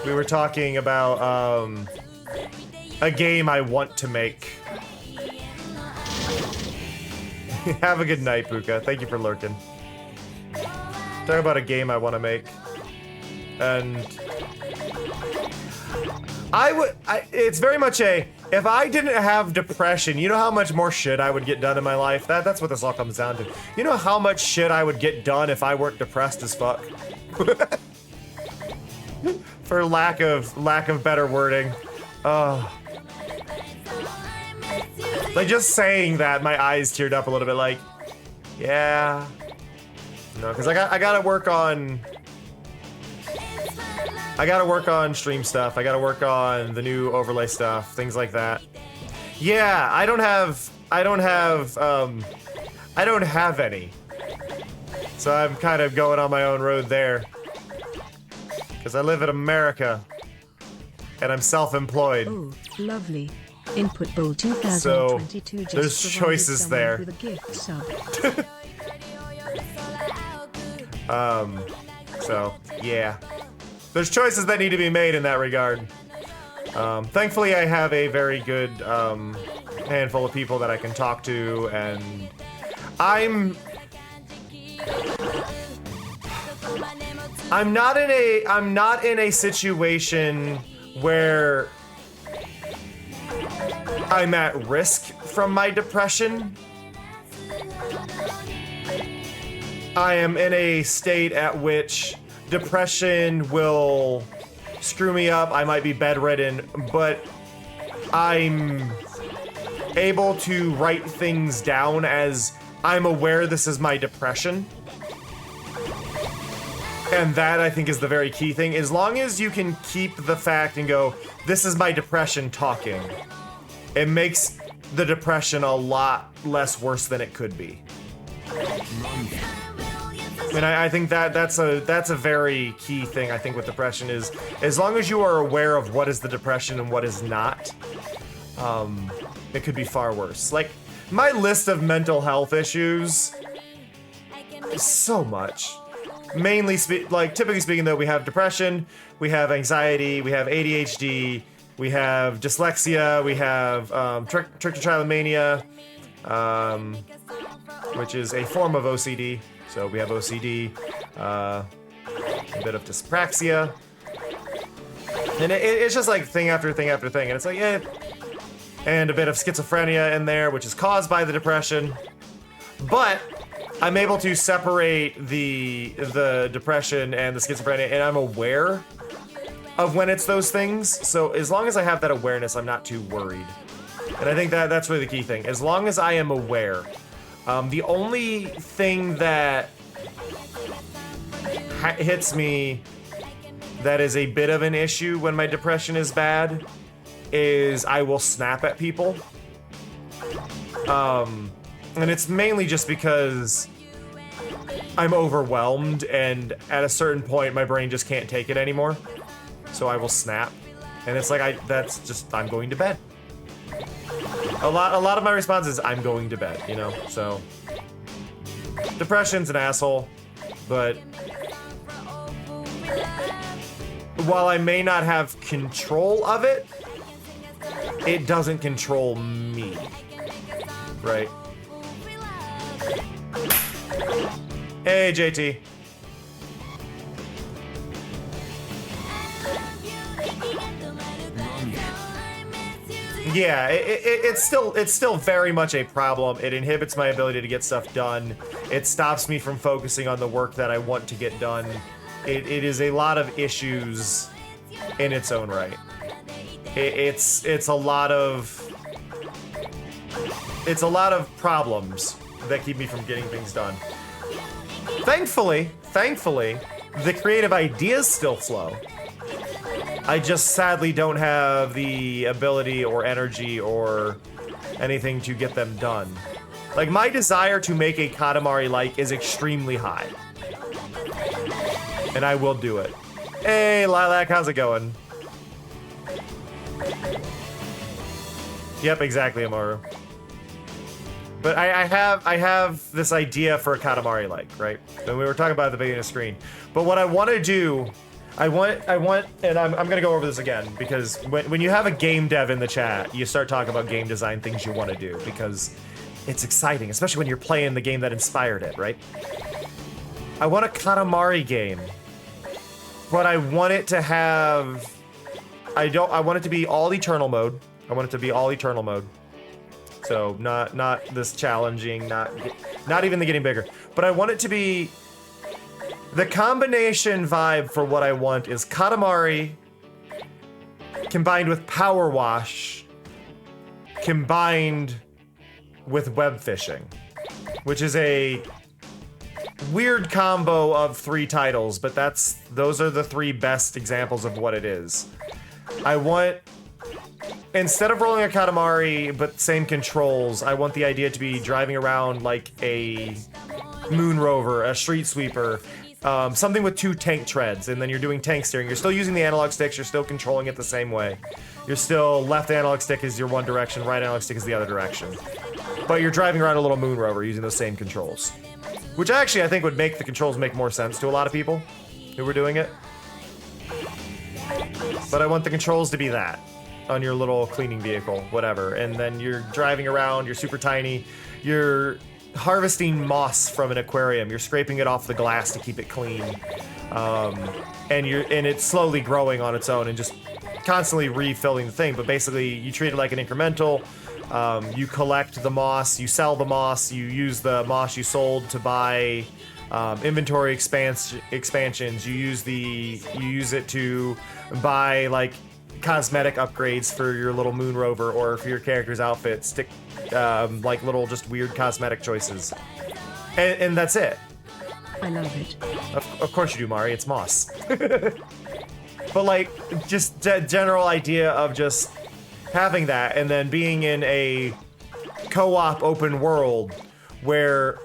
we were talking about a game I want to make. Have a good night, Puka. Thank you for lurking. Talk about a game I want to make, and it's very much if I didn't have depression, you know how much more shit I would get done in my life? That's what this all comes down to. You know how much shit I would get done if I weren't depressed as fuck? For lack of better wording. Like, just saying that, my eyes teared up a little bit, like, yeah. No, because I gotta work on stream stuff. I gotta work on the new overlay stuff, things like that. Yeah, I don't have any. So I'm kind of going on my own road there. Because I live in America. And I'm self-employed. Oh, lovely. Input Bowl 2022 so there's choices there. With a gift sub. So yeah. There's choices that need to be made in that regard. Thankfully, I have a very good handful of people that I can talk to, and I'm not in a situation where I'm at risk from my depression. I am in a state at which depression will screw me up. I might be bedridden, but I'm able to write things down as I'm aware this is my depression. And that, I think, is the very key thing. As long as you can keep the fact and go, this is my depression talking, it makes the depression a lot less worse than it could be. And I think that's a very key thing, I think, with depression is, as long as you are aware of what is the depression and what is not, it could be far worse. Like, my list of mental health issues is so much. Mainly, typically speaking, though, we have depression, we have anxiety, we have ADHD, we have dyslexia, we have trichotillomania, which is a form of OCD. So we have OCD, a bit of dyspraxia, and it's just like thing after thing after thing, and it's like, yeah, and a bit of schizophrenia in there, which is caused by the depression, but I'm able to separate the depression and the schizophrenia, and I'm aware of when it's those things. So as long as I have that awareness, I'm not too worried. And I think that's really the key thing. As long as I am aware. The only thing that hits me that is a bit of an issue when my depression is bad is I will snap at people. And it's mainly just because I'm overwhelmed, and at a certain point my brain just can't take it anymore. So I will snap. And it's like I'm going to bed. A lot of my response is I'm going to bed, you know? So depression's an asshole, but while I may not have control of it, it doesn't control me. Right? Hey, JT. Yeah, it's still very much a problem. It inhibits my ability to get stuff done. It stops me from focusing on the work that I want to get done. It is a lot of issues in its own right. It's a lot of problems that keep me from getting things done. Thankfully, the creative ideas still flow. I just sadly don't have the ability or energy or anything to get them done. Like, my desire to make a Katamari like is extremely high. And I will do it. Hey, Lilac, how's it going? Yep, exactly, Amaru. But I have this idea for a Katamari like, right? And we were talking about it at the beginning of the screen. But what I want to do, I want, and I'm gonna go over this again because when you have a game dev in the chat, you start talking about game design things you want to do because it's exciting, especially when you're playing the game that inspired it, right? I want a Katamari game, but I want it to have, I want it to be all eternal mode. I want it to be all eternal mode. So not this challenging, not even the getting bigger. But I want it to be the combination vibe for what I want is Katamari combined with Power Wash combined with web fishing, which is a weird combo of 3 titles, but those are the 3 best examples of what it is. I want, instead of rolling a Katamari, but same controls, I want the idea to be driving around like a Moon Rover, a Street Sweeper, something with 2 tank treads, and then you're doing tank steering. You're still using the analog sticks, you're still controlling it the same way. You're still, left analog stick is your one direction, right analog stick is the other direction. But you're driving around a little Moon Rover using those same controls. Which actually I think would make the controls make more sense to a lot of people who were doing it. But I want the controls to be that. On your little cleaning vehicle, whatever. And then you're driving around, you're super tiny, you're harvesting moss from an aquarium, you're scraping it off the glass to keep it clean. And it's slowly growing on its own and just constantly refilling the thing, but basically you treat it like an incremental. You collect the moss, you sell the moss, you use the moss you sold to buy inventory expansions. You use it to buy like cosmetic upgrades for your little Moon Rover or for your character's outfit. Stick like little just weird cosmetic choices, and that's it. I love it. Of course you do, Mari. It's moss. But like, just the general idea of just having that, and then being in a co-op open world where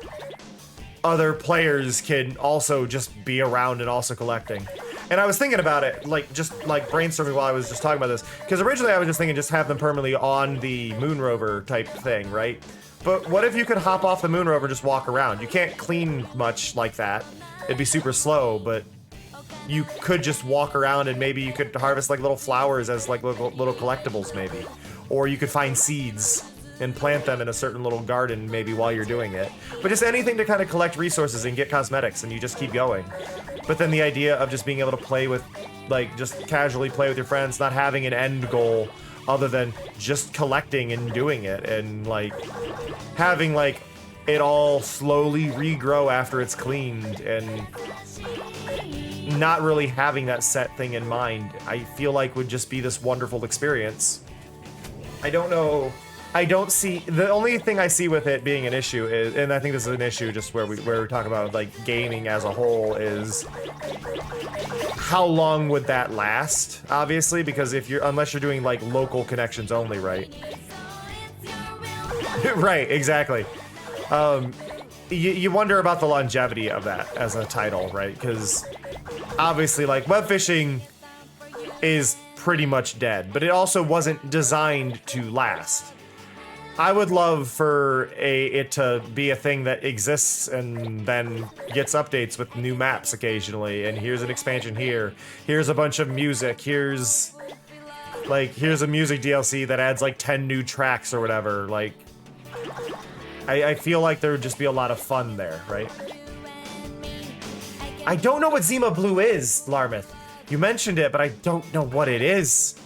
other players can also just be around and also collecting. And I was thinking about it, like, just like brainstorming while I was just talking about this, because originally I was just thinking just have them permanently on the Moon Rover type thing, right? But what if you could hop off the Moon Rover and just walk around? You can't clean much like that. It'd be super slow, but you could just walk around and maybe you could harvest like little flowers as like little collectibles maybe. Or you could find seeds and plant them in a certain little garden maybe while you're doing it. But just anything to kind of collect resources and get cosmetics, and you just keep going. But then the idea of just being able to play with, like, just casually play with your friends, not having an end goal other than just collecting and doing it, and like having like it all slowly regrow after it's cleaned, and not really having that set thing in mind, I feel like would just be this wonderful experience. I don't know. I don't see, the only thing I see with it being an issue is, and I think this is an issue just where we talk about like gaming as a whole, is how long would that last? Obviously, because unless you're doing like local connections only, right? Right, exactly. You wonder about the longevity of that as a title, right? Because obviously, like, web fishing is pretty much dead, but it also wasn't designed to last. I would love for it to be a thing that exists and then gets updates with new maps occasionally, and here's an expansion here, here's a bunch of music, here's a music DLC that adds like 10 new tracks or whatever. Like, I feel like there would just be a lot of fun there, right? I don't know what Zima Blue is, Larmith. You mentioned it, but I don't know what it is.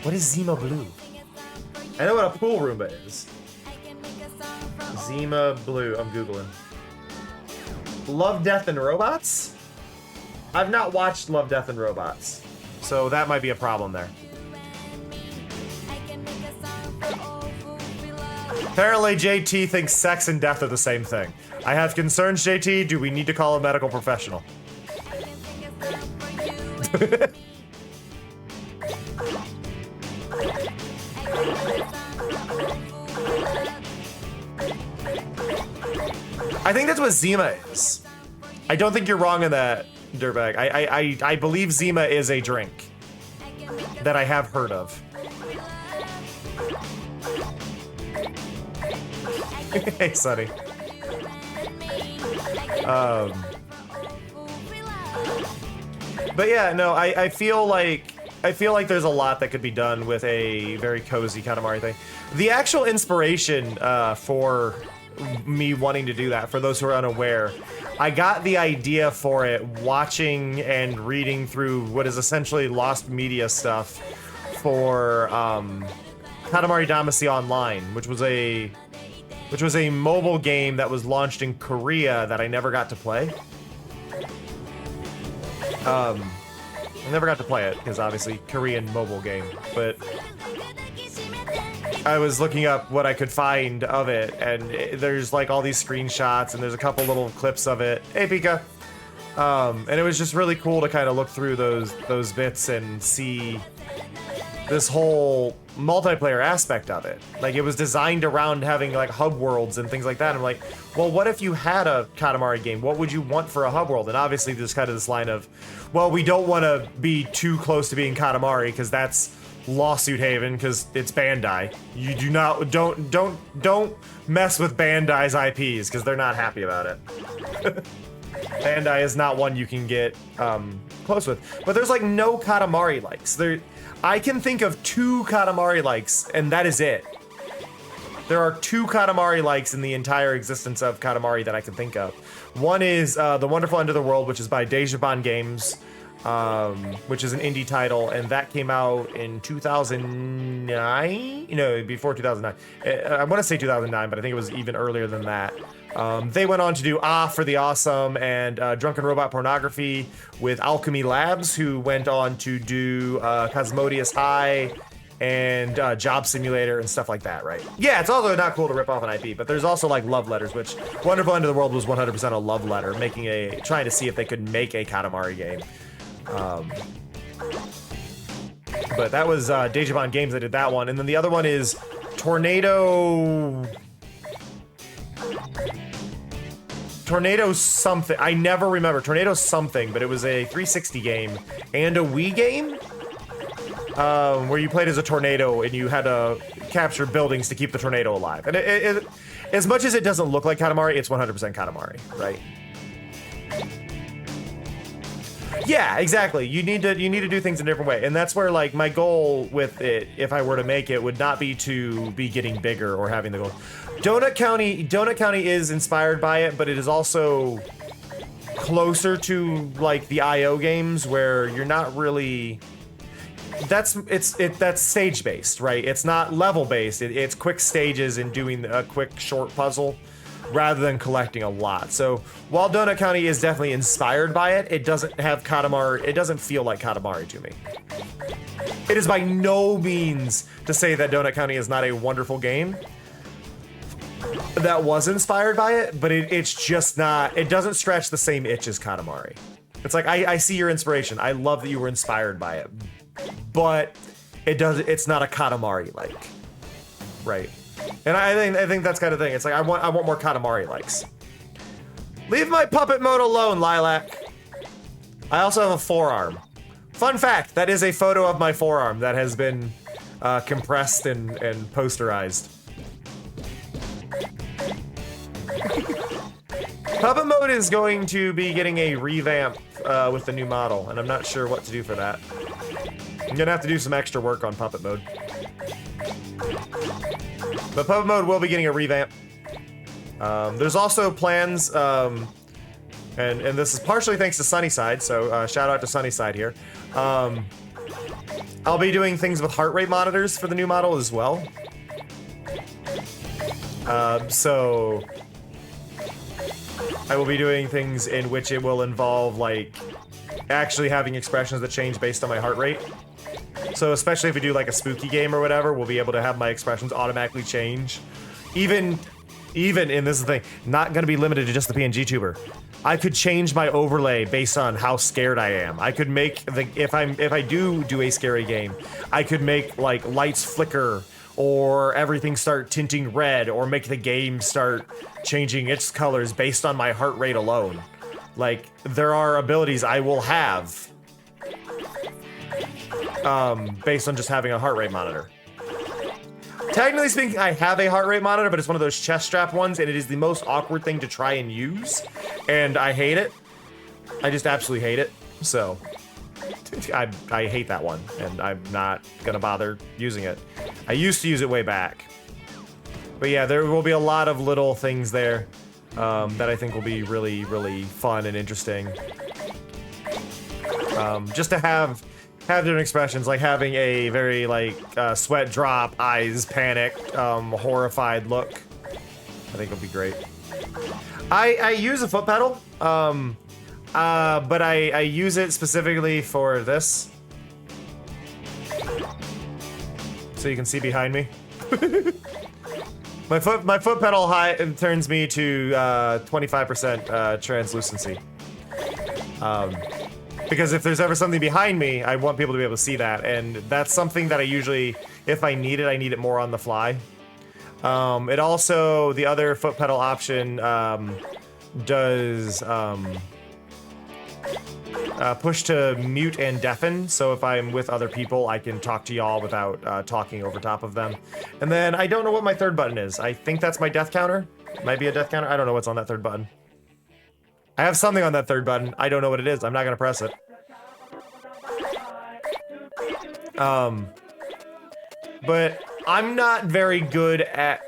What is Zima Blue? I know what a pool Roomba is. Zima Blue, I'm Googling. Love, Death, and Robots? I've not watched Love, Death, and Robots, so that might be a problem there. Apparently JT thinks sex and death are the same thing. I have concerns, JT. Do we need to call a medical professional? I think that's what Zima is. I don't think you're wrong in that, Dirtbag. I believe Zima is a drink that I have heard of. Hey, Sonny. But yeah, no, I feel like there's a lot that could be done with a very cozy Katamari thing. The actual inspiration for me wanting to do that, for those who are unaware, I got the idea for it watching and reading through what is essentially lost media stuff for Katamari Damacy Online, which was a mobile game that was launched in Korea that I never got to play. I never got to play it because obviously Korean mobile game, but I was looking up what I could find of it, and there's like all these screenshots and there's a couple little clips of it. Hey, Pika. And it was just really cool to kind of look through those bits and see this whole multiplayer aspect of it. Like, it was designed around having like hub worlds and things like that. I'm like, well, what if you had a Katamari game? What would you want for a hub world? And obviously there's kind of this line of, well, we don't want to be too close to being Katamari because that's lawsuit haven because it's Bandai. You don't mess with Bandai's IPs because they're not happy about it. Bandai is not one you can get close with. But there's like no Katamari likes. I can think of 2 Katamari likes, and that is it. There are 2 Katamari likes in the entire existence of Katamari that I can think of. One is The Wonderful End of the World, which is by Dejaban Games, which is an indie title, and that came out in 2009? No, before 2009. I want to say 2009, but I think it was even earlier than that. They went on to do for the Awesome and Drunken Robot Pornography with Alchemy Labs, who went on to do Cosmodius High and Job Simulator and stuff like that, right? Yeah, it's also not cool to rip off an IP, but there's also like love letters, which Wonderful End of the World was 100% a love letter, trying to see if they could make a Katamari game. But that was Dejaban Games that did that one, and then the other one is Tornado something. I never remember. Tornado something, but it was a 360 game and a Wii game where you played as a tornado and you had to capture buildings to keep the tornado alive. And it as much as it doesn't look like Katamari, it's 100% Katamari, right? Yeah, exactly. You need to do things in a different way, and that's where like my goal with it, if I were to make it, would not be to be getting bigger or having the goal. Donut County is inspired by it, but it is also closer to like the IO games where you're not really. That's stage based, right? It's not level based. It's quick stages and doing a quick short puzzle, rather than collecting a lot. So while Donut County is definitely inspired by it, it doesn't have Katamari. It doesn't feel like Katamari to me. It is by no means to say that Donut County is not a wonderful game that was inspired by it, but it's just not. It doesn't scratch the same itch as Katamari. It's like I see your inspiration. I love that you were inspired by it, but it's not a Katamari like, right? And I think that's kind of thing. It's like I want more Katamari likes. Leave my puppet mode alone, Lilac. I also have a forearm. Fun fact: that is a photo of my forearm that has been compressed and posterized. Puppet mode is going to be getting a revamp with the new model, and I'm not sure what to do for that. I'm gonna have to do some extra work on puppet mode. But Puppet Mode will be getting a revamp. There's also plans, and this is partially thanks to Sunnyside, so shout out to Sunnyside here. I'll be doing things with heart rate monitors for the new model as well. So I will be doing things in which it will involve like actually having expressions that change based on my heart rate. So especially if we do like a spooky game or whatever, we'll be able to have my expressions automatically change. Even in this is the thing, not gonna be limited to just the PNG tuber. I could change my overlay based on how scared I am. I could make if I do a scary game, I could make like lights flicker or everything start tinting red or make the game start changing its colors based on my heart rate alone. Like, there are abilities I will have based on just having a heart rate monitor. Technically speaking, I have a heart rate monitor, but it's one of those chest strap ones, and it is the most awkward thing to try and use, and I hate it. I just absolutely hate it. So, I hate that one, and I'm not gonna bother using it. I used to use it way back. But yeah, there will be a lot of little things there that I think will be really, really fun and interesting. Just to have different expressions, like having a very, like, sweat drop, eyes panicked, horrified look. I think it'll be great. I use a foot pedal, but I use it specifically for this. So you can see behind me. My foot pedal turns me to 25% translucency. Because if there's ever something behind me, I want people to be able to see that, and that's something that I usually, if I need it more on the fly. It also, the other foot pedal option does push to mute and deafen, so if I'm with other people, I can talk to y'all without talking over top of them. And then I don't know what my third button is. I think that's my death counter. Might be a death counter. I don't know what's on that third button. I have something on that third button. I don't know what it is. I'm not gonna press it. But I'm not very good at...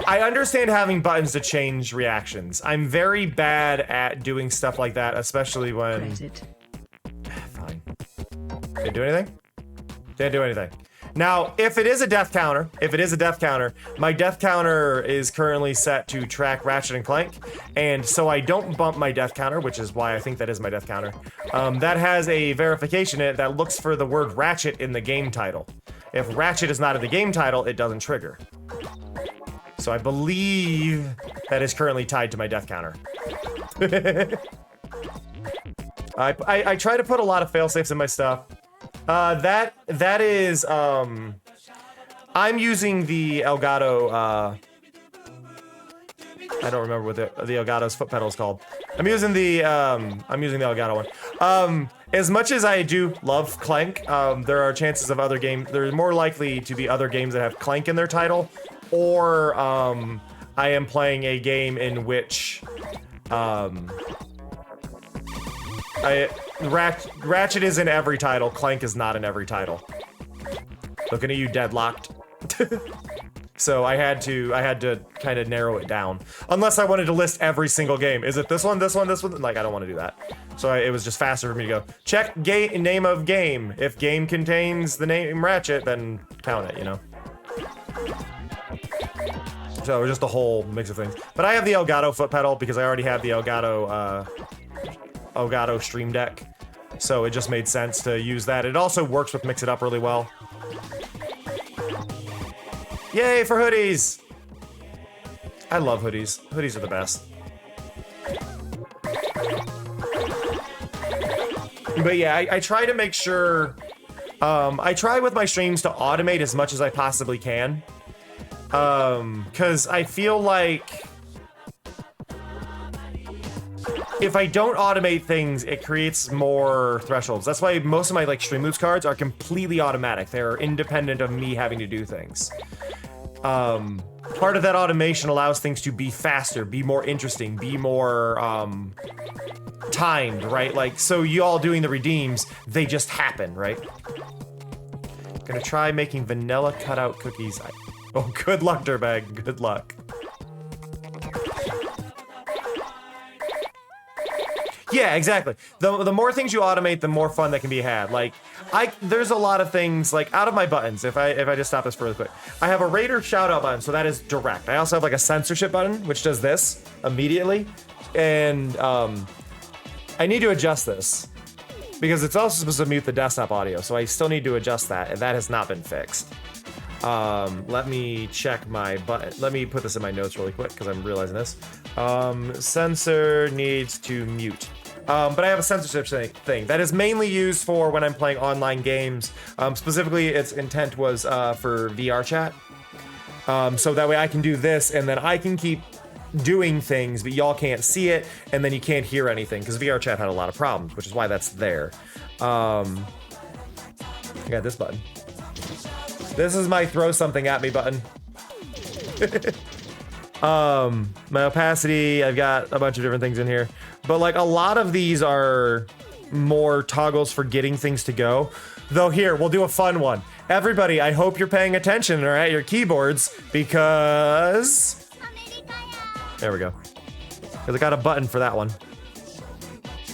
I understand having buttons to change reactions. I'm very bad at doing stuff like that, especially when... Fine. Didn't do anything? Didn't do anything. Now, if it is a death counter, my death counter is currently set to track Ratchet and Clank, and so I don't bump my death counter, which is why I think that is my death counter. That has a verification in it that looks for the word Ratchet in the game title. If Ratchet is not in the game title, it doesn't trigger. So I believe that is currently tied to my death counter. I try to put a lot of failsafes in my stuff. That is, I'm using the Elgato, I don't remember what the Elgato's foot pedal is called. I'm using the Elgato one. As much as I do love Clank, there are chances of other games, there's more likely to be other games that have Clank in their title, or, I am playing a game in which, Ratchet is in every title, Clank is not in every title. Looking at you, Deadlocked. So I had to kind of narrow it down. Unless I wanted to list every single game. Is it this one, this one, this one? Like, I don't want to do that. So it was just faster for me to go, check name of game. If game contains the name Ratchet, then count it, you know? So it was just a whole mix of things. But I have the Elgato foot pedal because I already have the Elgato Stream Deck, so it just made sense to use that. It also works with Mix It Up really well. Yay for hoodies! I love hoodies. Hoodies are the best. But yeah, I try to make sure... I try with my streams to automate as much as I possibly can. Because I feel like... if I don't automate things, it creates more thresholds. That's why most of my like Streamloops cards are completely automatic. They're independent of me having to do things. Part of that automation allows things to be faster, be more interesting, be more timed, right? Like, so you all doing the redeems, they just happen, right? Gonna try making vanilla cutout cookies. Oh, good luck, Dirtbag. Good luck. Yeah, exactly. The more things you automate, the more fun that can be had. Like, there's a lot of things, like, out of my buttons, if I just stop this really quick. I have a Raider shoutout button, so that is direct. I also have, like, a censorship button, which does this immediately. And, I need to adjust this. Because it's also supposed to mute the desktop audio, so I still need to adjust that, and that has not been fixed. Let me check my button. Let me put this in my notes really quick, because I'm realizing this. Sensor needs to mute. But I have a censorship thing that is mainly used for when I'm playing online games. Specifically, its intent was for VR chat. So that way I can do this, and then I can keep doing things, but y'all can't see it, and then you can't hear anything, because VR chat had a lot of problems, which is why that's there. I got this button. This is my throw something at me button. My opacity, I've got a bunch of different things in here. But like a lot of these are more toggles for getting things to go. Though here, we'll do a fun one. Everybody, I hope you're paying attention or at your keyboards because... There we go. Because I got a button for that one.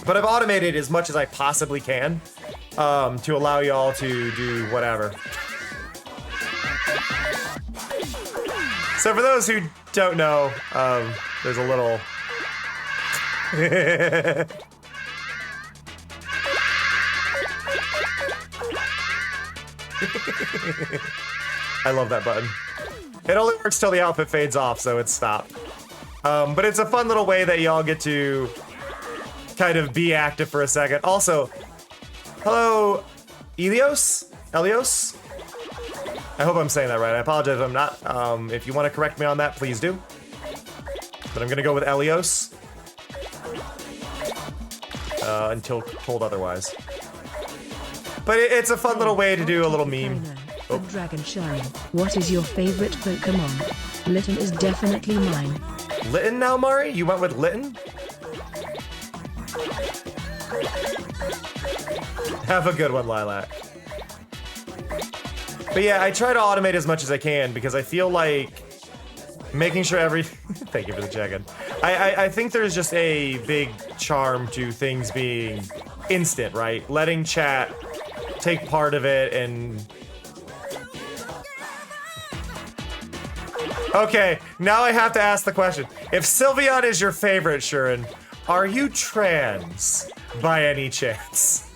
But I've automated as much as I possibly can to allow y'all to do whatever. So for those who don't know, there's a little... I love that button. It only works till the outfit fades off, so it's stopped. But it's a fun little way that y'all get to kind of be active for a second. Also, hello, Elios? Elios? I hope I'm saying that right. I apologize if I'm not. If you want to correct me on that, please do. But I'm gonna go with Elios. Until told otherwise. But it's a fun little way to do a little meme. Oh. Dragon Shine. What is your favorite Pokemon? Litten is definitely mine. Litten now, Mari? You went with Litten? Have a good one, Lilac. But yeah, I try to automate as much as I can because I feel like making sure thank you for the check-in. I think there's just a big charm to things being instant, right? Letting chat take part of it and... Okay, now I have to ask the question. If Sylveon is your favorite, Shuren, are you trans by any chance?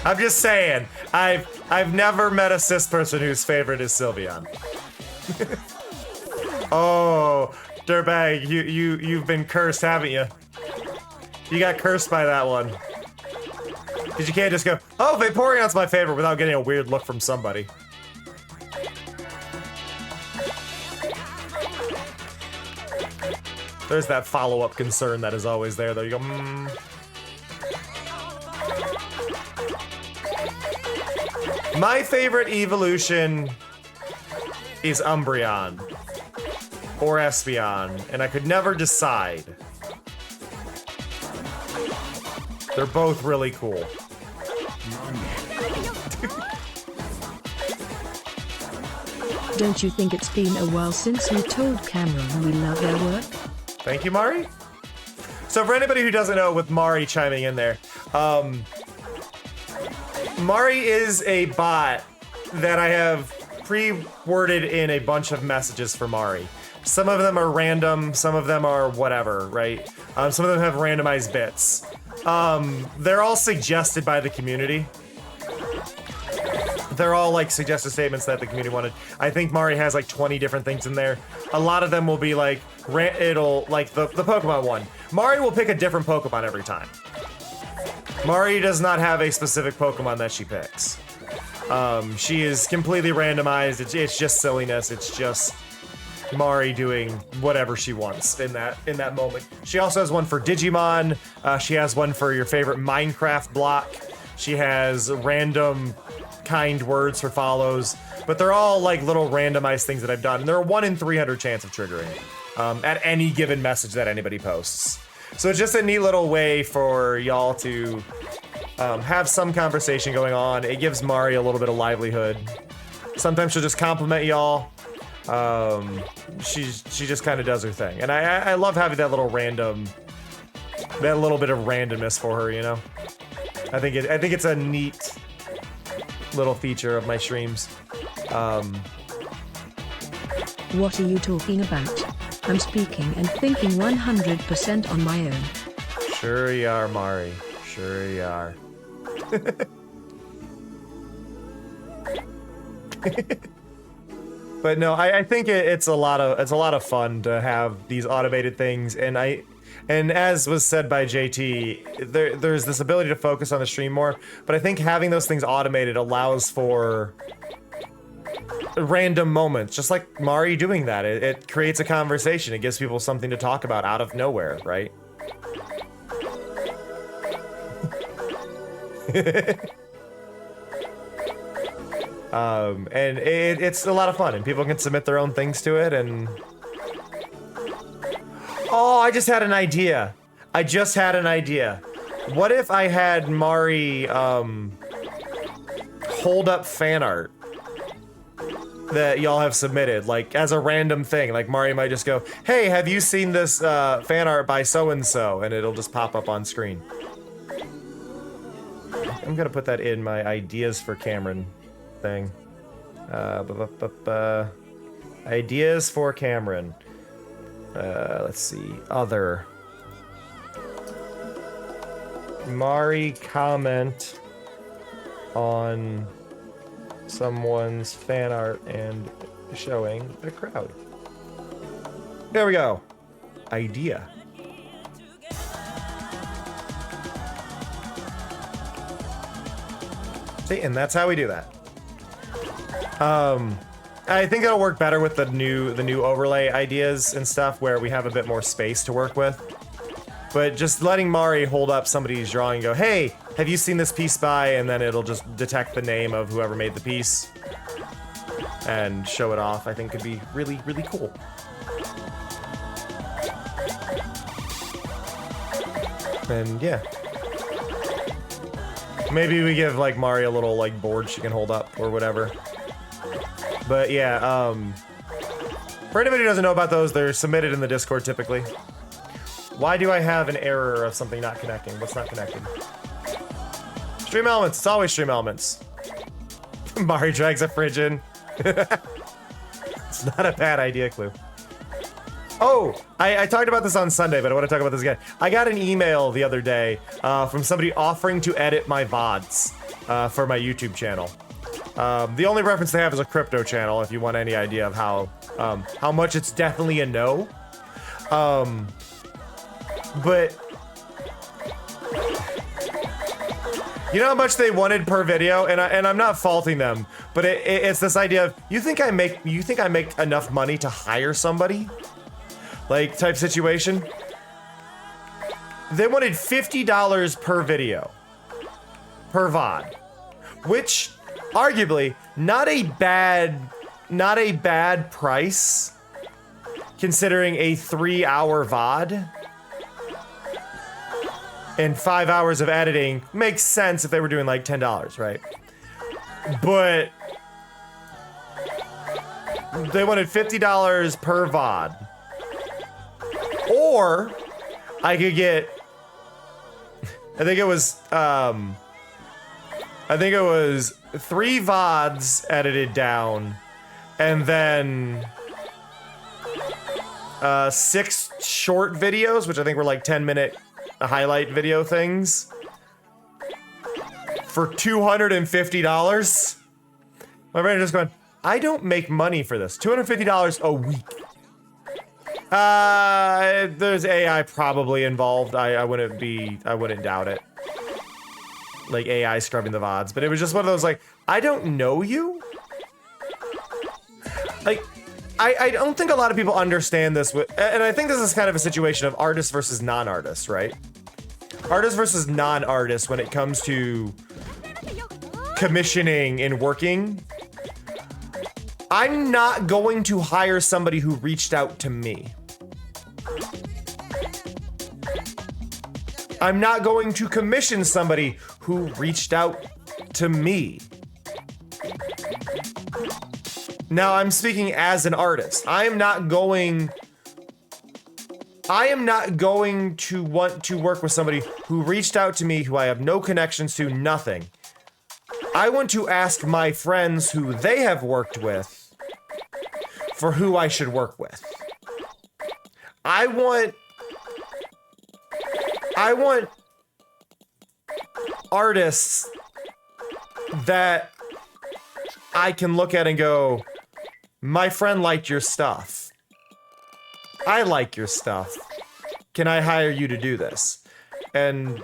I'm just saying, I've never met a cis person whose favorite is Sylveon. Oh, Dirtbag, you've been cursed, haven't you? You got cursed by that one. Because you can't just go, oh, Vaporeon's my favorite without getting a weird look from somebody. There's that follow-up concern that is always there, though. You go, My favorite evolution is Umbreon. Or Espeon, and I could never decide. They're both really cool. Don't you think it's been a while since we told Cameron we love their work? Thank you, Mari. So for anybody who doesn't know, with Mari chiming in there, Mari is a bot that I have pre-worded in a bunch of messages for Mari. Some of them are random, some of them are whatever, right? Some of them have randomized bits. They're all suggested by the community. They're all like suggested statements that the community wanted. I think Mari has like 20 different things in there. A lot of them will be like, it'll, like the Pokemon one. Mari will pick a different Pokemon every time. Mari does not have a specific Pokemon that she picks. She is completely randomized. It's just silliness. It's just Mari doing whatever she wants in that moment. She also has one for Digimon. She has one for your favorite Minecraft block. She has random kind words for follows, but they're all like little randomized things that I've done, and they're a 1 in 300 chance of triggering at any given message that anybody posts. So it's just a neat little way for y'all to have some conversation going on. It gives Mari a little bit of livelihood. Sometimes she'll just compliment y'all. She just kind of does her thing, and I love having that little bit of randomness for her, you know. I think it's a neat little feature of my streams. What are you talking about? I'm speaking and thinking 100% on my own. Sure you are, Mari. Sure you are. But no, I think it's a lot of fun to have these automated things, and as was said by JT, there's this ability to focus on the stream more, but I think having those things automated allows for random moments, just like Mari doing that. It creates a conversation. It gives people something to talk about out of nowhere, right? And it's a lot of fun, and people can submit their own things to it, and... Oh, I just had an idea. What if I had Mari, hold up fan art that y'all have submitted, like, as a random thing? Like, Mari might just go, hey, have you seen this, fan art by so-and-so? And it'll just pop up on screen. I'm gonna put that in my ideas for Cameron thing. Ideas for Cameron. Let's see. Other. Mari comment on someone's fan art and showing the crowd. There we go. Idea. See, and that's how we do that. I think it'll work better with the new overlay ideas and stuff, where we have a bit more space to work with. But just letting Mari hold up somebody's drawing and go, hey, have you seen this piece by? And then it'll just detect the name of whoever made the piece and show it off, I think could be really, really cool. And yeah. Maybe we give, like, Mari a little, like, board she can hold up or whatever. But yeah, for anybody who doesn't know about those, they're submitted in the Discord typically. Why do I have an error of something not connecting? What's not connected? Stream elements, it's always stream elements. Mari drags a fridge in. It's not a bad idea, Clue. Oh, I talked about this on Sunday, but I want to talk about this again. I got an email the other day from somebody offering to edit my VODs for my YouTube channel. The only reference they have is a crypto channel, if you want any idea of how much it's definitely a no. But you know how much they wanted per video, and I'm not faulting them, but it's this idea of you think I make enough money to hire somebody, like type situation. They wanted $50 per video, per VOD, which arguably not a bad price considering a 3-hour VOD. And 5 hours of editing makes sense if they were doing like $10, right? But they wanted $50 per VOD. Or I could get, I think it was 3 VODs edited down, and then 6 short videos, which I think were like 10-minute highlight video things for $250. My brain just going, I don't make money for this. $250 a week. There's AI probably involved. I wouldn't doubt it. Like AI scrubbing the VODs, but it was just one of those like, I don't know you. Like, I don't think a lot of people understand this, and I think this is kind of a situation of artists versus non-artists, right? Artists versus non-artists when it comes to commissioning and working. I'm not going to hire somebody who reached out to me. I'm not going to commission somebody who reached out to me. Now, I'm speaking as an artist. I am not going to want to work with somebody who reached out to me who I have no connections to, nothing. I want to ask my friends who they have worked with for who I should work with. I want artists that I can look at and go, my friend liked your stuff. I like your stuff. Can I hire you to do this? And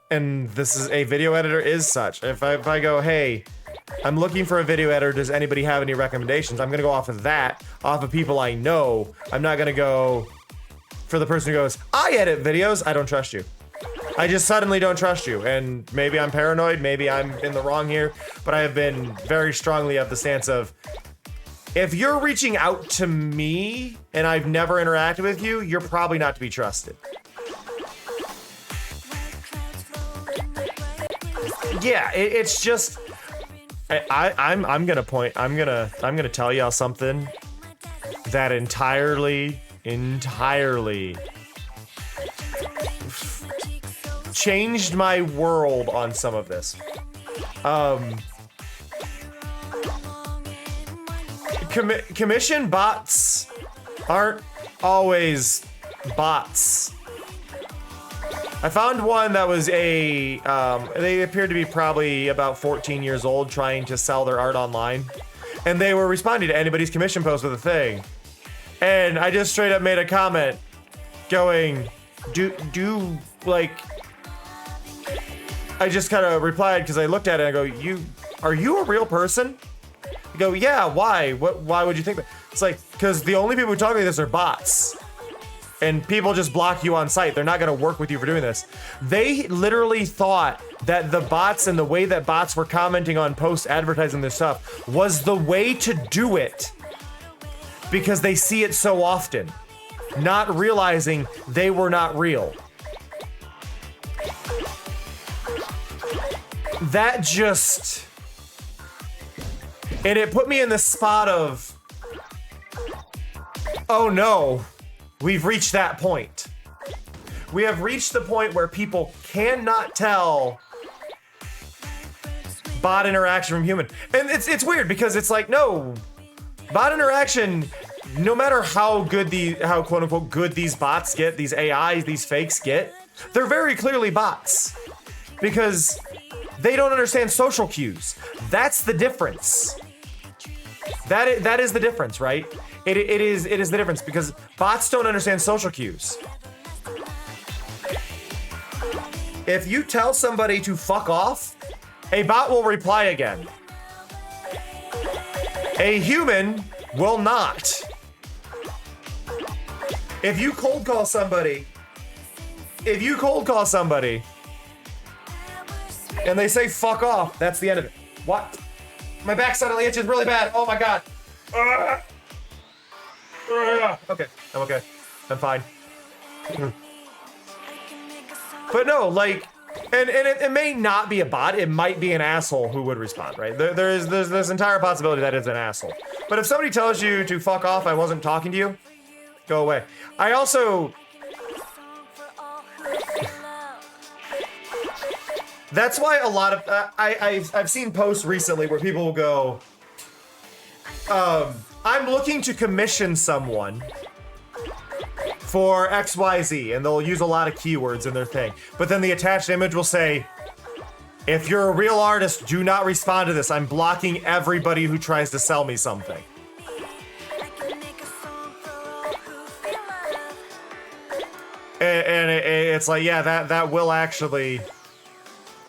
this is a video editor is such. If I go, hey, I'm looking for a video editor, does anybody have any recommendations? I'm gonna go off of that, off of people I know. I'm not gonna go for the person who goes, I edit videos, I don't trust you. I just suddenly don't trust you, and maybe I'm paranoid, maybe I'm in the wrong here, but I have been very strongly of the stance of, if you're reaching out to me and I've never interacted with you, you're probably not to be trusted. Yeah, it's just, I'm gonna tell y'all something that entirely changed my world on some of this. Commission bots aren't always bots. I found one that was they appeared to be probably about 14 years old trying to sell their art online. And they were responding to anybody's commission post with a thing. And I just straight up made a comment going, I just kind of replied because I looked at it and I go, are you a real person? I go, yeah, why? Why would you think that? It's like, because the only people who talk like this are bots. And people just block you on site. They're not gonna work with you for doing this. They literally thought that the bots and the way that bots were commenting on posts advertising this stuff was the way to do it. Because they see it so often. Not realizing they were not real. That just... And it put me in the spot of... Oh no. We've reached that point. We have reached the point where people cannot tell bot interaction from human. And it's weird because it's like, no, bot interaction, no matter how quote unquote good these bots get, these AIs, these fakes get, they're very clearly bots because they don't understand social cues. That's the difference. That is the difference, right? It is the difference because bots don't understand social cues. If you tell somebody to fuck off, a bot will reply again. A human will not. If you cold call somebody and they say fuck off, that's the end of it. What? My back suddenly itches really bad. Oh my god. Okay, I'm okay. I'm fine. But no, like, and it may not be a bot. It might be an asshole who would respond, right? There's this entire possibility that it's an asshole. But if somebody tells you to fuck off, I wasn't talking to you, go away. I also... That's why a lot of... I've seen posts recently where people will go... I'm looking to commission someone for XYZ, and they'll use a lot of keywords in their thing. But then the attached image will say, if you're a real artist, do not respond to this. I'm blocking everybody who tries to sell me something. And it's like, yeah, that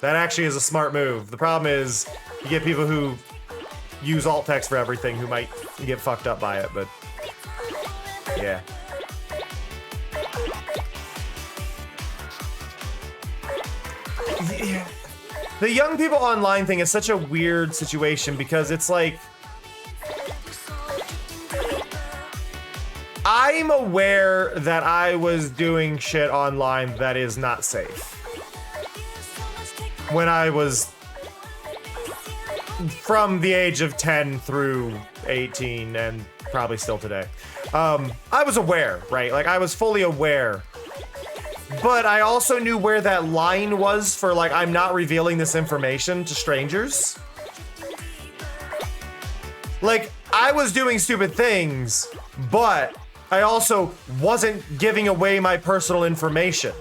actually is a smart move. The problem is you get people who use alt text for everything who might get fucked up by it, but yeah. The young people online thing is such a weird situation because it's like, I'm aware that I was doing shit online that is not safe. When I was from the age of 10 through 18 and probably still today. I was aware, right? Like I was fully aware. But I also knew where that line was for like, I'm not revealing this information to strangers. Like, I was doing stupid things, but I also wasn't giving away my personal information.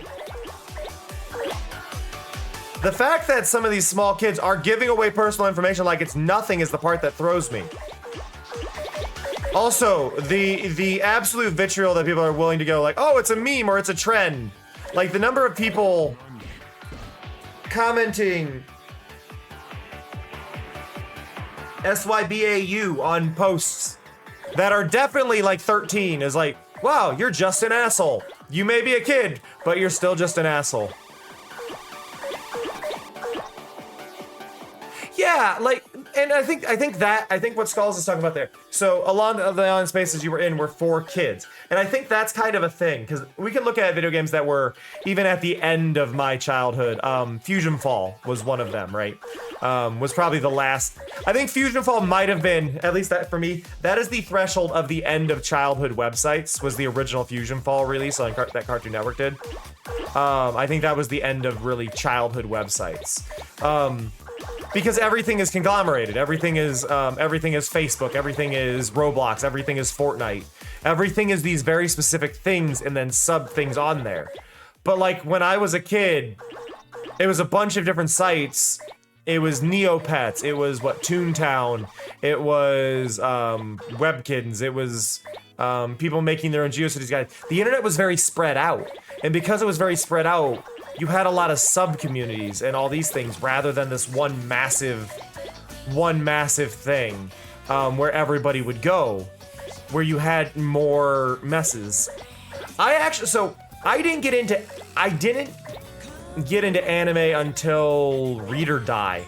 The fact that some of these small kids are giving away personal information like it's nothing is the part that throws me. Also, the absolute vitriol that people are willing to go like, oh, it's a meme or it's a trend. Like the number of people commenting SYBAU on posts that are definitely like 13 is like, wow, you're just an asshole. You may be a kid, but you're still just an asshole. Yeah, like, and I think what Skulls is talking about there. So a lot of the online spaces you were in were for kids. And I think that's kind of a thing, because we can look at video games that were even at the end of my childhood. Fusion Fall was one of them, right? Was probably the last. I think Fusion Fall might have been, at least that for me, that is the threshold of the end of childhood websites, was the original Fusion Fall release on that Cartoon Network did. I think that was the end of really childhood websites. Because everything is conglomerated. Everything is Facebook. Everything is Roblox. Everything is Fortnite. Everything is these very specific things and then sub things on there. But like when I was a kid, it was a bunch of different sites. It was Neopets. It was Toontown. It was Webkins. It was people making their own GeoCities guides. The internet was very spread out, and because it was very spread out, you had a lot of sub-communities and all these things rather than this one massive thing where everybody would go, where you had more messes. I didn't get into anime until Read or Die.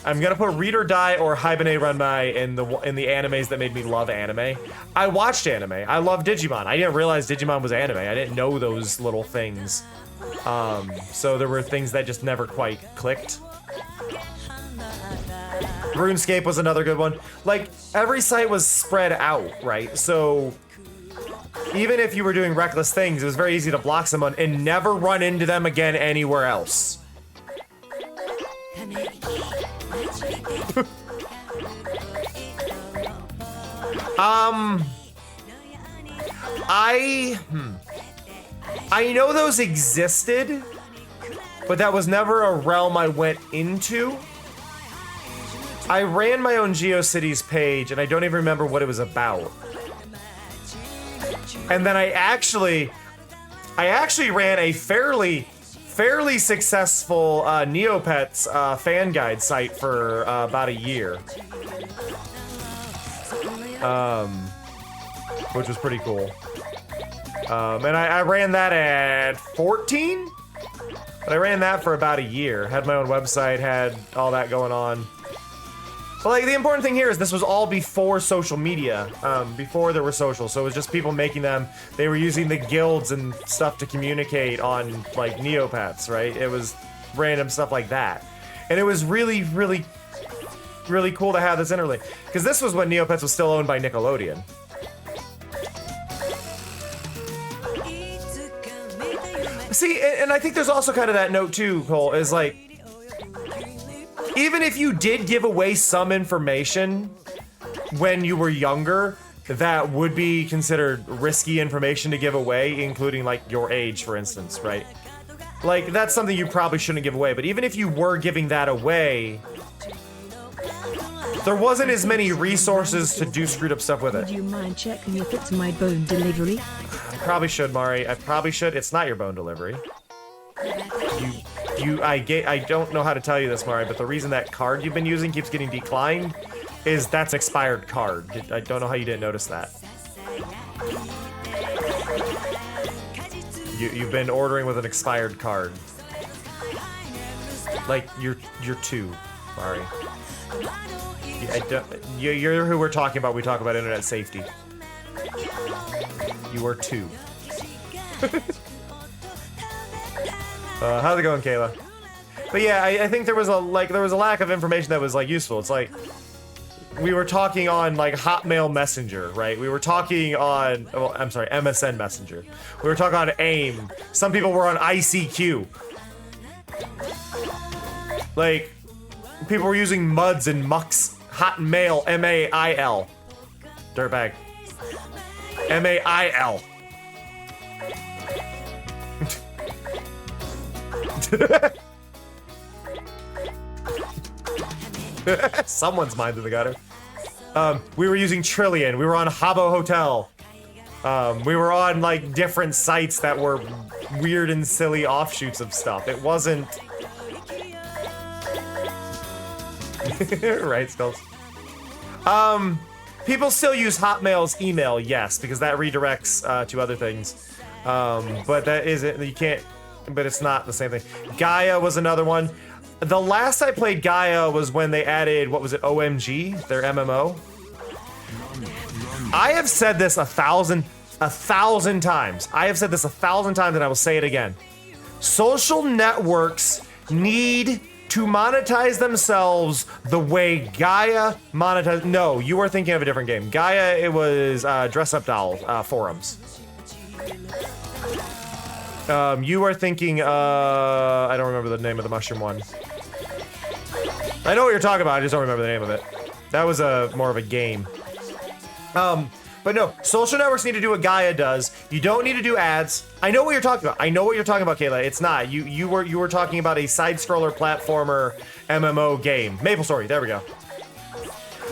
I'm gonna put Read or Die or Hibernate Runmai in the animes that made me love anime. I watched anime. I love Digimon. I didn't realize Digimon was anime. I didn't know those little things. So there were things that just never quite clicked. RuneScape was another good one. Like, every site was spread out, right? So even if you were doing reckless things, it was very easy to block someone and never run into them again anywhere else. I know those existed, but that was never a realm I went into. I ran my own GeoCities page, and I don't even remember what it was about. And then I actually ran a fairly successful Neopets fan guide site for about a year. Which was pretty cool. And I ran that at 14? But I ran that for about a year. Had my own website, had all that going on. But like, the important thing here is this was all before social media, before there were social. So it was just people making them. They were using the guilds and stuff to communicate on like Neopets, right? It was random stuff like that. And it was really, really, really cool to have this interlink. Because this was when Neopets was still owned by Nickelodeon. See, and I think there's also kind of that note too, Cole, is like, even if you did give away some information when you were younger, that would be considered risky information to give away, including like your age, for instance, right? Like, that's something you probably shouldn't give away, but even if you were giving that away, there wasn't as many resources to do screwed up stuff with it. Would you mind checking if it's my bone delivery? I probably should, Mari. I probably should. It's not your bone delivery. I don't know how to tell you this, Mari, but the reason that card you've been using keeps getting declined is that's an expired card. I don't know how you didn't notice that. You've been ordering with an expired card. Like, you're two, Mari. You're who we're talking about. We talk about internet safety. You are two. How's it going, Kayla? But yeah, I think there was a lack of information that was like useful. It's like we were talking on like Hotmail Messenger, right? We were talking on, well, I'm sorry, MSN Messenger. We were talking on AIM. Some people were on ICQ. Like, people were using MUDs and MUX. Hotmail, M-A-I-L. Dirtbag. M-A-I-L. Someone's mind in the gutter. We were using Trillion. We were on Habbo Hotel. We were on like different sites that were weird and silly offshoots of stuff. It wasn't. Right, Skulls. People still use Hotmail's email, yes, because that redirects to other things. But that isn't, you can't, but it's not the same thing. Gaia was another one. The last I played Gaia was when they added, what was it, OMG, their MMO. I have said this a thousand times. I have said this 1,000 times and I will say it again. Social networks need to monetize themselves the way Gaia monetized. No, you are thinking of a different game. Gaia, it was dress up doll forums. You are thinking, I don't remember the name of the mushroom one. I know what you're talking about, I just don't remember the name of it. That was more of a game. But no, social networks need to do what Gaia does. You don't need to do ads. I know what you're talking about. I know what you're talking about, Kayla. It's not. You were talking about a side-scroller platformer MMO game. MapleStory, there we go.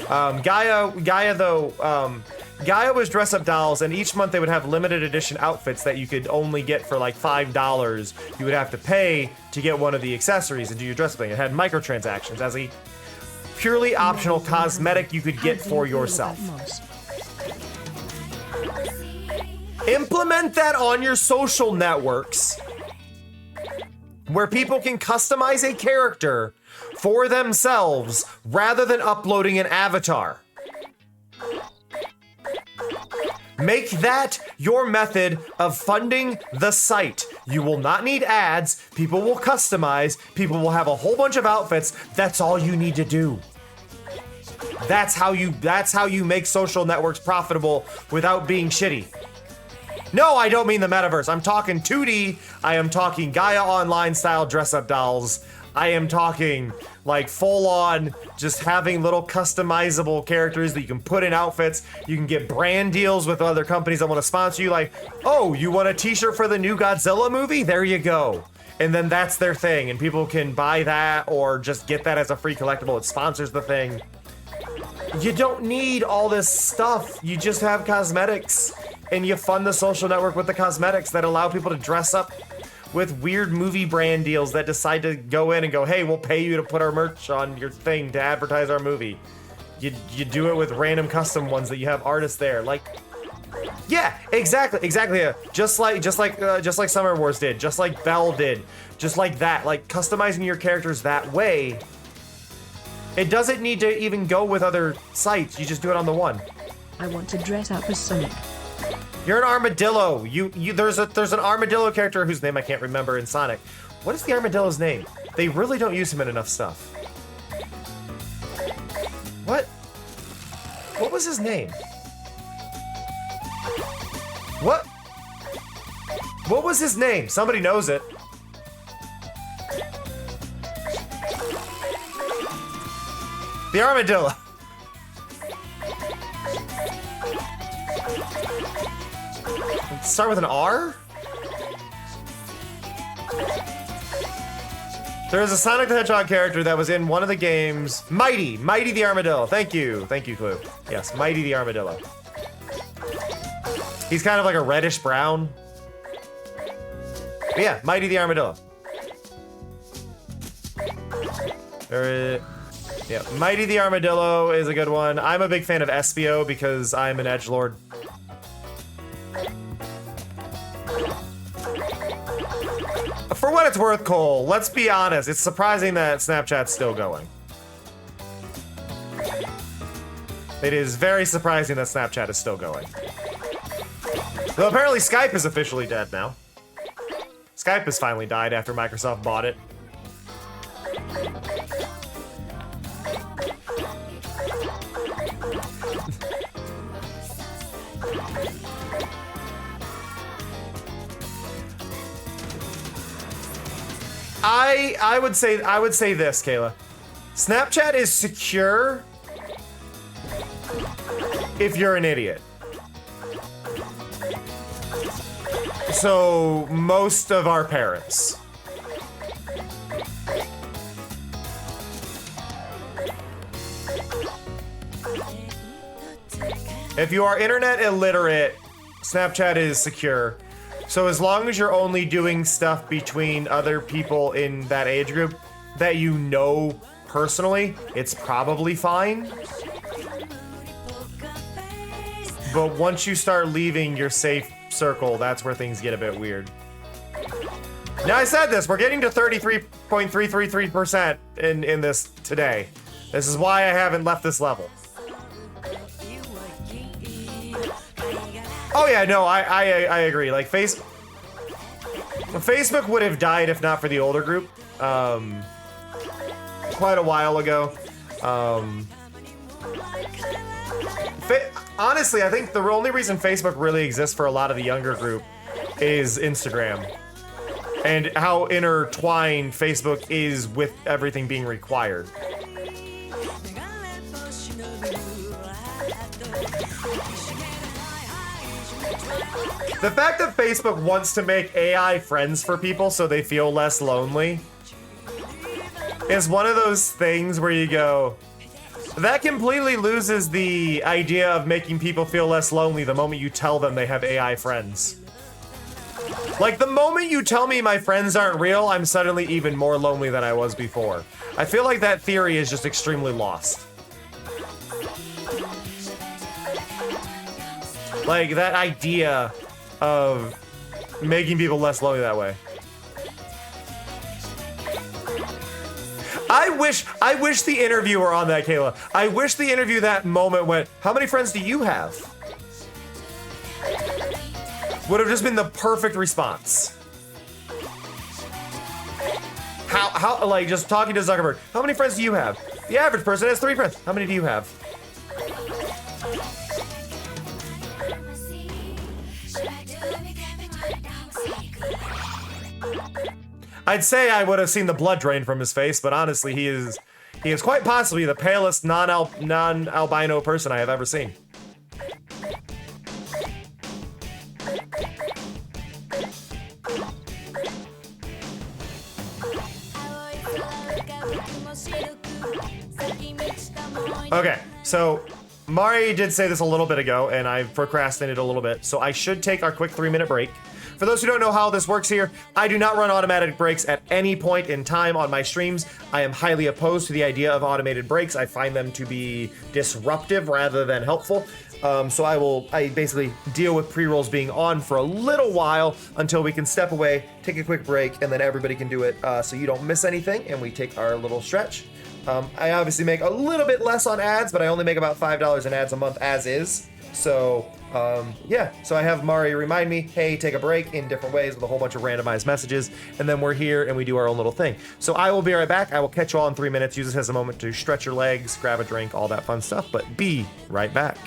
Gaia though, Gaia was dress-up dolls, and each month they would have limited edition outfits that you could only get for like $5. You would have to pay to get one of the accessories and do your dress-up thing. It had microtransactions as a purely optional cosmetic you could get for yourself. Implement that on your social networks where people can customize a character for themselves rather than uploading an avatar. Make that your method of funding the site. You will not need ads, people will customize, people will have a whole bunch of outfits. That's all you need to do. That's how you make social networks profitable without being shitty. No, I don't mean the metaverse. I'm talking 2D. I am talking Gaia Online style dress-up dolls. I am talking like full-on just having little customizable characters that you can put in outfits. You can get brand deals with other companies that want to sponsor you. Like, oh, you want a t-shirt for the new Godzilla movie? There you go. And then that's their thing. And people can buy that or just get that as a free collectible. It sponsors the thing. You don't need all this stuff. You just have cosmetics. And you fund the social network with the cosmetics that allow people to dress up with weird movie brand deals that decide to go in and go, hey, we'll pay you to put our merch on your thing to advertise our movie. You do it with random custom ones that you have artists there. Like, yeah, exactly. Yeah. Just like Summer Wars did, just like Belle did, just like that. Like customizing your characters that way. It doesn't need to even go with other sites. You just do it on the one. I want to dress up as Sonic. You're an armadillo. There's an armadillo character whose name I can't remember in Sonic. What is the armadillo's name? They really don't use him in enough stuff. What was his name? What was his name? Somebody knows it. The armadillo. Start with an R? There is a Sonic the Hedgehog character that was in one of the games. Mighty the Armadillo. Thank you, Clue. Yes, Mighty the Armadillo. He's kind of like a reddish brown. But yeah, Mighty the Armadillo. Yeah, Mighty the Armadillo is a good one. I'm a big fan of Espio because I'm an edgelord. For what it's worth, Cole, let's be honest, it's surprising that Snapchat's still going. It is very surprising that Snapchat is still going. Though apparently Skype is officially dead now. Skype has finally died after Microsoft bought it. I would say this, Kayla. Snapchat is secure if you're an idiot. So most of our parents. If you are internet illiterate, Snapchat is secure. So as long as you're only doing stuff between other people in that age group that you know personally, it's probably fine. But once you start leaving your safe circle, that's where things get a bit weird. Now I said this, we're getting to 33.333% in this today. This is why I haven't left this level. Oh yeah, no, I agree. Like Facebook would have died if not for the older group. Quite a while ago. Honestly, I think the only reason Facebook really exists for a lot of the younger group is Instagram. And how intertwined Facebook is with everything being required. The fact that Facebook wants to make AI friends for people so they feel less lonely is one of those things where you go, that completely loses the idea of making people feel less lonely the moment you tell them they have AI friends. Like, the moment you tell me my friends aren't real, I'm suddenly even more lonely than I was before. I feel like that theory is just extremely lost. Like, that idea of making people less lonely that way. I wish the interviewer on that, Kayla. I wish the interview that moment went, how many friends do you have? Would have just been the perfect response. How, like, just talking to Zuckerberg. How many friends do you have? The average person has 3 friends. How many do you have? I'd say I would have seen the blood drain from his face, but honestly, he is quite possibly the palest non-albino person I have ever seen. Okay, so Mari did say this a little bit ago, and I've procrastinated a little bit, so I should take our quick 3-minute break. For those who don't know how this works here, I do not run automatic breaks at any point in time on my streams. I am highly opposed to the idea of automated breaks. I find them to be disruptive rather than helpful. So I basically deal with pre-rolls being on for a little while until we can step away, take a quick break, and then everybody can do it so you don't miss anything, and we take our little stretch. I obviously make a little bit less on ads, but I only make about $5 in ads a month as is. So, yeah. So I have Mari remind me, hey, take a break in different ways with a whole bunch of randomized messages, and then we're here and we do our own little thing. So I will be right back. I will catch you all in 3 minutes. Use this as a moment to stretch your legs, grab a drink, all that fun stuff, but be right back.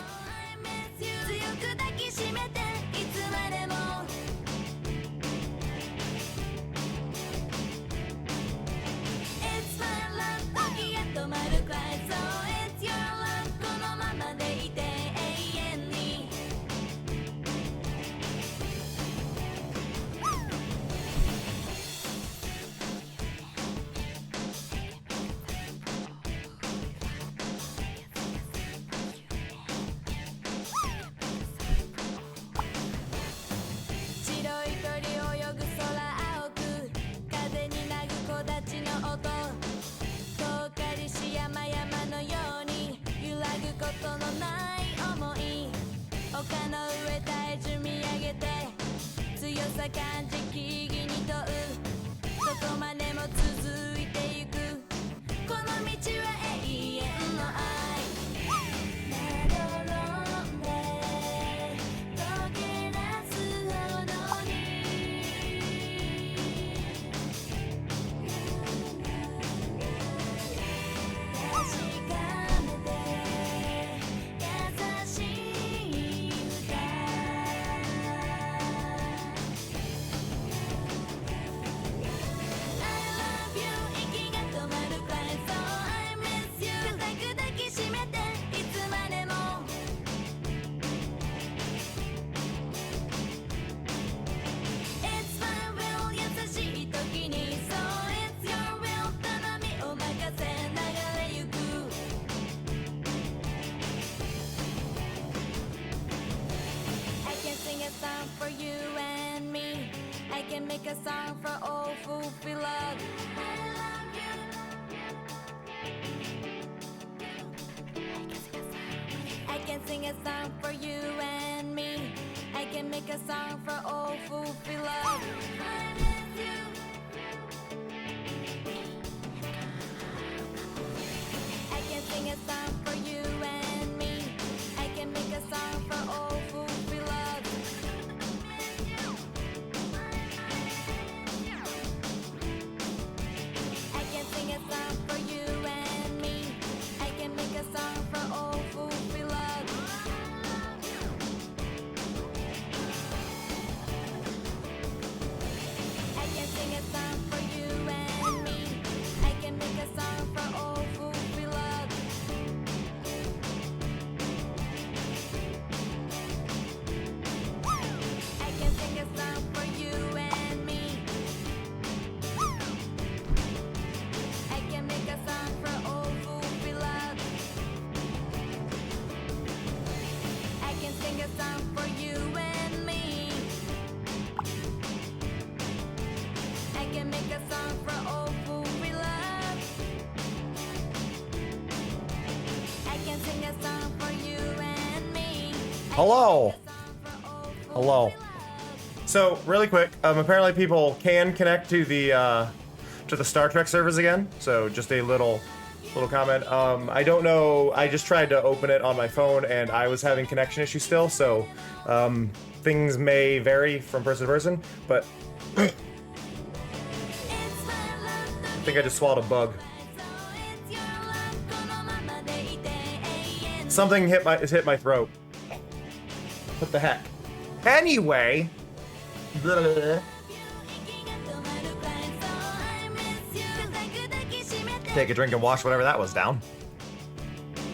can make a song for all who feel love. I can sing a song for you and me. I can make a song for all who feel love. I can sing a song for you and me. I can make a song for all who feel love. I can sing a song for you and me. I can make a song for all who feel love. I can sing a song for you and me. I can make a song for all who feel love. I can sing a song for you and me. I can make a song for all who feel love. I can sing a song for you and me. I can make a song for all who feel love. I can sing a song for you and me. Hello. Hello. So, really quick, apparently people can connect to the Star Trek servers again. So, just a little comment. I don't know. I just tried to open it on my phone, and I was having connection issues still. So, things may vary from person to person. But I think I just swallowed a bug. Something hit my throat. What the heck? Anyway. Take a drink and wash whatever that was down.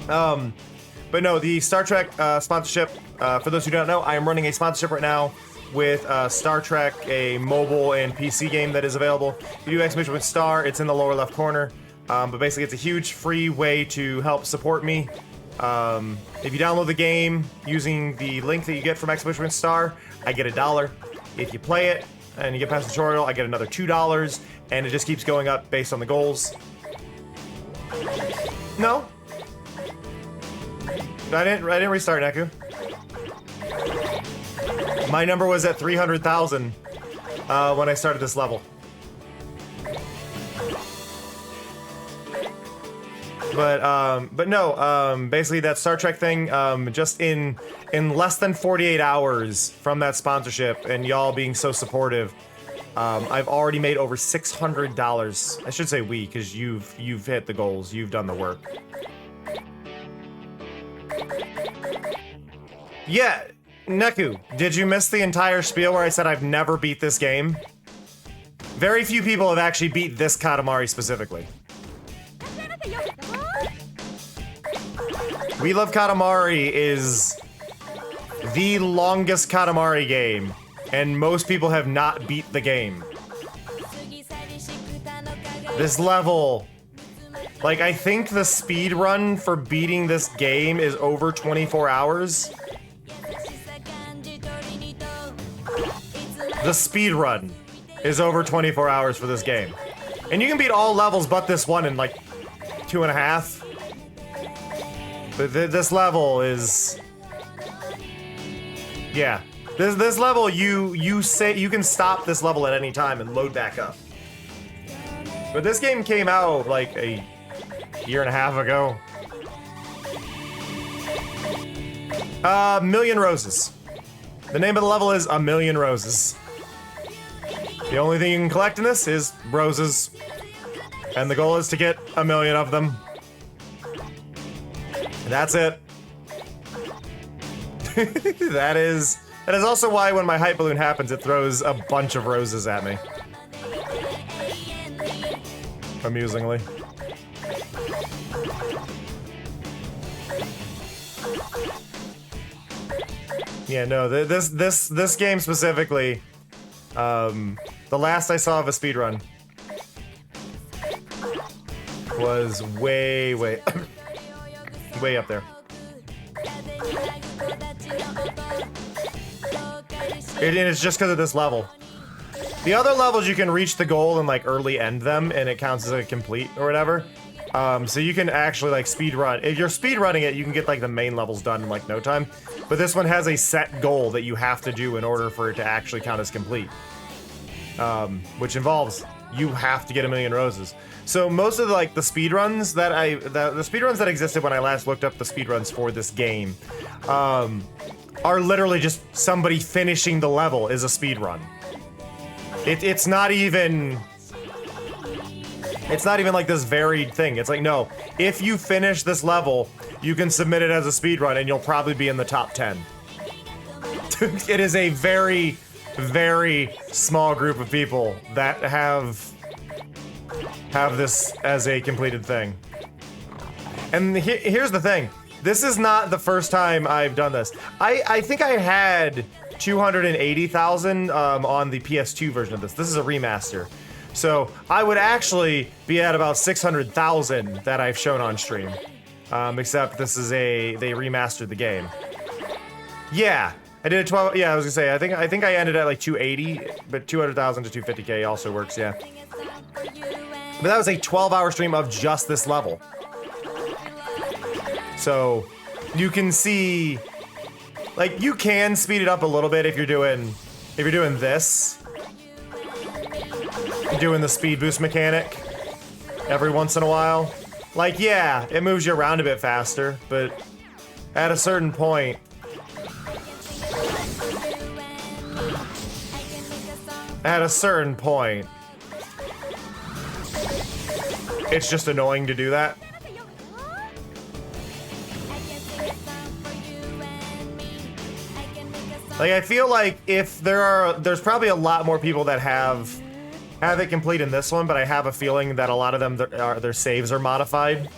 But no, the Star Trek sponsorship, for those who don't know, I am running a sponsorship right now with Star Trek, a mobile and PC game that is available. If you do exclamation with star, it's in the lower left corner. But basically it's a huge free way to help support me. If you download the game using the link that you get from exclamation with star, I get $1. If you play it and you get past the tutorial, I get another $2, and it just keeps going up based on the goals. No, I didn't restart, Neku. My number was at 300,000 when I started this level. But no, basically that Star Trek thing, just in less than 48 hours from that sponsorship and y'all being so supportive, I've already made over $600. I should say we, because you've hit the goals, you've done the work. Yeah, Neku, did you miss the entire spiel where I said I've never beat this game? Very few people have actually beat this Katamari specifically. We Love Katamari is the longest Katamari game, and most people have not beat the game. This level, like, I think the speed run for beating this game is over 24 hours. The speed run is over 24 hours for this game. And you can beat all levels but this one in like 2.5. But this level is, yeah. This level, you say you can stop this level at any time and load back up. But this game came out like a year and a half ago. Million Roses. The name of the level is A Million Roses. The only thing you can collect in this is roses. And the goal is to get 1 million of them. That's it. That is also why when my hype balloon happens, it throws a bunch of roses at me. Amusingly. Yeah, no, this game specifically, the last I saw of a speedrun was way way up there. And it's just because of this level. The other levels you can reach the goal and like early end them, and it counts as a complete or whatever. So you can actually like speed run. If you're speed running it, you can get like the main levels done in like no time. But this one has a set goal that you have to do in order for it to actually count as complete. Which involves you have to get 1,000,000 roses. So most of the, like the speed runs that the speed runs that existed when I last looked up the speed runs for this game, are literally just somebody finishing the level is a speed run. It's not even like this varied thing. It's like, no, if you finish this level, you can submit it as a speed run and you'll probably be in the top 10. It is a very, very small group of people that have this as a completed thing. And here's the thing. This is not the first time I've done this. I think I had 280,000 on the PS2 version of this. This is a remaster. So I would actually be at about 600,000 that I've shown on stream. Except this is they remastered the game. Yeah, I did a 12, yeah, I was gonna say, I think I ended at like 280, but 200,000 to 250K also works, yeah. But that was a 12-hour stream of just this level. So you can see, like, you can speed it up a little bit if you're doing this. Doing the speed boost mechanic every once in a while. Like, yeah, it moves you around a bit faster, but at a certain point, it's just annoying to do that. Like, I feel like if there's probably a lot more people that have it complete in this one, but I have a feeling that a lot of them, their saves are modified.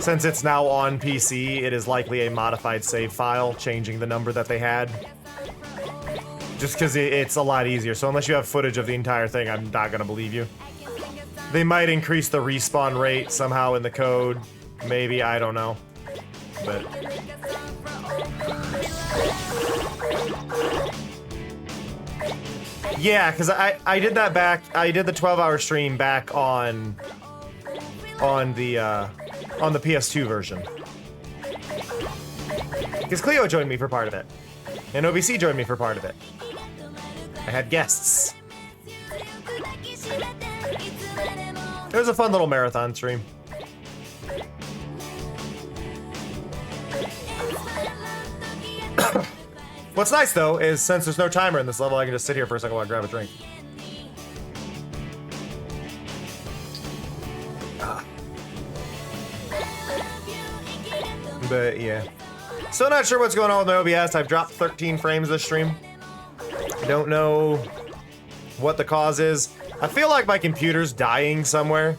Since it's now on PC, it is likely a modified save file, changing the number that they had. Just because it's a lot easier. So unless you have footage of the entire thing, I'm not gonna believe you. They might increase the respawn rate somehow in the code. Maybe, I don't know. But... yeah, because I did that back, I did the 12-hour stream back on the PS2 version. Because Cleo joined me for part of it. And OBC joined me for part of it. I had guests. It was a fun little marathon stream. What's nice, though, is since there's no timer in this level, I can just sit here for a second while I grab a drink. But, yeah. Still not sure what's going on with my OBS. I've dropped 13 frames this stream. I don't know what the cause is. I feel like my computer's dying somewhere.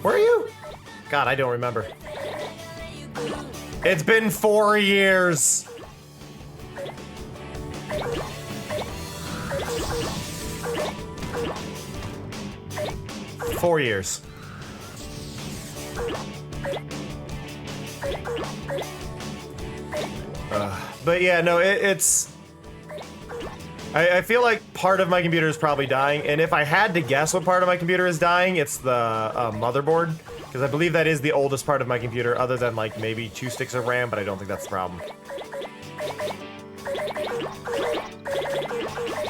Where are you? God, I don't remember. It's been 4 years. Four years. But yeah, no, it's... I feel like part of my computer is probably dying, and if I had to guess what part of my computer is dying, it's the motherboard. Because I believe that is the oldest part of my computer, other than like maybe 2 sticks of RAM, but I don't think that's the problem.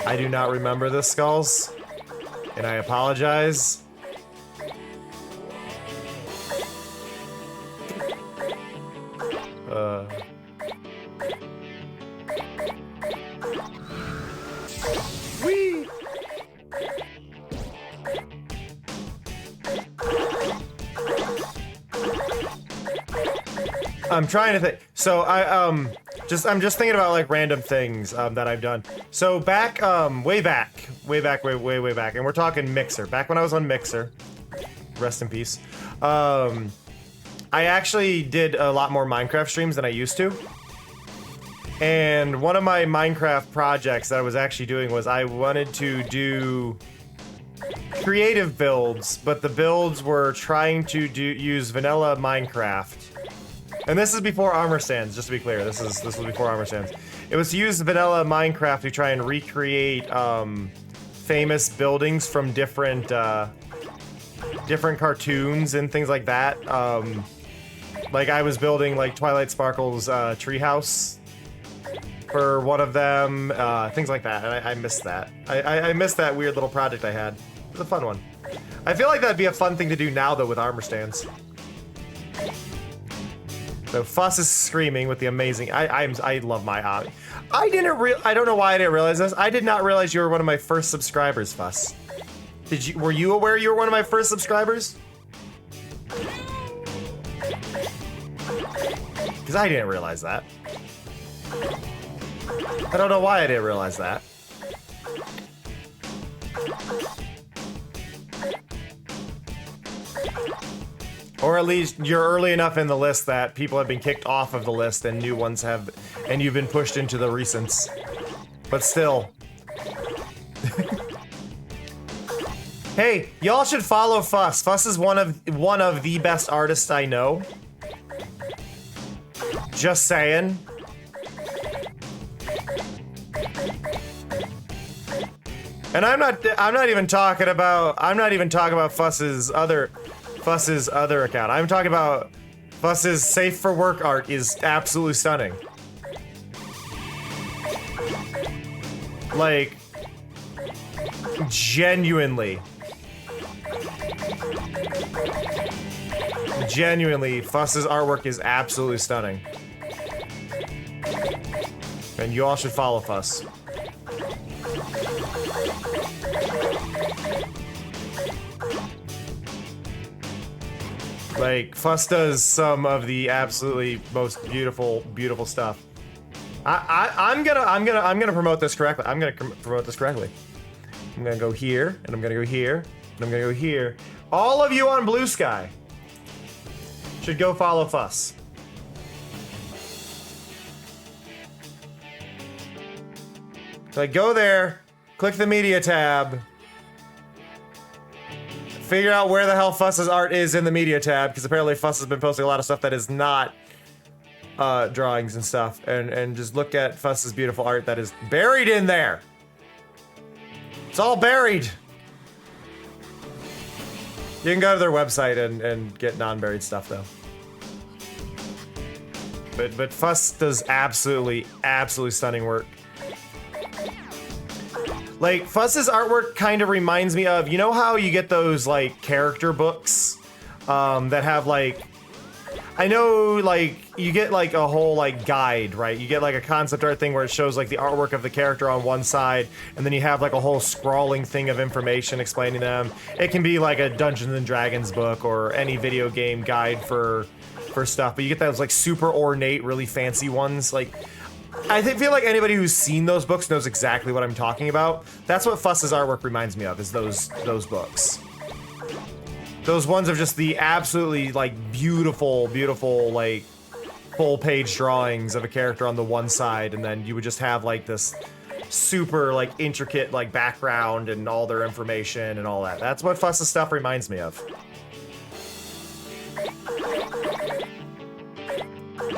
I do not remember the skulls, and I apologize. Whee! I'm trying to think. So I'm just thinking about like random things that I've done. So back way back, and we're talking Mixer. Back when I was on Mixer, rest in peace. I actually did a lot more Minecraft streams than I used to. And one of my Minecraft projects that I was actually doing was I wanted to do creative builds, but the builds were trying to use vanilla Minecraft. And this is before armor stands, just to be clear. This was before armor stands. It was to use vanilla Minecraft to try and recreate famous buildings from different different cartoons and things like that. Like I was building like Twilight Sparkle's treehouse for one of them, things like that. And I missed that. I missed that weird little project I had. It was a fun one. I feel like that'd be a fun thing to do now though with armor stands. So Fuss is screaming with the amazing. I love my hobby. I don't know why I didn't realize this. I did not realize you were one of my first subscribers, Fuss. Were you aware you were one of my first subscribers? Because I didn't realize that. I don't know why I didn't realize that. Or at least you're early enough in the list that people have been kicked off of the list and new ones have, and you've been pushed into the recents. But still. Hey, y'all should follow Fuss. Fuss is one of the best artists I know. Just saying. And I'm not even talking about Fuss's other account. I'm talking about Fuss's safe for work art is absolutely stunning. Like, genuinely, Fuss's artwork is absolutely stunning. And you all should follow Fuss. Like, Fuss does some of the absolutely most beautiful stuff. I'm gonna promote this correctly. I'm gonna promote this correctly. I'm gonna go here, and I'm gonna go here, and I'm gonna go here. All of you on Blue Sky should go follow Fuss. So like, go there, click the media tab, figure out where the hell Fuss's art is in the media tab, because apparently Fuss has been posting a lot of stuff that is not drawings and stuff, and just look at Fuss's beautiful art that is buried in there. It's all buried. You can go to their website and get non-buried stuff though. But Fuss does absolutely stunning work. Like, Fuss's artwork kind of reminds me of, you know how you get those, like, character books that have, like, I know, like, you get, like, a whole, like, guide, right? You get, like, a concept art thing where it shows, like, the artwork of the character on one side, and then you have, like, a whole scrawling thing of information explaining them. It can be, like, a Dungeons and Dragons book or any video game guide for stuff, but you get those, like, super ornate, really fancy ones, like... I feel like anybody who's seen those books knows exactly what I'm talking about. That's what Fuss's artwork reminds me of, is those books. Those ones of just the absolutely, like, beautiful, like, full-page drawings of a character on the one side, and then you would just have, like, this super, like, intricate, like, background and all their information and all that. That's what Fuss's stuff reminds me of.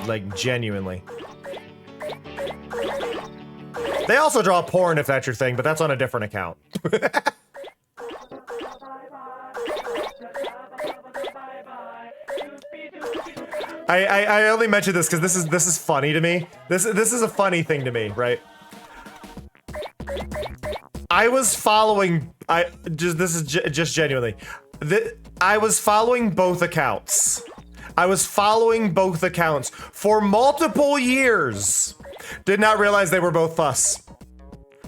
Like, genuinely. They also draw porn if that's your thing, but that's on a different account. I only mention this because this is funny to me. This is a funny thing to me, right? I was following just genuinely. I was following both accounts. I was following both accounts for multiple years. Did not realize they were both Fuss.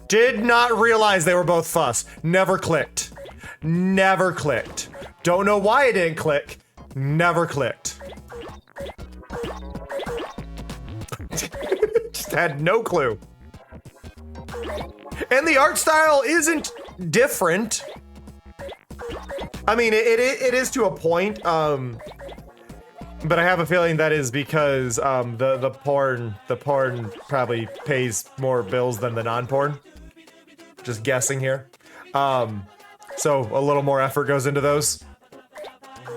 Did not realize they were both Fuss. Never clicked. Never clicked. Don't know why it didn't click. Never clicked. Just had no clue. And the art style isn't different. I mean, it is to a point, but I have a feeling that is because the porn probably pays more bills than the non-porn. Just guessing here. So a little more effort goes into those.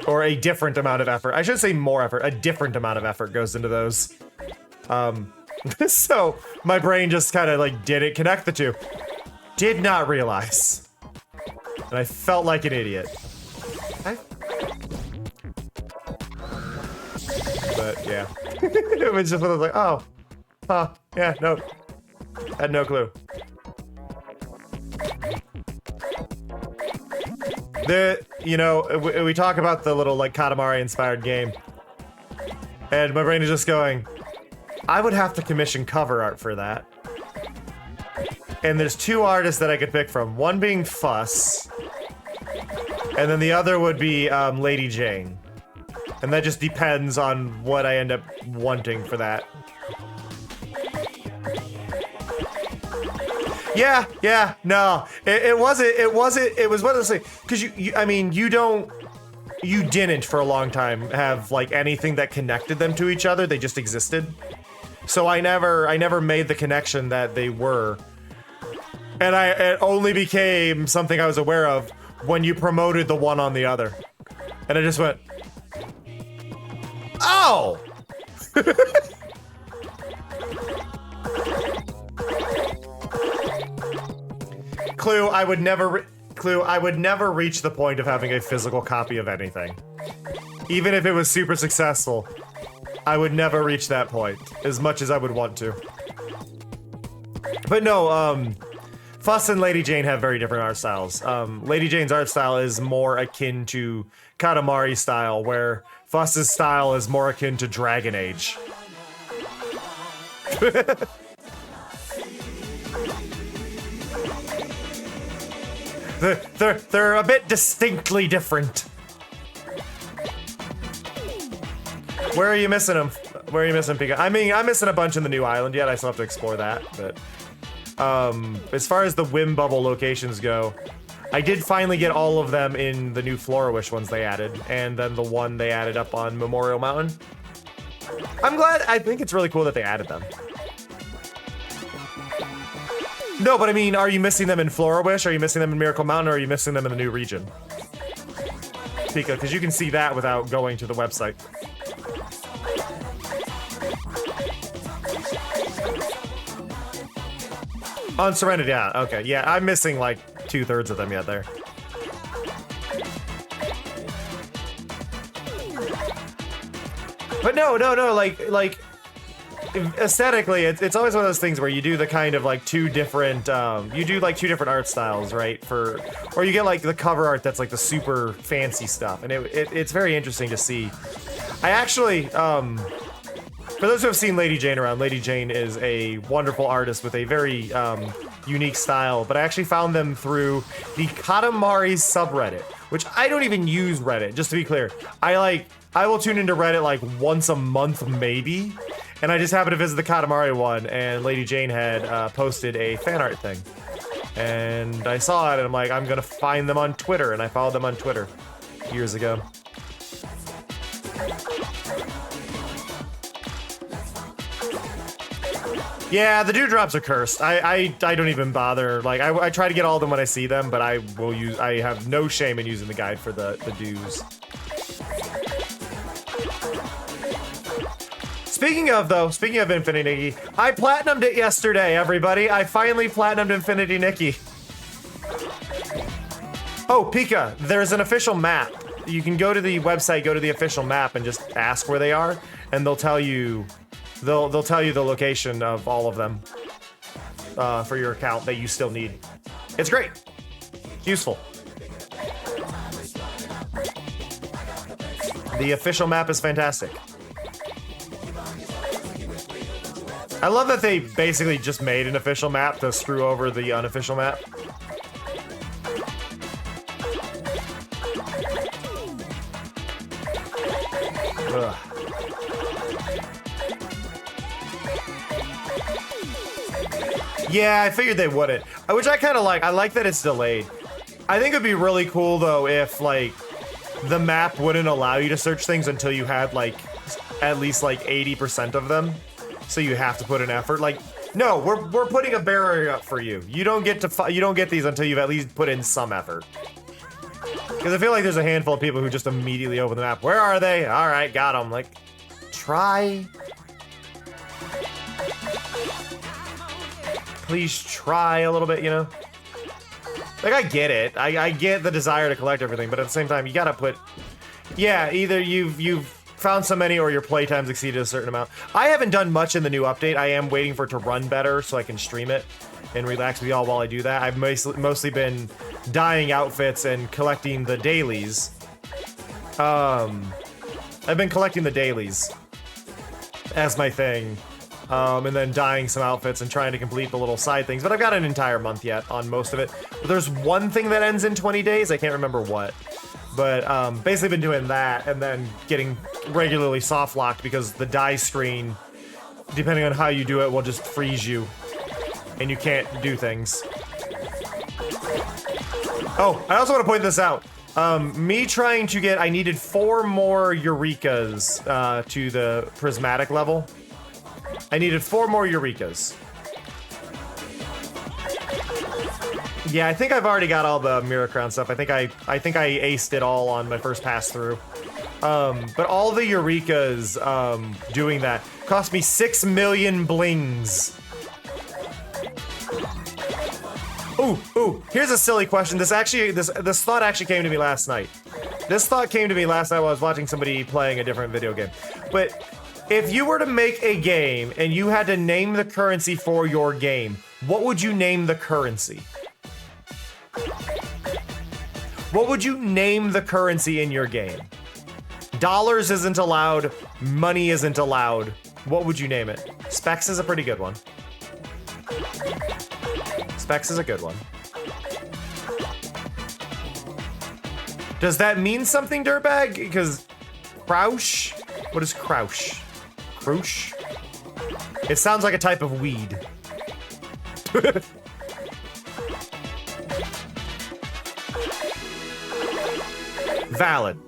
Or a different amount of effort. I should say more effort. A different amount of effort goes into those. So my brain just kind of like didn't connect the two. Did not realize. And I felt like an idiot. But yeah. It was just one of those like, oh. Huh. Yeah, no. Had no clue. We talk about the little like Katamari inspired game. And my brain is just going, I would have to commission cover art for that. And there's two artists that I could pick from. One being Fuss. And then the other would be Lady Jane. And that just depends on what I end up wanting for that. Yeah, no. It was one of those things. Because you didn't for a long time have like anything that connected them to each other. They just existed. So I never made the connection that they were. And it only became something I was aware of when you promoted the one on the other. And I just went, oh! Clue, I would never reach the point of having a physical copy of anything. Even if it was super successful, I would never reach that point, as much as I would want to. But no, Fuss and Lady Jane have very different art styles. Lady Jane's art style is more akin to Katamari style, where Fuss's style is more akin to Dragon Age. They're a bit distinctly different. Where are you missing them? Where are you missing Pika? I mean, I'm missing a bunch in the new island yet. I still have to explore that, but as far as the Whim Bubble locations go, I did finally get all of them in the new Flora Wish ones they added, and then the one they added up on Memorial Mountain. I'm glad. I think it's really cool that they added them. No, but I mean, are you missing them in Flora Wish? Are you missing them in Miracle Mountain? Or are you missing them in the new region? Pika, because you can see that without going to the website. On Serenity, yeah, okay. Yeah, I'm missing like 2/3 of them yet there. But no, like aesthetically, it's always one of those things where you do the kind of like two different art styles, right? Or you get like the cover art that's like the super fancy stuff, and it's very interesting to see. I actually, for those who have seen Lady Jane around, Lady Jane is a wonderful artist with a very unique style, but I actually found them through the Katamari subreddit, which I don't even use Reddit, just to be clear. I will tune into Reddit like once a month maybe, and I just happened to visit the Katamari one, and Lady Jane had posted a fan art thing. And I saw it, and I'm like, I'm gonna find them on Twitter, and I followed them on Twitter years ago. Yeah, the dewdrops are cursed. I don't even bother. Like, I try to get all of them when I see them, but I have no shame in using the guide for the dews. Speaking of Infinity Nikki, I platinumed it yesterday, everybody. I finally platinumed Infinity Nikki. Oh, Pika, there's an official map. You can go to the website, go to the official map, and just ask where they are, and they'll tell you the location of all of them for your account that you still need. It's great. It's useful. The official map is fantastic. I love that they basically just made an official map to screw over the unofficial map. Ugh. Yeah, I figured they wouldn't. Which I kind of like. I like that it's delayed. I think it'd be really cool though if like the map wouldn't allow you to search things until you had like at least like 80% of them. So you have to put an effort. Like, no, we're putting a barrier up for you. You don't get these until you've at least put in some effort. Because I feel like there's a handful of people who just immediately open the map. Where are they? All right, got them. Like, try. please try a little bit, you know? Like, I get it. I get the desire to collect everything, but at the same time, you gotta put... Yeah, either you've found so many or your playtime's exceeded a certain amount. I haven't done much in the new update. I am waiting for it to run better so I can stream it and relax with y'all while I do that. I've mostly been dyeing outfits and collecting the dailies. I've been collecting the dailies as my thing. And then dyeing some outfits and trying to complete the little side things. But I've got an entire month yet on most of it. But there's one thing that ends in 20 days. I can't remember what. But basically been doing that and then getting regularly soft locked because the dye screen, depending on how you do it, will just freeze you. And you can't do things. Oh, I also want to point this out. Me trying to get... I needed 4 more Eurekas to the prismatic level. I needed 4 more Eurekas. Yeah, I think I've already got all the Mirror Crown stuff. I think I aced it all on my first pass through. But all the Eurekas doing that cost me 6 million blings. Ooh, here's a silly question. This thought actually came to me last night. This thought came to me last night while I was watching somebody playing a different video game. But if you were to make a game and you had to name the currency for your game, what would you name the currency? What would you name the currency in your game? Dollars isn't allowed. Money isn't allowed. What would you name it? Specs is a pretty good one. Specs is a good one. Does that mean something, Dirtbag? Because Crouch? What is Crouch? Crouch? It sounds like a type of weed. Valid.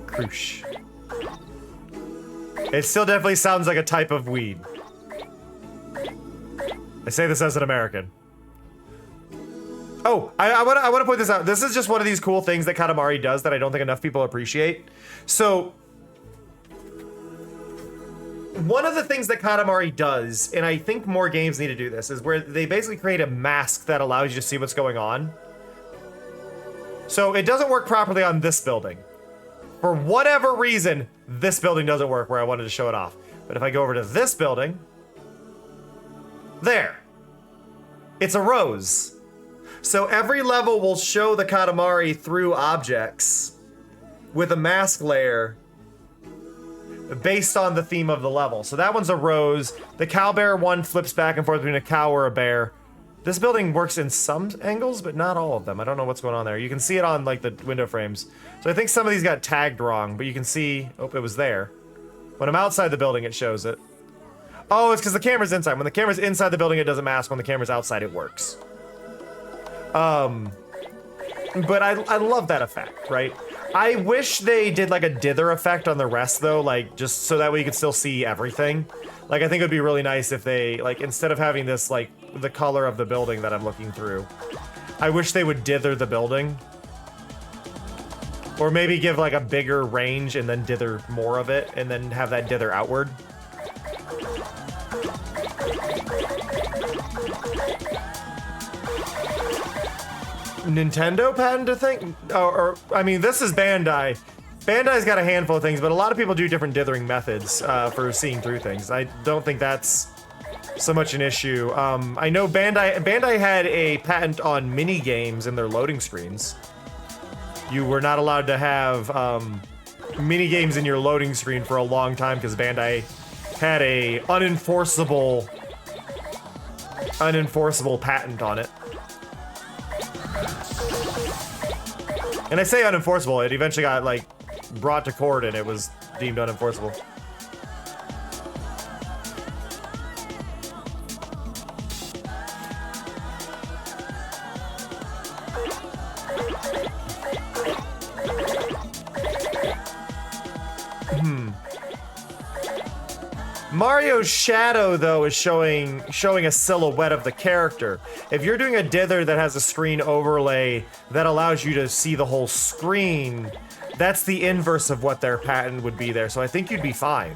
Crouch. It still definitely sounds like a type of weed. I say this as an American. Oh, I want to point this out. This is just one of these cool things that Katamari does that I don't think enough people appreciate. So, one of the things that Katamari does, and I think more games need to do this, is where they basically create a mask that allows you to see what's going on. So it doesn't work properly on this building. For whatever reason, this building doesn't work where I wanted to show it off. But if I go over to this building, there. It's a rose. So every level will show the Katamari through objects with a mask layer based on the theme of the level. So that one's a rose. The cow bear one flips back and forth between a cow or a bear. This building works in some angles, but not all of them. I don't know what's going on there. You can see it on like the window frames. So I think some of these got tagged wrong, but you can see, oh, it was there. When I'm outside the building, it shows it. Oh, it's because the camera's inside. When the camera's inside the building, it doesn't mask. When the camera's outside, it works. But I love that effect, right? I wish they did like a dither effect on the rest though, like just so that way you could still see everything. Like I think it would be really nice if they, like instead of having this like the color of the building that I'm looking through, I wish they would dither the building. Or maybe give like a bigger range and then dither more of it and then have that dither outward. Nintendo patent to think? Or I mean, this is Bandai. Bandai's got a handful of things, but a lot of people do different dithering methods for seeing through things. I don't think that's so much an issue. I know Bandai had a patent on mini games in their loading screens. You were not allowed to have mini games in your loading screen for a long time because Bandai had a unenforceable patent on it. And I say unenforceable, it eventually got like brought to court and it was deemed unenforceable. Mario's shadow, though, is showing a silhouette of the character. If you're doing a dither that has a screen overlay that allows you to see the whole screen, that's the inverse of what their patent would be there, so I think you'd be fine.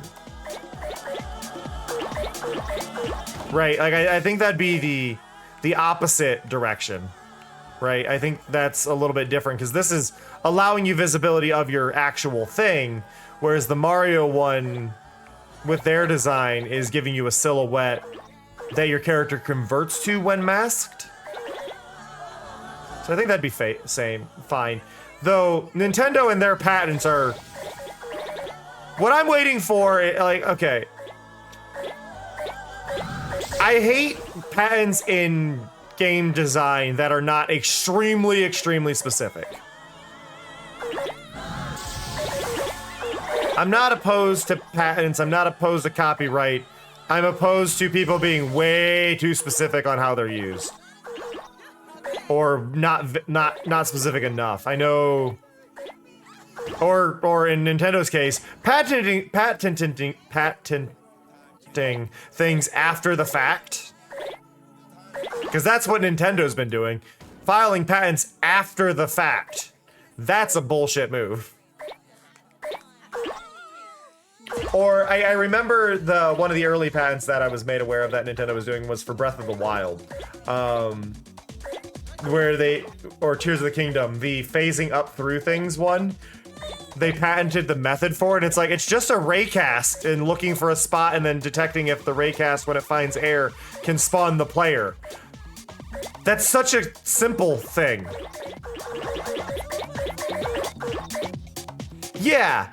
right? Like I think that'd be the opposite direction, right? I think that's a little bit different because this is allowing you visibility of your actual thing, whereas the Mario one with their design is giving you a silhouette that your character converts to when masked. So I think that'd be fine. Though Nintendo and their patents are what I'm waiting for. Like, okay, I hate patents in game design that are not extremely specific. I'm not opposed to patents. I'm not opposed to copyright. I'm opposed to people being way too specific on how they're used, or not specific enough. I know, or in Nintendo's case, patenting things after the fact, because that's what Nintendo's been doing, filing patents after the fact. That's a bullshit move. Or I remember one of the early patents that I was made aware of that Nintendo was doing was for Breath of the Wild, or Tears of the Kingdom, the phasing up through things one. They patented the method for it. It's like, it's just a raycast and looking for a spot and then detecting if the raycast, when it finds air, can spawn the player. That's such a simple thing. Yeah.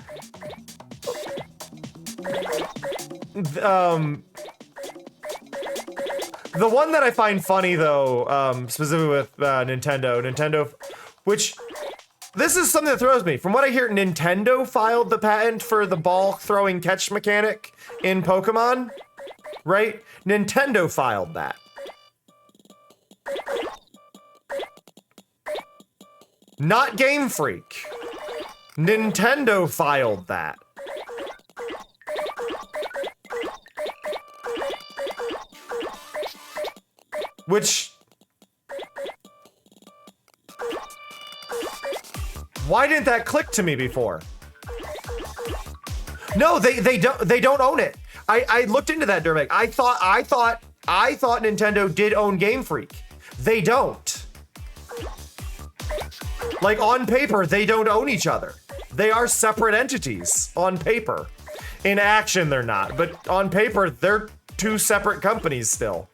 The one that I find funny though, specifically with Nintendo, which this is something that throws me. From what I hear, Nintendo filed the patent for the ball throwing catch mechanic in Pokemon, right? Nintendo filed that. Not Game Freak. Nintendo filed that. Which, why didn't that click to me before? No, they don't own it. I looked into that, Dermot. I thought Nintendo did own Game Freak. They don't. Like, on paper, they don't own each other. They are separate entities on paper. In action, they're not, but on paper, they're two separate companies still.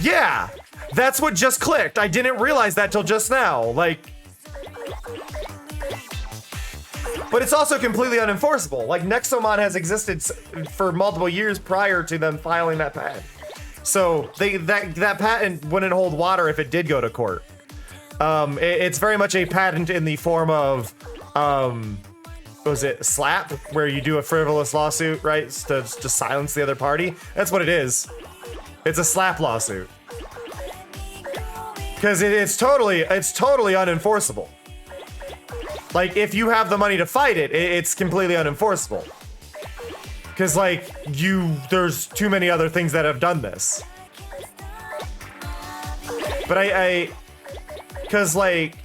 Yeah, that's what just clicked. I didn't realize that till just now. Like, but it's also completely unenforceable. Like, Nexomon has existed for multiple years prior to them filing that patent. So that patent wouldn't hold water if it did go to court. It's very much a patent in the form of, was it slap, where you do a frivolous lawsuit, right, to silence the other party? That's what it is. It's a slap lawsuit. Because it's totally unenforceable. Like, if you have the money to fight it, it's completely unenforceable. Because, like, there's too many other things that have done this. But because, like,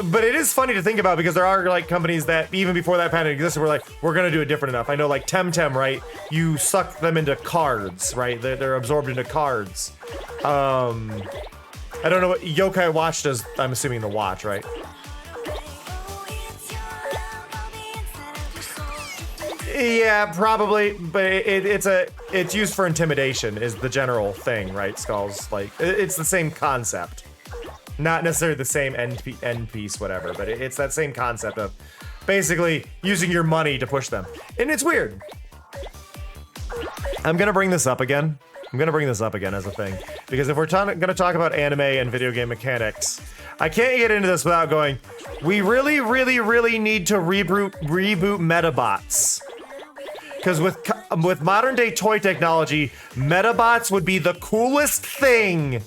but it is funny to think about, because there are, like, companies that even before that patent existed were like, we're gonna do it different enough. I know, like, Temtem, right? You suck them into cards, right? They're absorbed into cards. I don't know what Yokai Watch does. I'm assuming the watch, right? Yeah, probably, but it's used for intimidation is the general thing, right? Skulls, like, it's the same concept. Not necessarily the same end piece, whatever, but it's that same concept of basically using your money to push them. And it's weird. I'm gonna bring this up again. As a thing. Because if we're gonna talk about anime and video game mechanics, I can't get into this without going, we really need to reboot Metabots. Because with modern day toy technology, Metabots would be the coolest thing.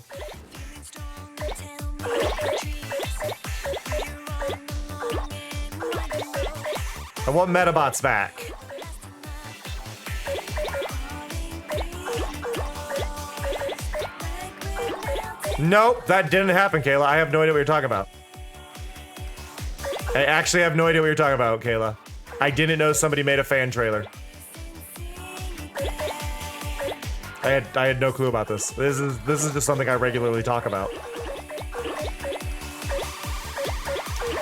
I want Metabots back. Nope, that didn't happen, Kayla. I have no idea what you're talking about. I actually have no idea what you're talking about, Kayla. I didn't know somebody made a fan trailer. I had no clue about this. This is just something I regularly talk about.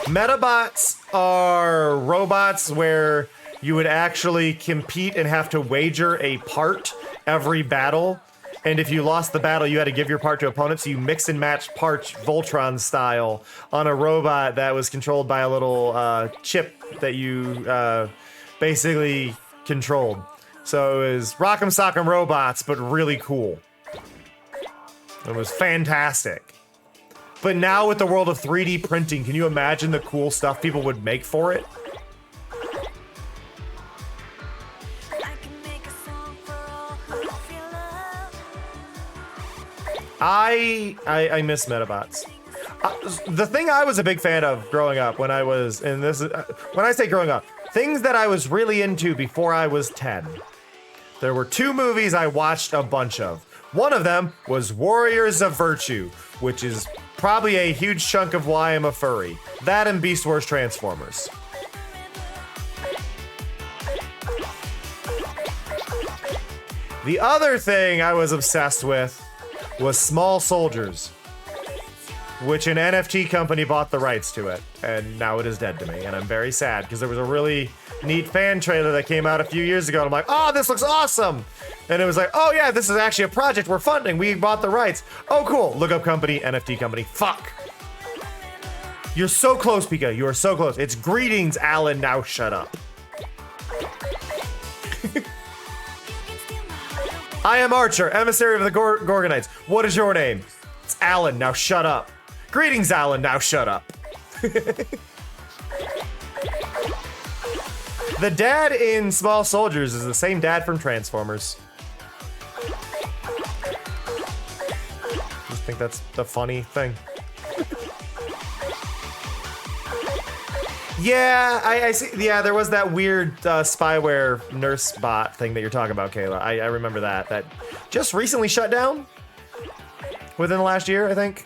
Metabots are robots where you would actually compete and have to wager a part every battle. And if you lost the battle, you had to give your part to opponents. So you mix and match parts Voltron style on a robot that was controlled by a little chip that you basically controlled. So it was Rock'em Sock'em Robots, but really cool. It was fantastic. But now with the world of 3D printing, can you imagine the cool stuff people would make for it? I miss Metabots. The thing I was a big fan of growing up when I was, and this is, when I say growing up, things that I was really into before I was 10. There were 2 movies I watched a bunch of. One of them was Warriors of Virtue, which is probably a huge chunk of why I'm a furry. That and Beast Wars Transformers. The other thing I was obsessed with was Small Soldiers, which an NFT company bought the rights to it, and now it is dead to me, and I'm very sad because there was a really neat fan trailer that came out a few years ago, and I'm like, oh, this looks awesome! And it was like, oh yeah, this is actually a project we're funding, we bought the rights. Oh cool, lookup company, NFT company, fuck. You're so close, Pika, you are so close. It's greetings, Alan, now shut up. I am Archer, emissary of the Gorgonites. What is your name? It's Alan, now shut up. Greetings, Alan, now shut up. The dad in Small Soldiers is the same dad from Transformers. Just think that's the funny thing. Yeah, I see. Yeah, there was that weird spyware nurse bot thing that you're talking about, Kayla. I remember that. That just recently shut down within the last year, I think.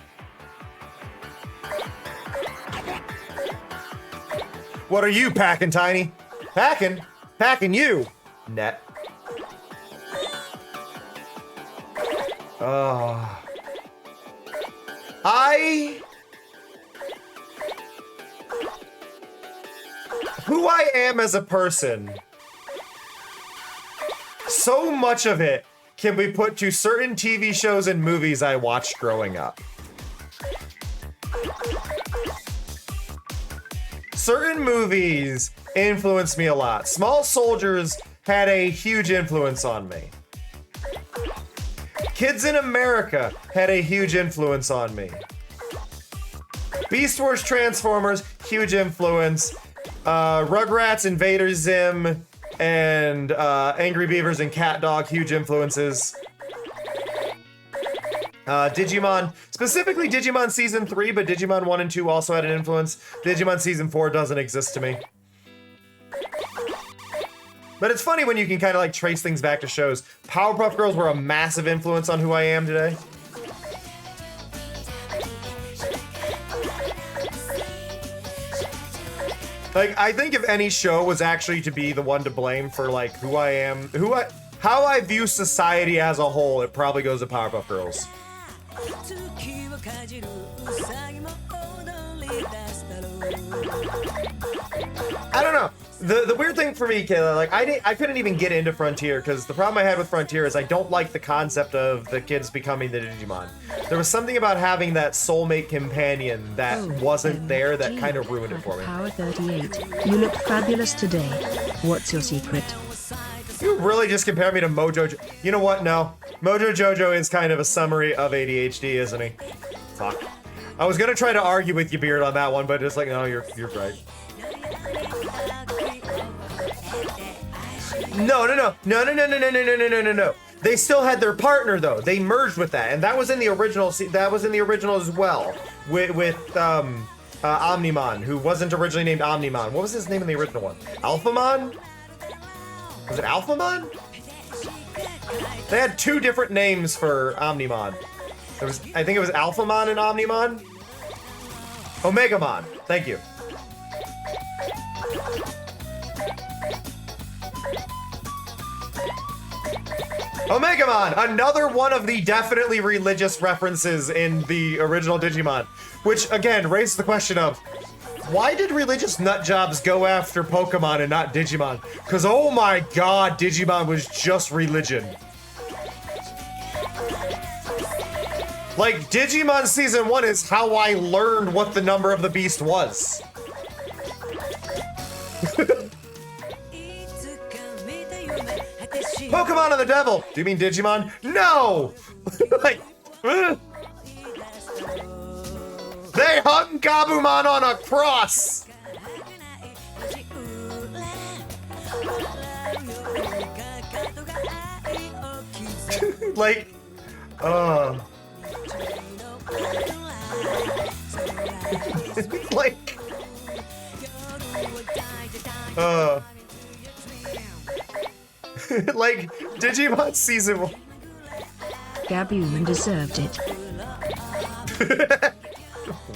What are you packing, Tiny? Packing? Packing you? Net. Who I am as a person, so much of it can be put to certain TV shows and movies I watched growing up. Certain movies influenced me a lot. Small Soldiers had a huge influence on me. Kids in America had a huge influence on me. Beast Wars Transformers, huge influence. Rugrats, Invader Zim, and Angry Beavers and Cat Dog, huge influences. Digimon, specifically Digimon Season 3, but Digimon 1 and 2 also had an influence. Digimon Season 4 doesn't exist to me. But it's funny when you can kind of like trace things back to shows. Powerpuff Girls were a massive influence on who I am today. Like, I think if any show was actually to be the one to blame for like who I am, how I view society as a whole, it probably goes to Powerpuff Girls. I don't know. The weird thing for me, Kayla, like I couldn't even get into Frontier because the problem I had with Frontier is I don't like the concept of the kids becoming the Digimon. There was something about having that soulmate companion that wasn't there that kind of ruined it for me. Power 38. You look fabulous today. What's your secret? You really just compare me to Mojo. You know what? No. Mojo Jojo is kind of a summary of ADHD, isn't he? Fuck. I was gonna try to argue with you, Beard, on that one, but it's like, no, you're right. No. They still had their partner though. They merged with that, and that was in the original. That was in the original as well, with Omnimon, who wasn't originally named Omnimon. What was his name in the original one? Alphamon? Was it Alphamon? They had 2 different names for Omnimon. I think it was Alphamon and Omnimon. Omegamon. Thank you. Omegamon, another one of the definitely religious references in the original Digimon, which again raises the question of why did religious nutjobs go after Pokemon and not Digimon? Because oh my god, Digimon was just religion. Like, Digimon Season 1 is how I learned what the number of the beast was. Pokemon and the devil! Do you mean Digimon? No! Like, they hung Gabumon on a cross! Like, like, like, Digimon Season 1. Gabuman deserved it.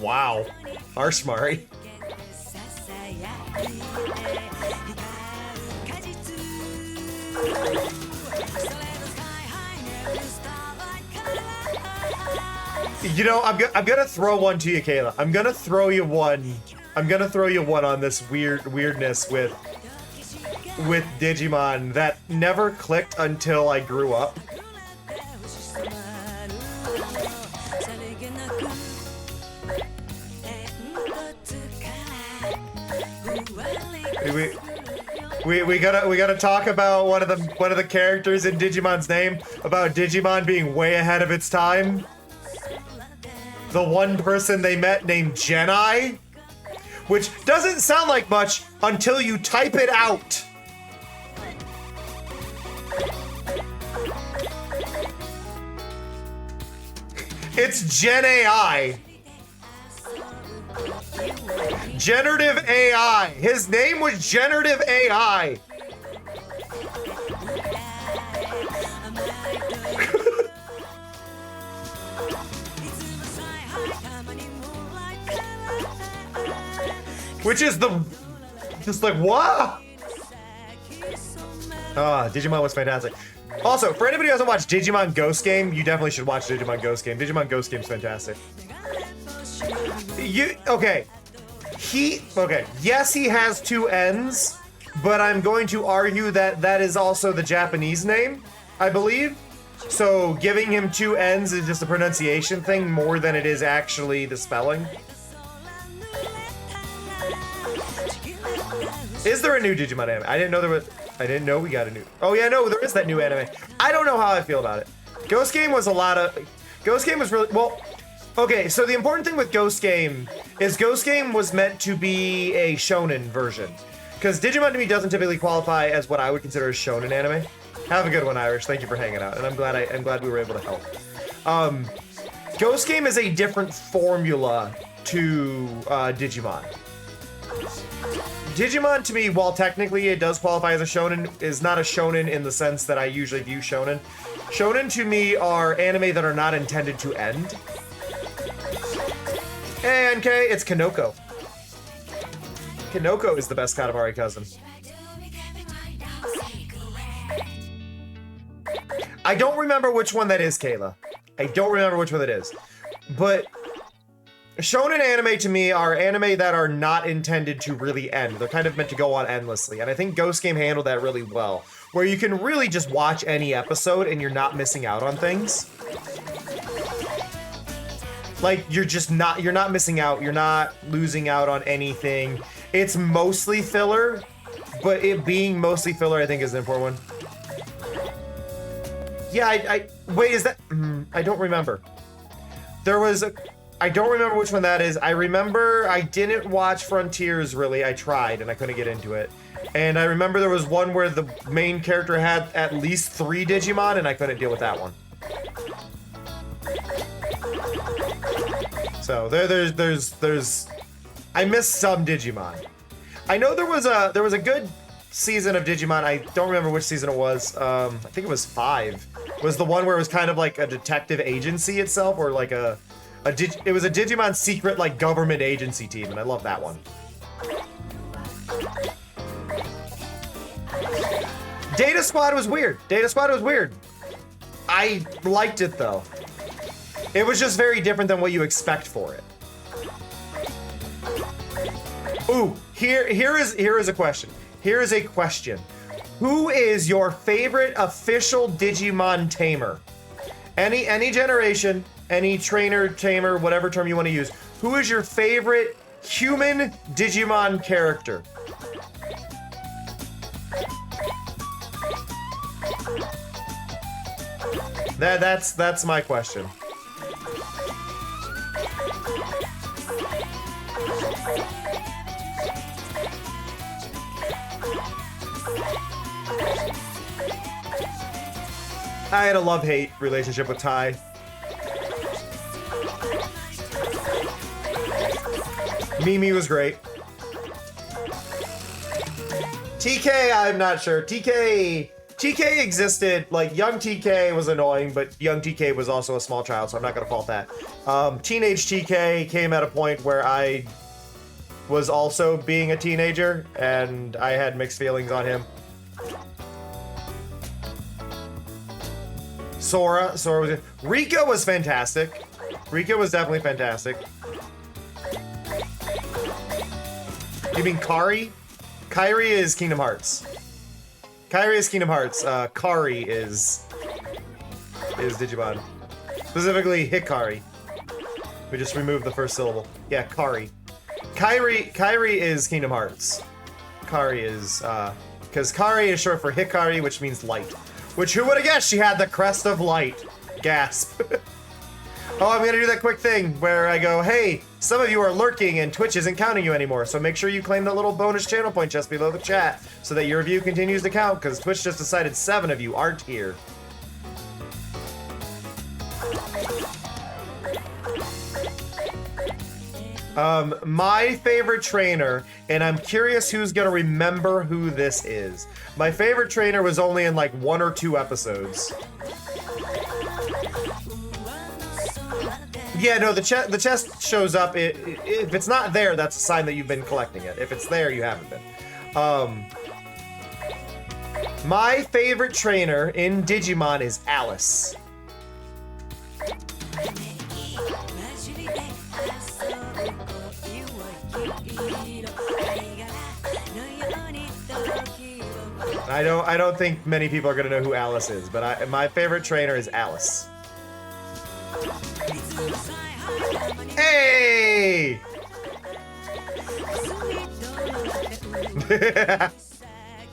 Wow. Harsh, Mari. You know, I'm gonna throw one to you, Kayla. I'm gonna throw you one. I'm gonna throw you one on this weirdness with Digimon that never clicked until I grew up. We gotta talk about one of the characters in Digimon's name, about Digimon being way ahead of its time. The one person they met named Genai, which doesn't sound like much until you type it out. It's Gen AI. Generative AI. His name was Generative AI. Which is just like, what? Ah, Digimon was fantastic. Also, for anybody who hasn't watched Digimon Ghost Game, you definitely should watch Digimon Ghost Game. Digimon Ghost Game's fantastic. Okay. Yes, he has two N's, but I'm going to argue that that is also the Japanese name, I believe. So giving him two N's is just a pronunciation thing more than it is actually the spelling. Is there a new Digimon anime? I didn't know there was. I didn't know we got a new. Oh yeah, no, there is that new anime. I don't know how I feel about it. Ghost Game was a lot of. Ghost Game was really well. Okay, so the important thing with Ghost Game is Ghost Game was meant to be a shonen version, because Digimon to me doesn't typically qualify as what I would consider a shonen anime. Have a good one, Irish. Thank you for hanging out, and I'm glad we were able to help. Ghost Game is a different formula to Digimon. Digimon, to me, while technically it does qualify as a shonen, is not a shonen in the sense that I usually view shonen. Shonen, to me, are anime that are not intended to end. And, okay, it's Kanoko. Kanoko is the best Katamari cousin. I don't remember which one that is, Kayla. I don't remember which one that is. But shonen anime to me are anime that are not intended to really end. They're kind of meant to go on endlessly. And I think Ghost Game handled that really well, where you can really just watch any episode and you're not missing out on things. Like, you're not missing out. You're not losing out on anything. It's mostly filler, but it being mostly filler, I think, is an important one. Yeah, wait, is that, I don't remember. I don't remember which one that is. I remember I didn't watch Frontiers, really. I tried, and I couldn't get into it. And I remember there was one where the main character had at least 3 Digimon, and I couldn't deal with that one. So, there's... I missed some Digimon. I know there was a good season of Digimon. I don't remember which season it was. I think it was 5. Was the one where it was kind of like a detective agency itself, or like it was a Digimon secret, like, government agency team, and I love that one. Data Squad was weird. Data Squad was weird. I liked it though. It was just very different than what you expect for it. Ooh, here is a question. Here is a question. Who is your favorite official Digimon tamer? Any generation, any trainer, tamer, whatever term you want to use. Who is your favorite human Digimon character? That's my question. I had a love-hate relationship with Ty. Mimi was great. TK, I'm not sure. TK existed, like, young TK was annoying, but young TK was also a small child, so I'm not gonna fault that. Teenage TK came at a point where I was also being a teenager, and I had mixed feelings on him. Sora was good. Rika was fantastic. Rika was definitely fantastic. You mean Kari? Kairi is Kingdom Hearts. Kairi is Kingdom Hearts. Kari is Digimon. Specifically Hikari. We just removed the first syllable. Yeah, Kari. Kairi is Kingdom Hearts. Kari is, because Kari is short for Hikari, which means light. Which, who would have guessed she had the crest of light? Gasp. Oh, I'm gonna do that quick thing where I go, hey, some of you are lurking and Twitch isn't counting you anymore, so make sure you claim that little bonus channel point just below the chat so that your view continues to count, because Twitch just decided 7 of you aren't here. My favorite trainer, and I'm curious who's gonna remember who this is. My favorite trainer was only in like 1 or 2 episodes. Yeah, no, the chest shows up. If it's not there, that's a sign that you've been collecting it. If it's there, you haven't been. My favorite trainer in Digimon is Alice. I don't think many people are gonna know who Alice is, but my favorite trainer is Alice. Hey!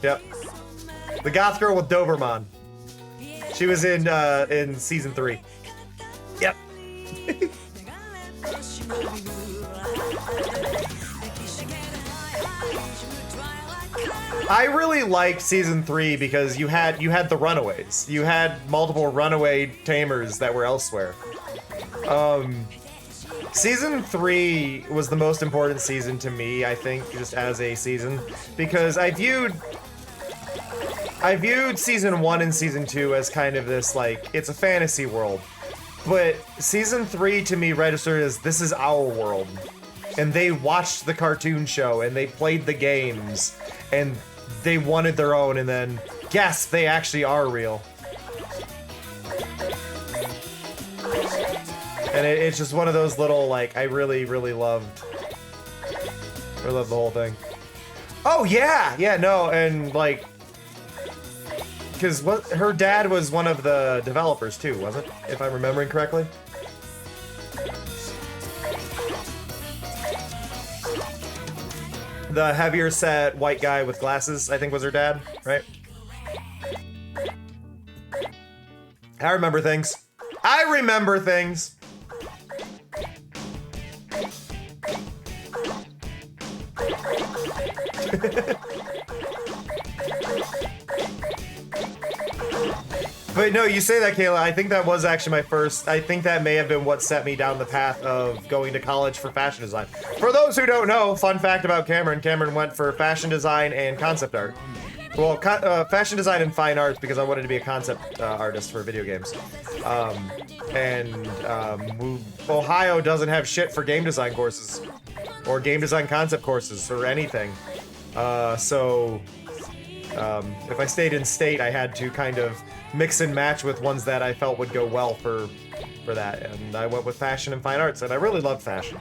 Yep. The goth girl with Doberman. She was in season 3. Yep. I really liked season 3 because you had the runaways. You had multiple runaway tamers that were elsewhere. Season 3 was the most important season to me, I think, just as a season, because I viewed season 1 and season 2 as kind of this, like, it's a fantasy world. But season 3 to me registered as this is our world. And they watched the cartoon show and they played the games and they wanted their own, and then guess they actually are real. And it's just one of those little, like, I really, really loved the whole thing. Oh, yeah, no, and, like, because her dad was one of the developers, too, wasn't it? If I'm remembering correctly. The heavier set white guy with glasses, I think was her dad, right? I remember things. I remember things! But no, you say that, Kayla. I think that was actually my first. I think that may have been what set me down the path of going to college for fashion design. For those who don't know, fun fact about Cameron: Cameron went for fashion design and concept art. Well, fashion design and fine arts because I wanted to be a concept artist for video games. Ohio doesn't have shit for game design courses or game design concept courses or anything. So If I stayed in state, I had to kind of mix and match with ones that I felt would go well for that, and I went with fashion and fine arts, and I really love fashion,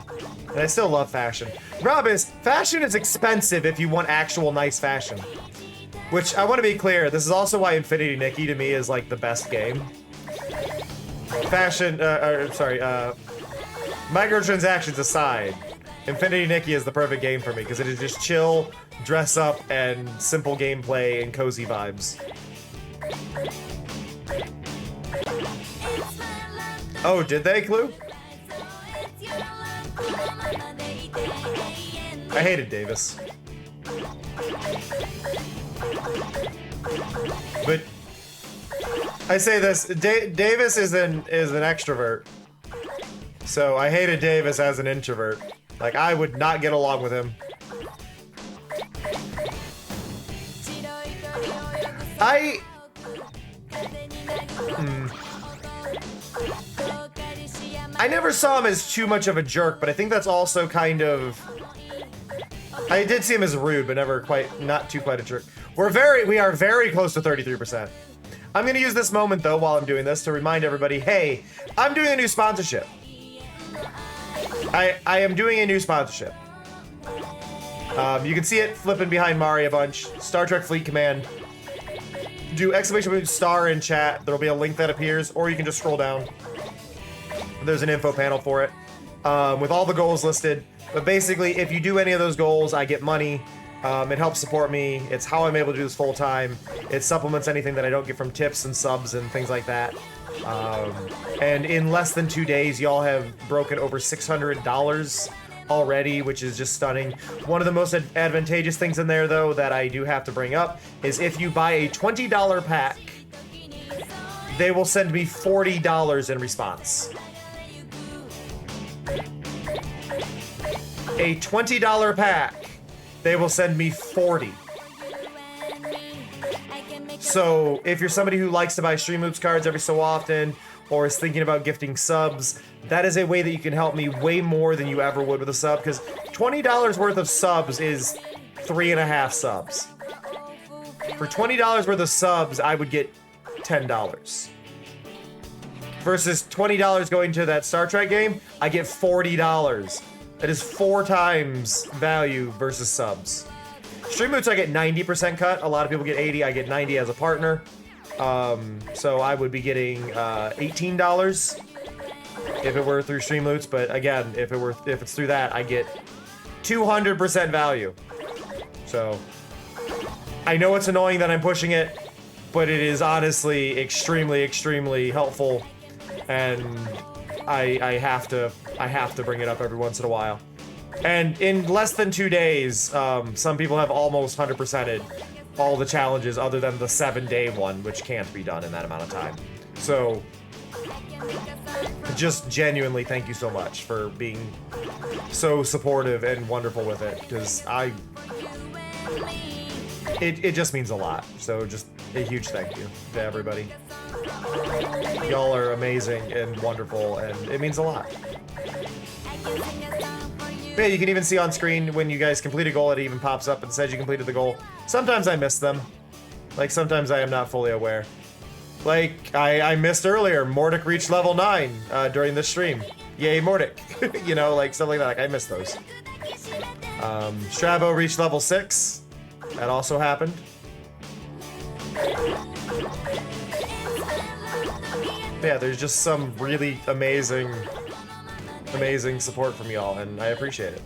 and I still love fashion. Rob, fashion is expensive if you want actual nice fashion, which I want to be clear, this is also why Infinity Nikki to me is like the best game. Fashion, microtransactions aside, Infinity Nikki is the perfect game for me because it is just chill, dress up, and simple gameplay and cozy vibes. Oh, did they, Clue? I hated Davis. But I say this, Davis is an extrovert. So I hated Davis as an introvert. Like, I would not get along with him. I never saw him as too much of a jerk, but I think that's also kind of... I did see him as rude, but never quite, not too quite a jerk. We are very close to 33%. I'm gonna use this moment though, while I'm doing this, to remind everybody, hey, I'm doing a new sponsorship. I am doing a new sponsorship. You can see it flipping behind Mari a bunch. Star Trek Fleet Command. Do exclamation star in chat. There'll be a link that appears, or you can just scroll down. There's an info panel for it, with all the goals listed. But basically, if you do any of those goals, I get money. It helps support me. It's how I'm able to do this full time. It supplements anything that I don't get from tips and subs and things like that. And in less than 2 days, y'all have broken over $600 already, which is just stunning. One of the most advantageous things in there, though, that I do have to bring up is if you buy a $20 pack, they will send me $40 in response. A $20 pack, they will send me 40. So if you're somebody who likes to buy Stream Loops cards every so often, or is thinking about gifting subs, that is a way that you can help me way more than you ever would with a sub, because $20 worth of subs is 3.5 subs. For $20 worth of subs, I would get $10. Versus $20 going to that Star Trek game, I get $40. That is 4 times value versus subs. Stream Loots, I get 90% cut. A lot of people get 80. I get 90 as a partner. So I would be getting $18 if it were through Stream Loots. But again, if it's through that, I get 200% value. So I know it's annoying that I'm pushing it, but it is honestly extremely, extremely helpful, and I have to bring it up every once in a while. And in less than 2 days, some people have almost 100%ed all the challenges other than the 7-day one, which can't be done in that amount of time. So, just genuinely thank you so much for being so supportive and wonderful with it, because it just means a lot. So just a huge thank you to everybody. Y'all are amazing and wonderful, and it means a lot. Yeah, you can even see on screen when you guys complete a goal, it even pops up and says you completed the goal. Sometimes I miss them. Like, sometimes I am not fully aware. Like, I missed earlier, Mordic reached level 9 during this stream. Yay, Mordic. You know, like, stuff like that. Like, I missed those. Strabo reached level 6. That also happened. Yeah, there's just some really amazing support from y'all, and I appreciate it.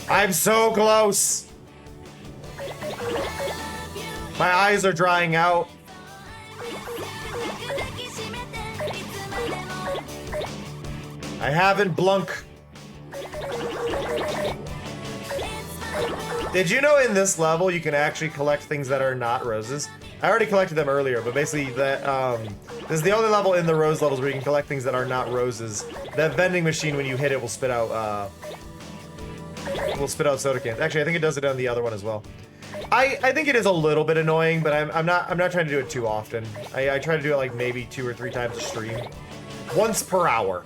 I'm so close! My eyes are drying out. I haven't blunk. Did you know in this level you can actually collect things that are not roses? I already collected them earlier, but basically that this is the only level in the rose levels where you can collect things that are not roses. That vending machine, when you hit it, will spit out soda cans. Actually, I think it does it on the other one as well. I think it is a little bit annoying, but I'm not trying to do it too often. I try to do it like maybe 2 or 3 times a stream, once per hour,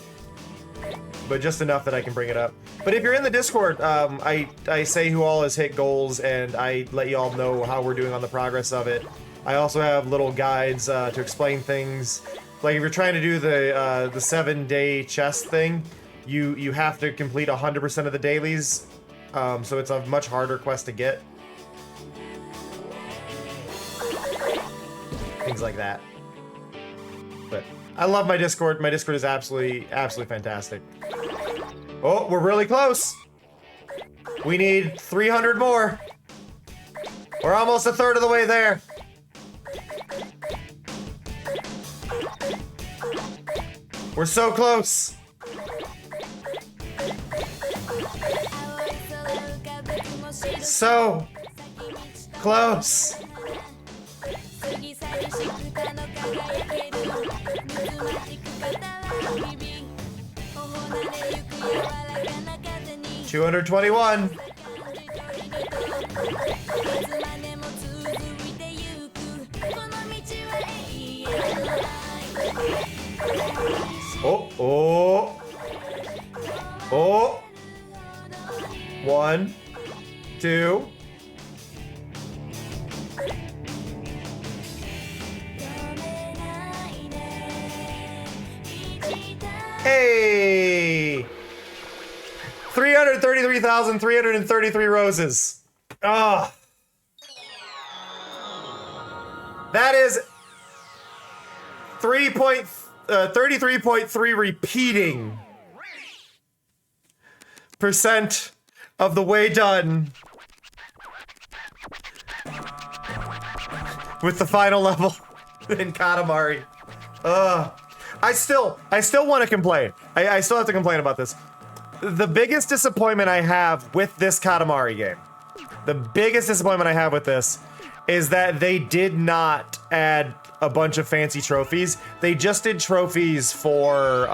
but just enough that I can bring it up. But if you're in the Discord, I say who all has hit goals, and I let you all know how we're doing on the progress of it. I also have little guides to explain things. Like if you're trying to do the 7-day chest thing, you have to complete 100% of the dailies, so it's a much harder quest to get. Things like that. But I love my Discord. My Discord is absolutely fantastic. Oh, we're really close. We need 300 more. We're almost a third of the way there. We're so close. So close. $221. Oh. 1, 2. Hey! 333,333 roses. Ah. That is 33.3 repeating % of the way done with the final level in Katamari. I still want to complain. I still have to complain about this. The biggest disappointment I have with this Katamari game, the biggest disappointment I have with this is that they did not add a bunch of fancy trophies. They just did trophies for,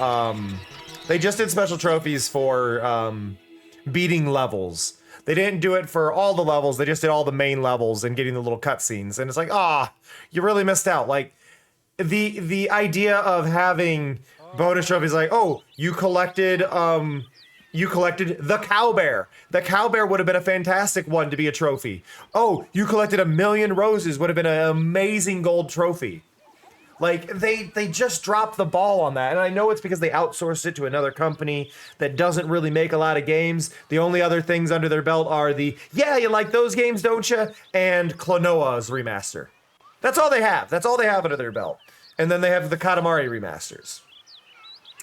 they just did special trophies for, beating levels. They didn't do it for all the levels, they just did all the main levels and getting the little cutscenes. And it's like, you really missed out. Like, the idea of having bonus trophies like, oh, you collected the cow bear. The cow bear would have been a fantastic one to be a trophy. Oh, you collected 1,000,000 roses would have been an amazing gold trophy. Like, they just dropped the ball on that. And I know it's because they outsourced it to another company that doesn't really make a lot of games. The only other things under their belt are the, yeah, you like those games, don't you? And Klonoa's remaster. That's all they have. That's all they have under their belt. And then they have the Katamari remasters.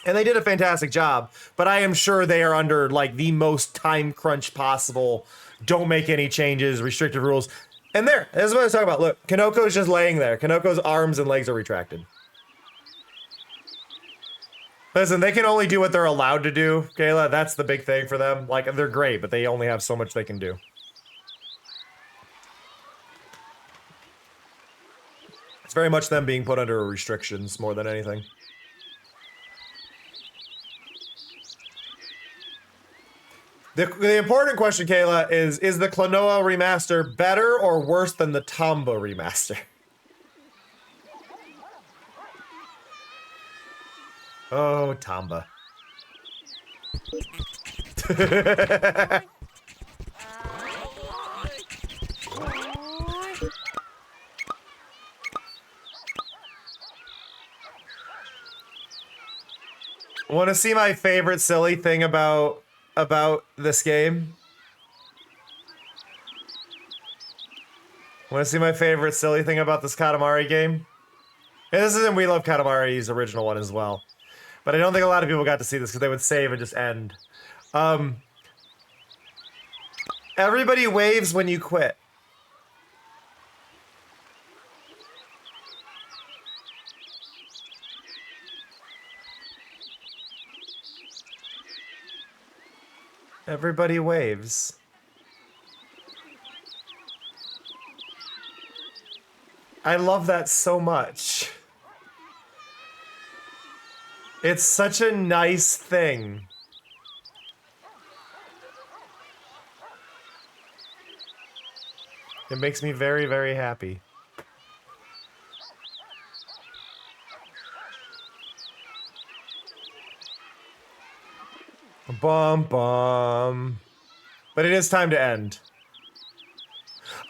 And they did a fantastic job, but I am sure they are under, like, the most time crunch possible. Don't make any changes, restrictive rules. And there, this is what I was talking about. Look, Kanoko's just laying there. Kanoko's arms and legs are retracted. Listen, they can only do what they're allowed to do, Kayla. That's the big thing for them. Like, they're great, but they only have so much they can do. It's very much them being put under restrictions more than anything. The important question, Kayla, is the Klonoa remaster better or worse than the Tomba remaster? Oh, Tomba. Want to see my favorite silly thing about this game? Want to see my favorite silly thing about this Katamari game? And this isn't We Love Katamari's original one as well. But I don't think a lot of people got to see this because they would save and just end. Everybody waves when you quit. Everybody waves. I love that so much. It's such a nice thing. It makes me very, very happy. Bum bum. But it is time to end.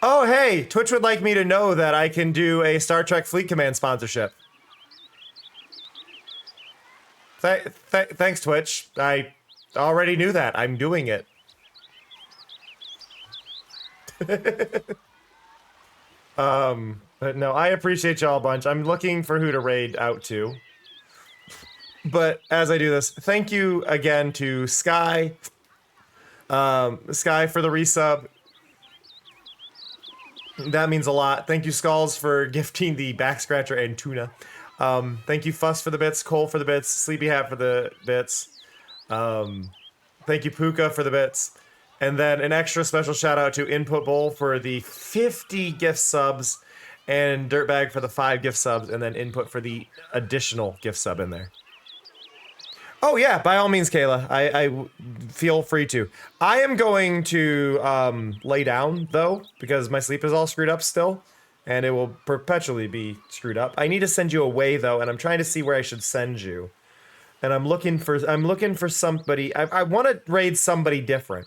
Oh, hey, Twitch would like me to know that I can do a Star Trek Fleet Command sponsorship. Thanks, Twitch. I already knew that. I'm doing it. But no, I appreciate y'all a bunch. I'm looking for who to raid out to. But as I do this, thank you again to Sky. Sky for the resub. That means a lot. Thank you, Skulls, for gifting the back scratcher and tuna. Thank you, Fuss, for the bits, Cole for the bits, Sleepy Hat for the bits. Thank you, Puka, for the bits. And then an extra special shout out to Input Bowl for the 50 gift subs, and Dirtbag for the 5 gift subs, and then Input for the additional gift sub in there. Oh yeah, by all means, Kayla. I feel free to. I am going to lay down though, because my sleep is all screwed up still, and it will perpetually be screwed up. I need to send you away though, and I'm trying to see where I should send you. And I'm looking for somebody. I want to raid somebody different.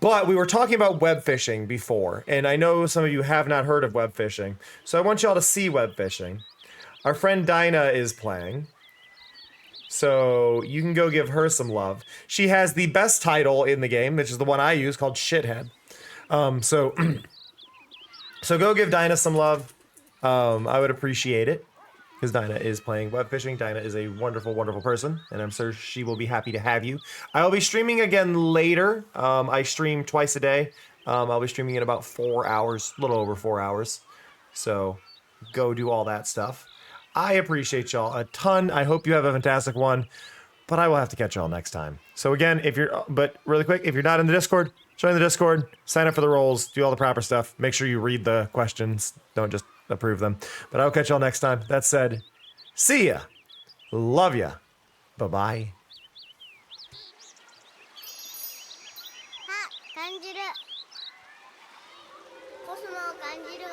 But we were talking about web fishing before, and I know some of you have not heard of web fishing, so I want y'all to see web fishing. Our friend Dinah is playing. So you can go give her some love. She has the best title in the game, which is the one I use, called Shithead. So go give Dinah some love. I would appreciate it, because Dinah is playing web fishing. Dinah is a wonderful, wonderful person, and I'm sure she will be happy to have you. I will be streaming again later. I stream twice a day. I'll be streaming in about 4 hours, a little over 4 hours. So go do all that stuff. I appreciate y'all a ton. I hope you have a fantastic one, but I will have to catch y'all next time. So again, but really quick, if you're not in the Discord, join the Discord, sign up for the roles, do all the proper stuff. Make sure you read the questions. Don't just approve them. But I'll catch y'all next time. That said, see ya. Love ya. Bye-bye. あ、感じる。コスモを感じるわ。